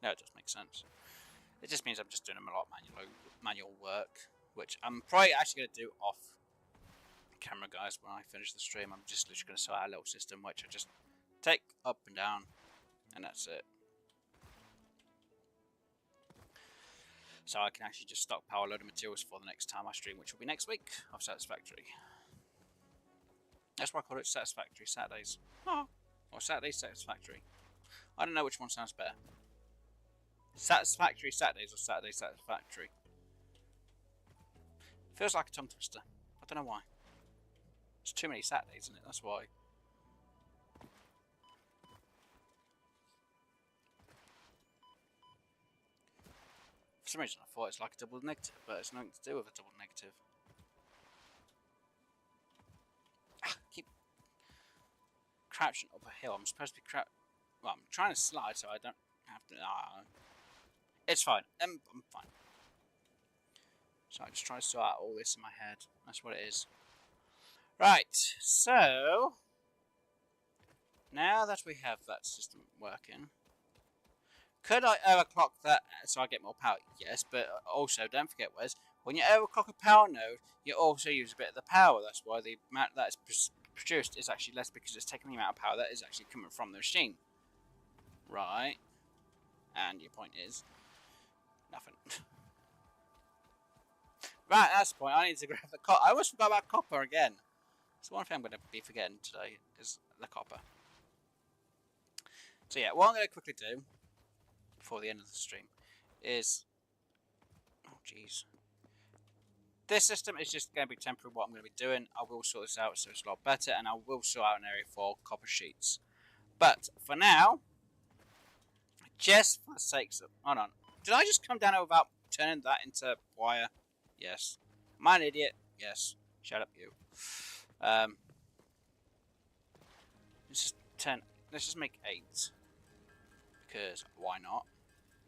No, it does make sense. It just means I'm just doing a lot of manual work, which I'm probably actually going to do off camera, guys. When I finish the stream, I'm just literally going to sort out a little system which I just take up and down, and that's it. So I can actually just stockpile a load of materials for the next time I stream, which will be next week of Satisfactory. That's why I call it Satisfactory Saturdays. Oh, or Saturdays Satisfactory. I don't know which one sounds better. Satisfactory Saturdays or Saturday Satisfactory. Feels like a tongue twister. I don't know why. There's too many Saturdays in it, that's why. For some reason I thought it's like a double negative, but it's nothing to do with a double negative. Keep crouching up a hill. I'm supposed to be well, I'm trying to slide so I don't have to. It's fine. I'm fine. So I just try to sort out all this in my head. That's what it is. Right. So now that we have that system working, could I overclock that so I get more power? Yes, but also don't forget, Wes, when you overclock a power node, you also use a bit of the power. That's why the amount that is produced is actually less, because it's taking the amount of power that is actually coming from the machine. Right. And your point is nothing. Right, that's the point. I need to grab the copper. I almost forgot about copper again. So one thing I'm going to be forgetting today is the copper. So yeah, what I'm going to quickly do before the end of the stream is, oh jeez, this system is just going to be temporary. What I'm going to be doing, I will sort this out so it's a lot better, and I will sort out an area for copper sheets. But for now, just for the sakes of, hold on, did I just come down without turning that into wire? Yes. Am I an idiot? Yes. Shut up, you. Let's just make 8. Because why not?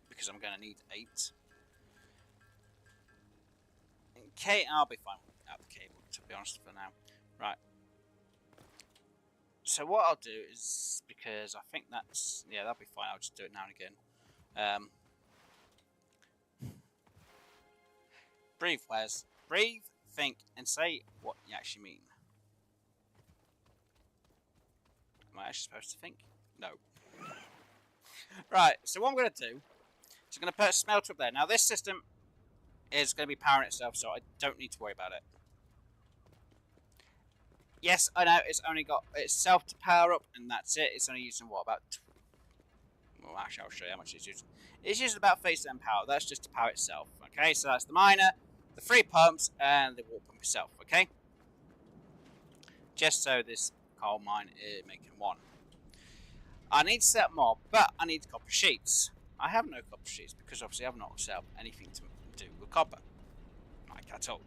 Because I'm gonna need 8. Okay, I'll be fine without the cable, to be honest, for now. Right. So what I'll do is, because I think that's, yeah, that'll be fine. I'll just do it now and again. Breathe, Wes. Breathe, think, and say what you actually mean. Am I actually supposed to think? No. Right, so what I'm going to do is I'm going to put a smelter up there. Now, this system is going to be powering itself, so I don't need to worry about it. Yes, I know it's only got itself to power up, and that's it. It's only using, what, about... Well, actually, I'll show you how much it's using. It's using about 30% power. That's just to power itself. Okay, so that's the miner, the 3 pumps, and the water pump itself. Okay? Just so this coal mine is making 1. I need to set more, but I need copper sheets. I have no copper sheets because obviously I've not set up anything to do with copper. Like at all.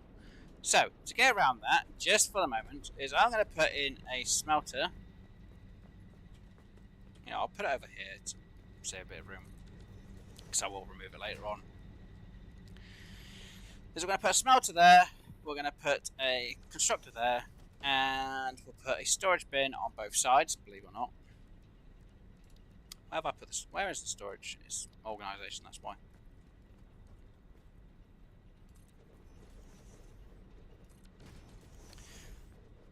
So, to get around that, just for the moment, is I'm going to put in a smelter. You know, I'll put it over here to save a bit of room, because I will remove it later on. Is we're going to put a smelter there, we're going to put a constructor there, and we'll put a storage bin on both sides, believe it or not. Where have I put this? Where is the storage? It's organisation, that's why.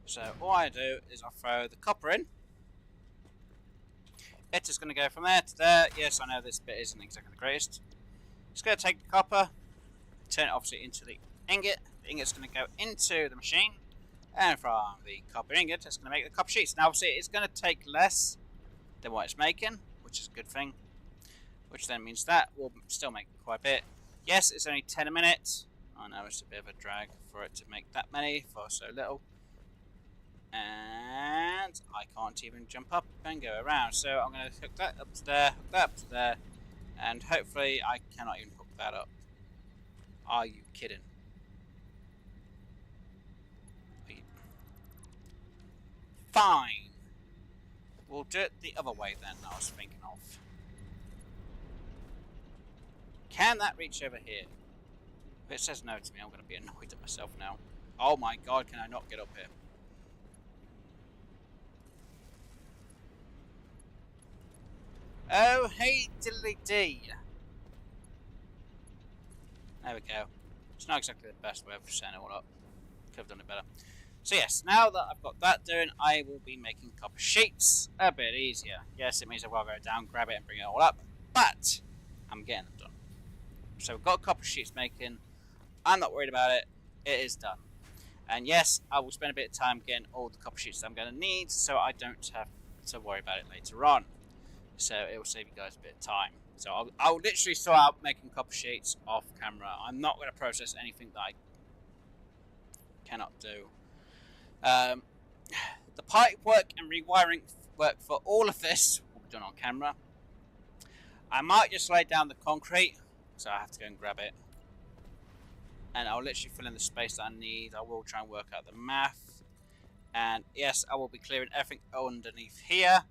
So all I do is I throw the copper in. It is going to go from there to there. Yes, I know this bit isn't exactly the greatest. It's going to take the copper, turn it obviously into the ingot. The ingot's going to go into the machine, and from the copper ingot, it's going to make the copper sheets. Now obviously it's going to take less than what it's making, which is a good thing. Which then means that we'll still make quite a bit. Yes, it's only 10 a minute. I know it's a bit of a drag for it to make that many for so little. And I can't even jump up and go around. So I'm going to hook that up to there, hook that up to there, and hopefully I cannot even hook that up. Are you kidding? Fine. We'll do it the other way then, I was thinking of. Can that reach over here? If it says no to me, I'm going to be annoyed at myself now. Oh my god, can I not get up here? Oh, hey, diddly dee. There we go. It's not exactly the best way of setting it all up. Could have done it better. So yes, now that I've got that done, I will be making copper sheets a bit easier. Yes, it means I've got to go down, grab it, and bring it all up, but I'm getting them done. So we've got copper sheets making. I'm not worried about it. It is done. And yes, I will spend a bit of time getting all the copper sheets that I'm going to need, so I don't have to worry about it later on. So it will save you guys a bit of time. So I'll literally start out making copper sheets off camera. I'm not going to process anything that I cannot do. The pipe work and rewiring work for all of this will be done on camera. I might just lay down the concrete, so I have to go and grab it. And I'll literally fill in the space that I need. I will try and work out the math. And yes, I will be clearing everything underneath here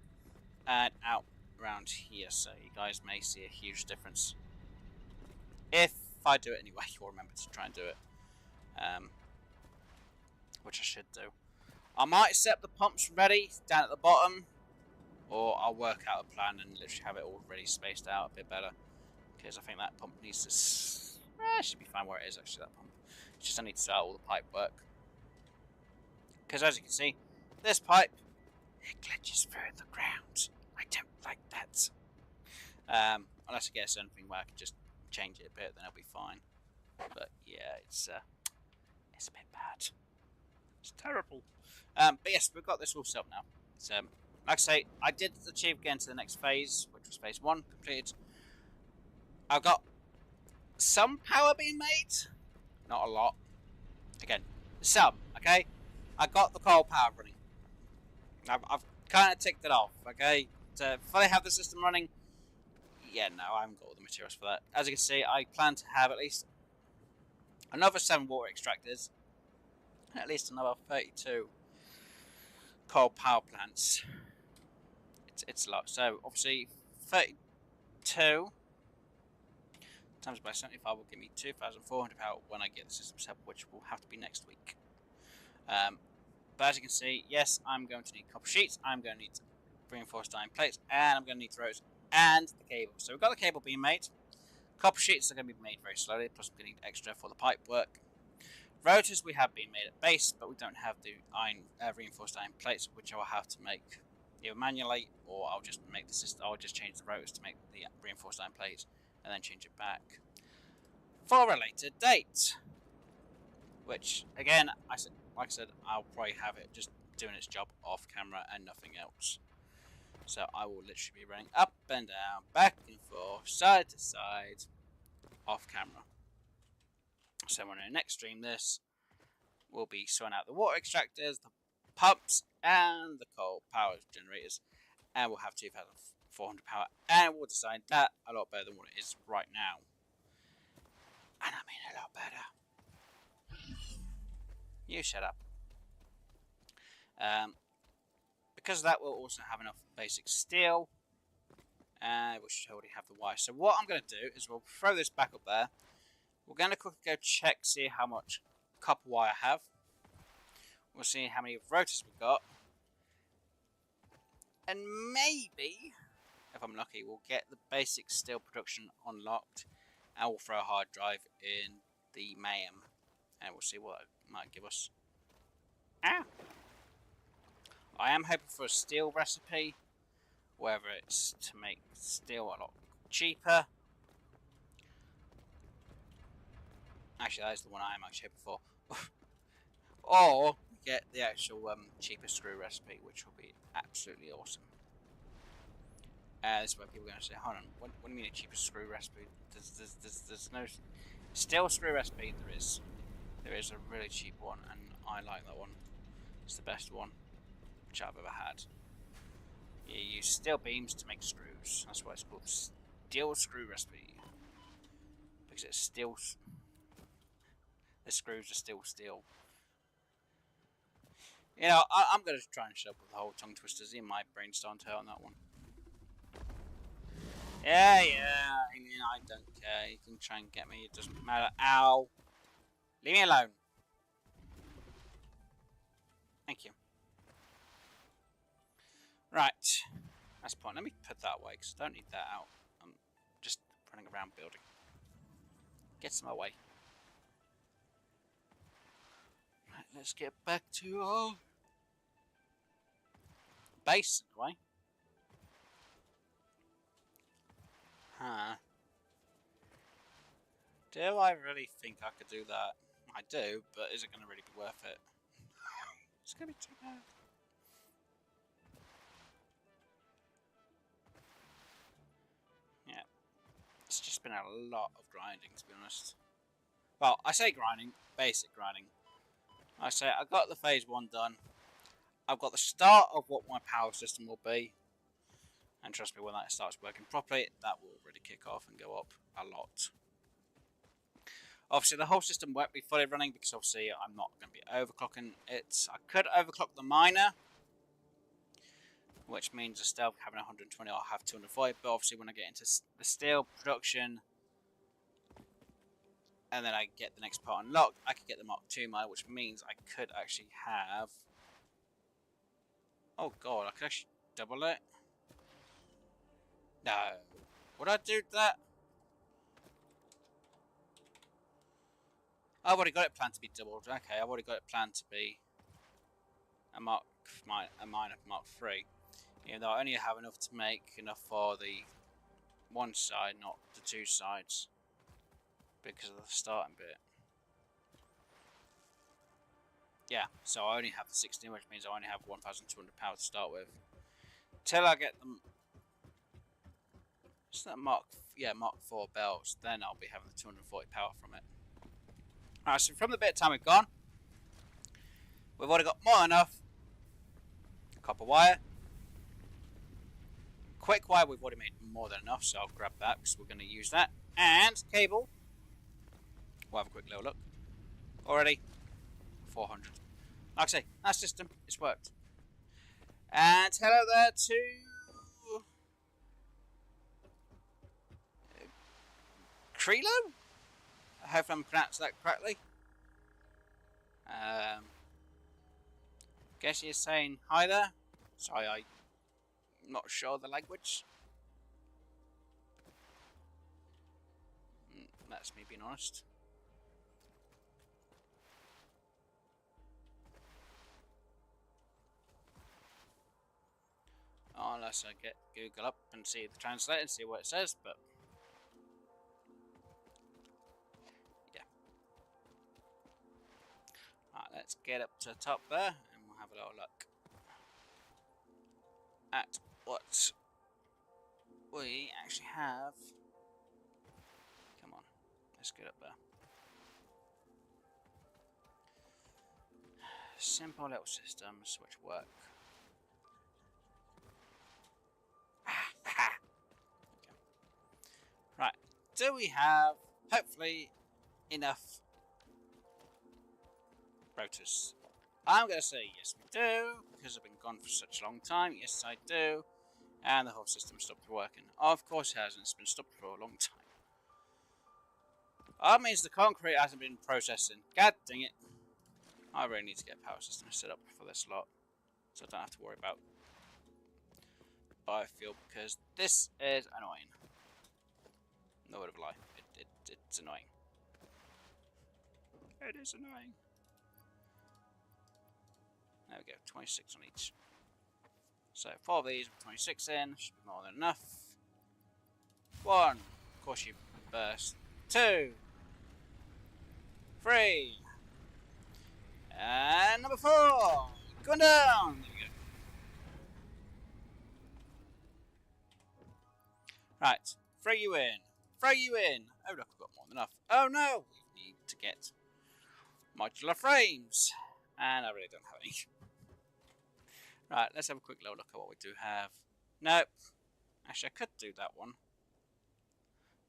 and out around here, so you guys may see a huge difference. If I do it anyway, you'll remember to try and do it. Which I should do. I might set the pumps ready down at the bottom, or I'll work out a plan and literally have it all ready spaced out a bit better. Because I think that pump needs to... should be fine where it is actually, that pump. It's just I need to start all the pipe work. Because as you can see, this pipe, it glitches through the ground. I don't like that. Unless I get a certain thing where I can just change it a bit, then it'll be fine. But yeah, it's a bit bad. It's terrible. But yes, we've got this all set up now. So, like I say, I did achieve getting to the next phase, which was phase 1 completed. I've got some power being made. Not a lot. Again, some, okay? I got the coal power running. I've kind of ticked it off, okay? To fully have the system running, yeah, no, I haven't got all the materials for that. As you can see, I plan to have at least another 7 water extractors, and at least another 32 coal power plants. It's a lot. So, obviously, 32 times by 75 will give me 2,400 power when I get the system set up, which will have to be next week. But as you can see, yes, I'm going to need copper sheets, I'm going to need reinforced iron plates, and I'm going to need ropes and the cable. So we've got the cable being made. Copper sheets are going to be made very slowly, plus I'm going to need extra for the pipe work. Rotors we have been made at base, but we don't have the reinforced iron plates, which I will have to make either manually, or I'll just make the system. I'll just change the rotors to make the reinforced iron plates, and then change it back for a later date. Which again, like I said, I'll probably have it just doing its job off camera and nothing else. So I will literally be running up and down, back and forth, side to side, off camera. So when I next stream this, we'll be sorting out the water extractors, the pumps, and the coal power generators, and we'll have 2,400 power, and we'll design that a lot better than what it is right now. And I mean a lot better. You shut up. Because of that, we'll also have enough basic steel, we should already have the wire. So what I'm going to do is we'll throw this back up there. We're going to quickly go check, see how much copper wire I have. We'll see how many rotors we've got. And maybe, if I'm lucky, we'll get the basic steel production unlocked. And we'll throw a hard drive in the mayhem. And we'll see what it might give us. I am hoping for a steel recipe, whether it's to make steel a lot cheaper. Actually, that is the one I am actually hoping for. Or get the actual cheaper screw recipe, which will be absolutely awesome. This is where people are going to say, hold on, what do you mean a cheaper screw recipe? There's no steel screw recipe. There is a really cheap one, and I like that one. It's the best one which I've ever had. You use steel beams to make screws. That's why it's called steel screw recipe. Because it's steel. The screws are still steel. You know, I'm going to try and shut up with the whole tongue twisters. In my brain starting to hurt on that one. Yeah, I mean, I don't care. You can try and get me. It doesn't matter. Ow. Leave me alone. Thank you. Right. That's the point. Let me put that away because I don't need that out. I'm just running around building. Get some away. Right, let's get back to our base anyway. Huh. Do I really think I could do that? I do, but is it going to really be worth it? It's going to be too bad. Yeah. It's just been a lot of grinding, to be honest. Well, I say grinding, basic grinding. I say I got the phase 1 done. I've got the start of what my power system will be. And trust me, when that starts working properly, that will really kick off and go up a lot. Obviously, the whole system won't be fully running because obviously I'm not going to be overclocking it. I could overclock the miner, which means instead of having 120, I'll have 240. But obviously, when I get into the steel production, and then I get the next part unlocked, I could get the Mark II miner, which means I could actually have... Oh god, I could actually double it? No. Would I do that? I've already got it planned to be doubled. Okay, I've already got it planned to be a miner Mark III. Even though I only have enough to make enough for the one side, not the two sides. Because of the starting bit. Yeah, so I only have the 16, which means I only have 1,200 power to start with. Till I get them... It's that Mark 4 belts, then I'll be having the 240 power from it. Alright, so from the bit of time we've gone, we've already got more than enough. Copper wire. Quick wire, we've already made more than enough, so I'll grab that because we're going to use that. And cable. We'll have a quick little look. Already 400. Like I say, that system, it's worked. And hello there to Krilo? I hope I'm pronouncing that correctly. Guess you're saying hi there. Sorry, I'm not sure the language. That's me being honest. Unless I get Google up and see the translate and see what it says, but yeah. Alright, let's get up to the top there and we'll have a little look at what we actually have. Come on, let's get up there. Simple little systems which work. Okay. Right, do we have, hopefully, enough rotors? I'm going to say yes we do, because I've been gone for such a long time. Yes I do. And the whole system stopped working. Of course it hasn't, it's been stopped for a long time. That means the concrete hasn't been processing. God dang it. I really need to get a power system set up for this lot, so I don't have to worry about biofuel, because this is annoying. No word of a lie. It's annoying. It is annoying. There we go, 26 on each. So 4 of these with 26 in, should be more than enough. 1, of course you burst. 2, 3, and number 4, going down. There we go. Right, throw you in. Throw you in. Oh look, I've got more than enough. Oh no, we need to get modular frames. And I really don't have any. Right, let's have a quick little look at what we do have. Nope. Actually, I could do that one.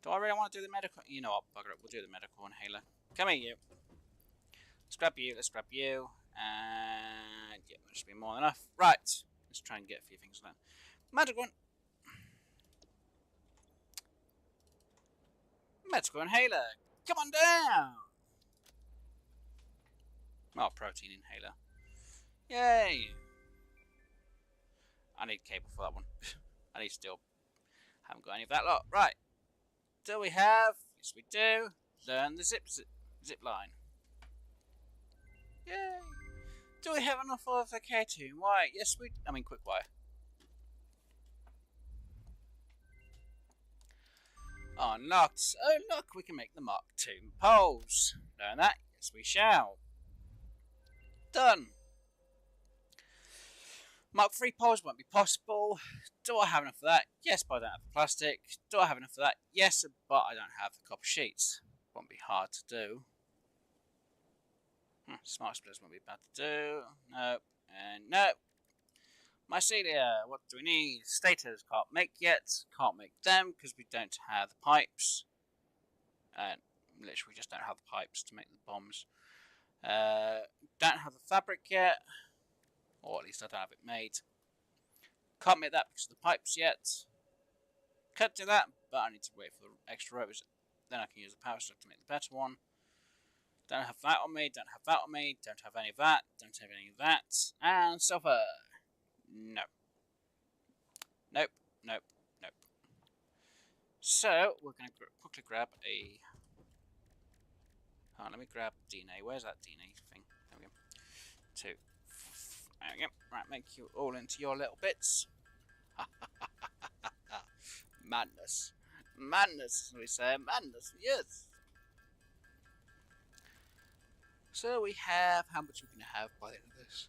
Do I really want to do the medical? You know what, bugger it. We'll do the medical inhaler. Come here, you. Let's grab you. Let's grab you. And yeah, that should be more than enough. Right. Let's try and get a few things done. Medical. Medical inhaler. Come on down. Oh, protein inhaler. Yay! I need cable for that one. I need steel. Haven't got any of that lot. Right. Do we have? Yes, we do. Learn the zip line. Yay! Do we have enough of the K2? Why? Yes, we. I mean, quick wire. Unlocked. Oh, look, we can make the Mark II poles. Learn that? Yes, we shall. Done. Mark III poles won't be possible. Do I have enough of that? Yes, but I don't have the plastic. Do I have enough of that? Yes, but I don't have the copper sheets. Won't be hard to do. Smart splitters won't be bad to do. Nope. And nope. Mycelia, what do we need? Stators can't make yet. Can't make them because we don't have the pipes. And literally, we just don't have the pipes to make the bombs. Don't have the fabric yet. Or at least I don't have it made. Can't make that because of the pipes yet. Could do that, but I need to wait for the extra ropes. Then I can use the power strip to make the better one. Don't have that on me, don't have that on me, don't have any of that, don't have any of that. And sulfur. No. Nope, nope, nope. So, we're going to quickly grab a... Oh, let me grab DNA. Where's that DNA thing? There we go. 2. There we go. Right, make you all into your little bits. Madness. Madness, we say. Madness, yes. So we have, how much we're going to have by the end of this?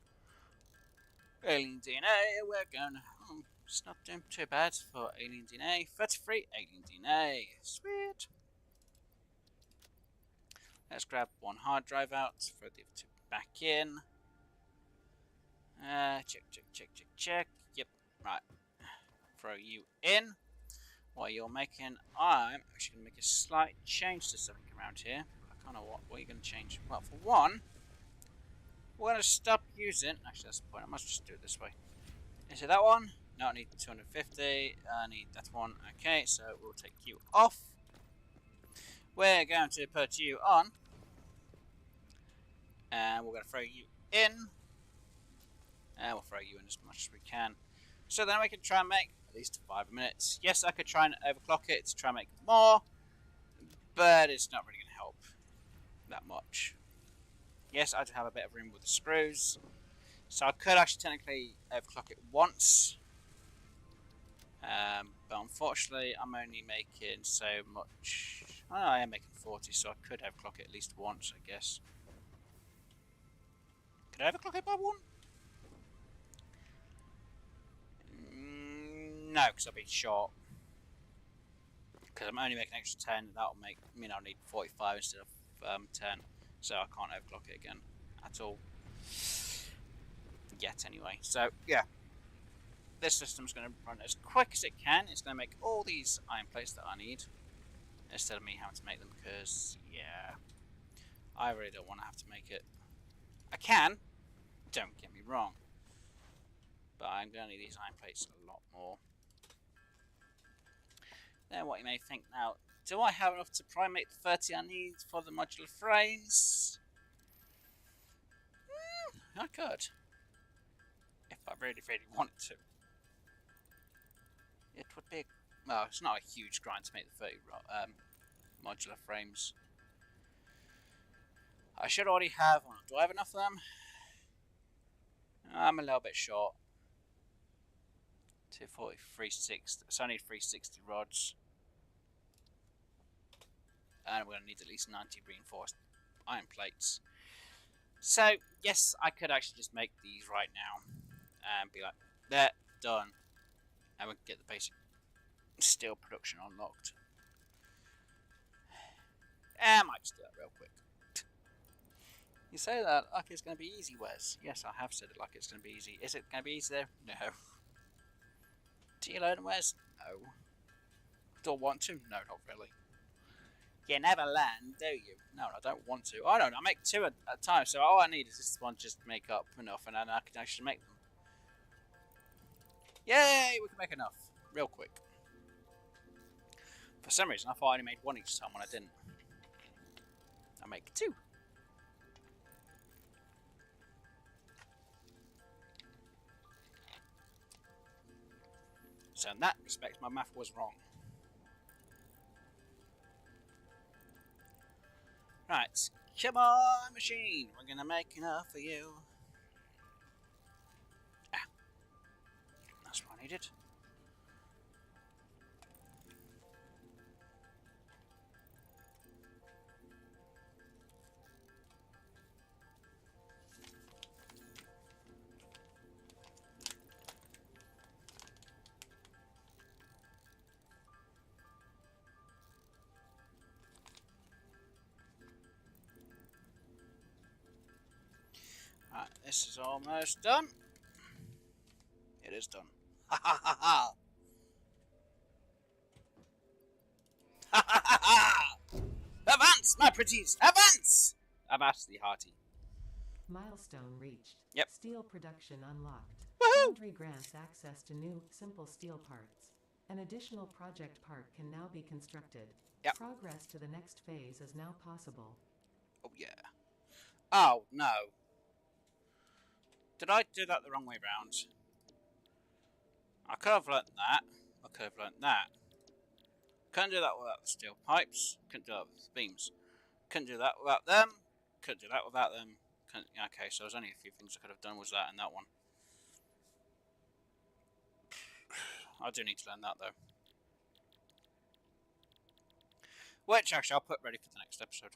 Alien DNA, we're going to, it's not doing too bad for alien DNA. 33 alien DNA, sweet. Let's grab one hard drive out, throw the other two back in. Check, check, check, check, check. Yep, right. Throw you in. While you're making, I'm actually going to make a slight change to something around here. I don't know what are you going to change? Well, for one, we're going to stop using, actually that's the point, I must just do it this way. Is it that one? No, I need 250, I need that one. Okay, so we'll take you off. We're going to put you on. And we're going to throw you in. And we'll throw you in as much as we can. So then we can try and make at least 5 minutes. Yes, I could try and overclock it to try and make more. But it's not really going to help that much. Yes, I do have a bit of room with the screws. So I could actually technically overclock it once. But unfortunately, I'm only making so much. Oh, I am making 40, so I could overclock it at least once, I guess. Could I overclock it by 1? No, because I'll be short. Because I'm only making an extra 10, that'll mean I'll need 45 instead of 10. So I can't overclock it again at all. Yet, anyway. So, yeah. This system's going to run as quick as it can. It's going to make all these iron plates that I need. Instead of me having to make them, because, yeah. I really don't want to have to make it. I can. Don't get me wrong. But I'm going to need these iron plates a lot more. Then what you may think now, do I have enough to primate the 30 I need for the modular frames? I could. If I really, really wanted to. It would be, well, it's not a huge grind to make the 30 modular frames. I should already have, do I have enough of them? I'm a little bit short. 240, 360, so I need 360 rods. And we're going to need at least 90 reinforced iron plates. So, yes, I could actually just make these right now. And be like, there, done. And we can get the basic steel production unlocked. And I might just do that real quick. You say that like it's going to be easy, Wes. Yes, I have said it like it's going to be easy. Is it going to be easy though? No. Do you learn, Wes? No. Do I want to? No, not really. You never learn, do you? No, I don't want to. I don't know. I make 2 at a time, so all I need is this one just to make up enough, and then I can actually make them. Yay! We can make enough. Real quick. For some reason, I thought I only made 1 each time when I didn't. I make 2. So in that respect, my math was wrong. Right, come on, machine. We're gonna make enough for you. Ah, that's what I needed. Right, this is almost done. It is done. Ha ha ha ha! Ha ha ha ha! Advance, my pretties! Advance! Avast the hearty. Milestone reached. Yep. Steel production unlocked. Woohoo! Foundry grants access to new, simple steel parts. An additional project part can now be constructed. Yep. Progress to the next phase is now possible. Oh yeah. Oh no. Did I do that the wrong way round? I could have learnt that. I could have learnt that. Couldn't do that without the steel pipes. Couldn't do that with the beams. Couldn't do that without them. Couldn't do that without them. Okay, so there's only a few things I could have done. Was that and that one. I do need to learn that though. Which actually I'll put ready for the next episode.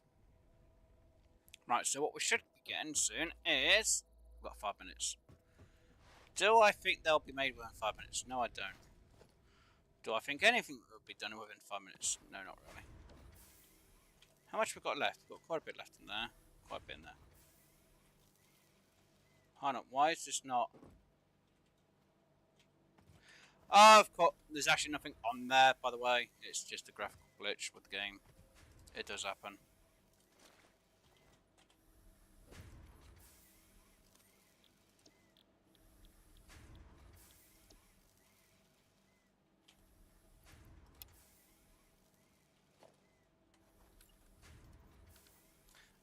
Right, so what we should be getting soon is... We've got 5 minutes. Do I think they'll be made within 5 minutes? No, I don't. Do I think anything will be done within 5 minutes? No, not really. How much we've got left? We've got quite a bit left in there. Quite a bit in there. Hold on, why is this not... Oh, of course, there's actually nothing on there, by the way. It's just a graphical glitch with the game. It does happen.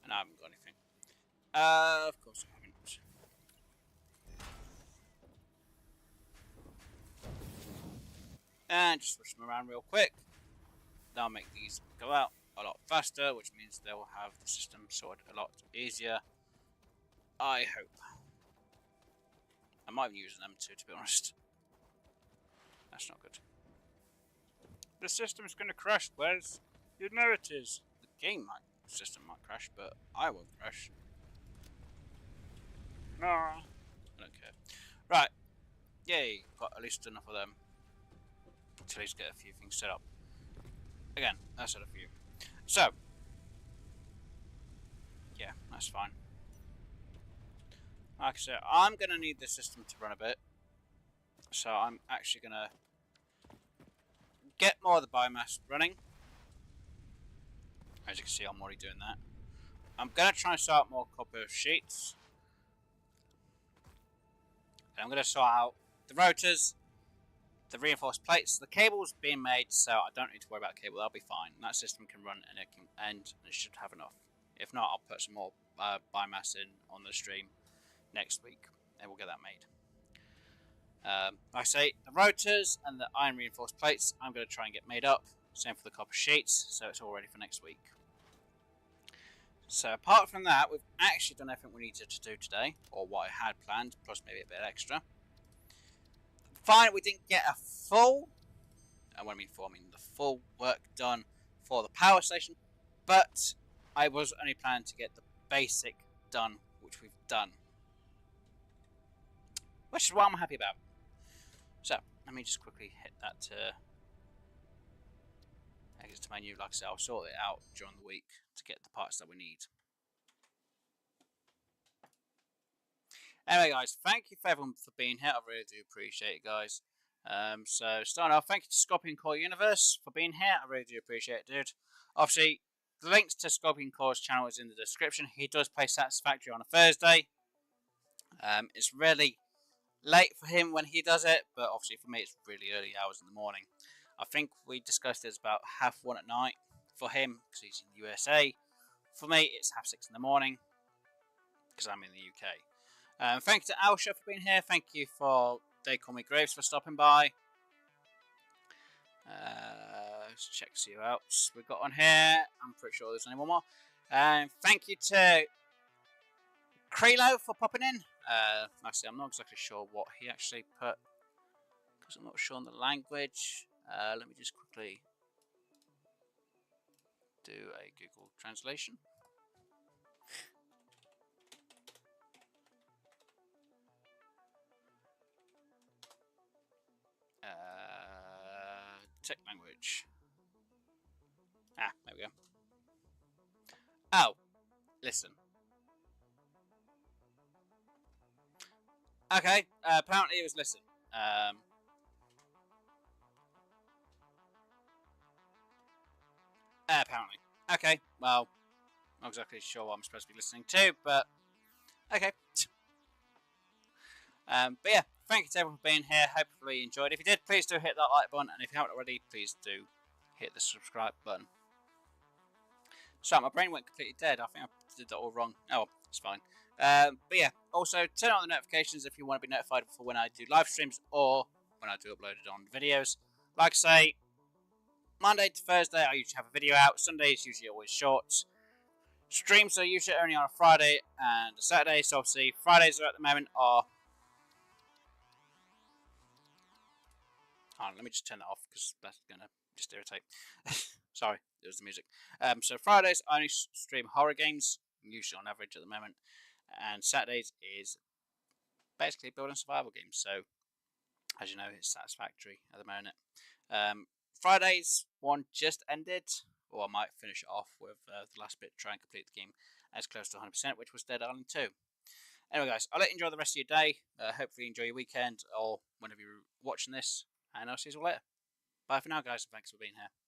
And I haven't got anything. Of course I haven't. And just switch them around real quick. That'll make these go out a lot faster, which means they will have the system sorted a lot easier. I hope. I might be using them too, to be honest. That's not good. The system's going to crash, Wes. You know it is. The system might crash, but I won't crash. No. I don't care. Right. Yay. Got at least enough of them. To at least get a few things set up. Again, I said a few. So. Yeah, that's fine. Like I said, I'm going to need the system to run a bit. So I'm actually going to get more of the biomass running. As you can see, I'm already doing that. I'm going to try and sort out more copper sheets. And I'm going to sort out the rotors, the reinforced plates, the cable's being made, so I don't need to worry about the cable. That'll be fine. That system can run and it can end, and it should have enough. If not, I'll put some more biomass in on the stream next week, and we'll get that made. Like I say, the rotors and the iron reinforced plates, I'm going to try and get made up. Same for the copper sheets, so it's all ready for next week. So apart from that, we've actually done everything we needed to do today, or what I had planned, plus maybe a bit extra. Fine, we didn't get a full, and when I mean full, I mean the full work done for the power station, but I was only planning to get the basic done, which we've done. Which is what I'm happy about. So, let me just quickly hit that exit to menu. Like I said, I'll sort it out during the week to get the parts that we need. Anyway, guys, thank you for everyone for being here. I really do appreciate it, guys. So, starting off, thank you to Scorpion Core Universe for being here. I really do appreciate it, dude. Obviously, the links to Scorpion Core's channel is in the description. He does play Satisfactory on a Thursday. It's really late for him when he does it, but obviously for me it's really early hours in the morning. I think we discussed it's about 1:30 at night for him because he's in the USA. For me it's 6:30 in the morning because I'm in the UK. Thank you to Alsha for being here. Thank you for They Call Me Graves for stopping by. Let's check, see who else we've got on here. I'm pretty sure there's only one more. Thank you to Krelo for popping in. Actually, I'm not exactly sure what he actually put because I'm not sure on the language. Let me just quickly do a Google translation. Tech language. There we go. Oh, listen. Okay, apparently it was listen. Apparently. Okay, well, not exactly sure what I'm supposed to be listening to, but okay. But yeah, thank you to everyone for being here. Hopefully you enjoyed. If you did, please do hit that like button, and if you haven't already, please do hit the subscribe button. Sorry, my brain went completely dead. I think I did that all wrong. Oh, well, it's fine. But yeah, also turn on the notifications if you want to be notified for when I do live streams or when I do upload it on videos. Like I say, Monday to Thursday I usually have a video out. Sunday is usually always short. Streams are usually only on a Friday and a Saturday, so obviously Fridays are at the moment are... Hold on, let me just turn that off because that's going to just irritate. Sorry, it was the music. So Fridays I only stream horror games, usually on average at the moment, and Saturdays is basically building survival games. So as you know, it's Satisfactory at the moment. Fridays one just ended, or I might finish it off with the last bit, try and complete the game as close to 100%, which was Dead Island 2. Anyway, guys, I'll let you enjoy the rest of your day. Hopefully, you enjoy your weekend or whenever you're watching this, and I'll see you all later. Bye for now, guys, and thanks for being here.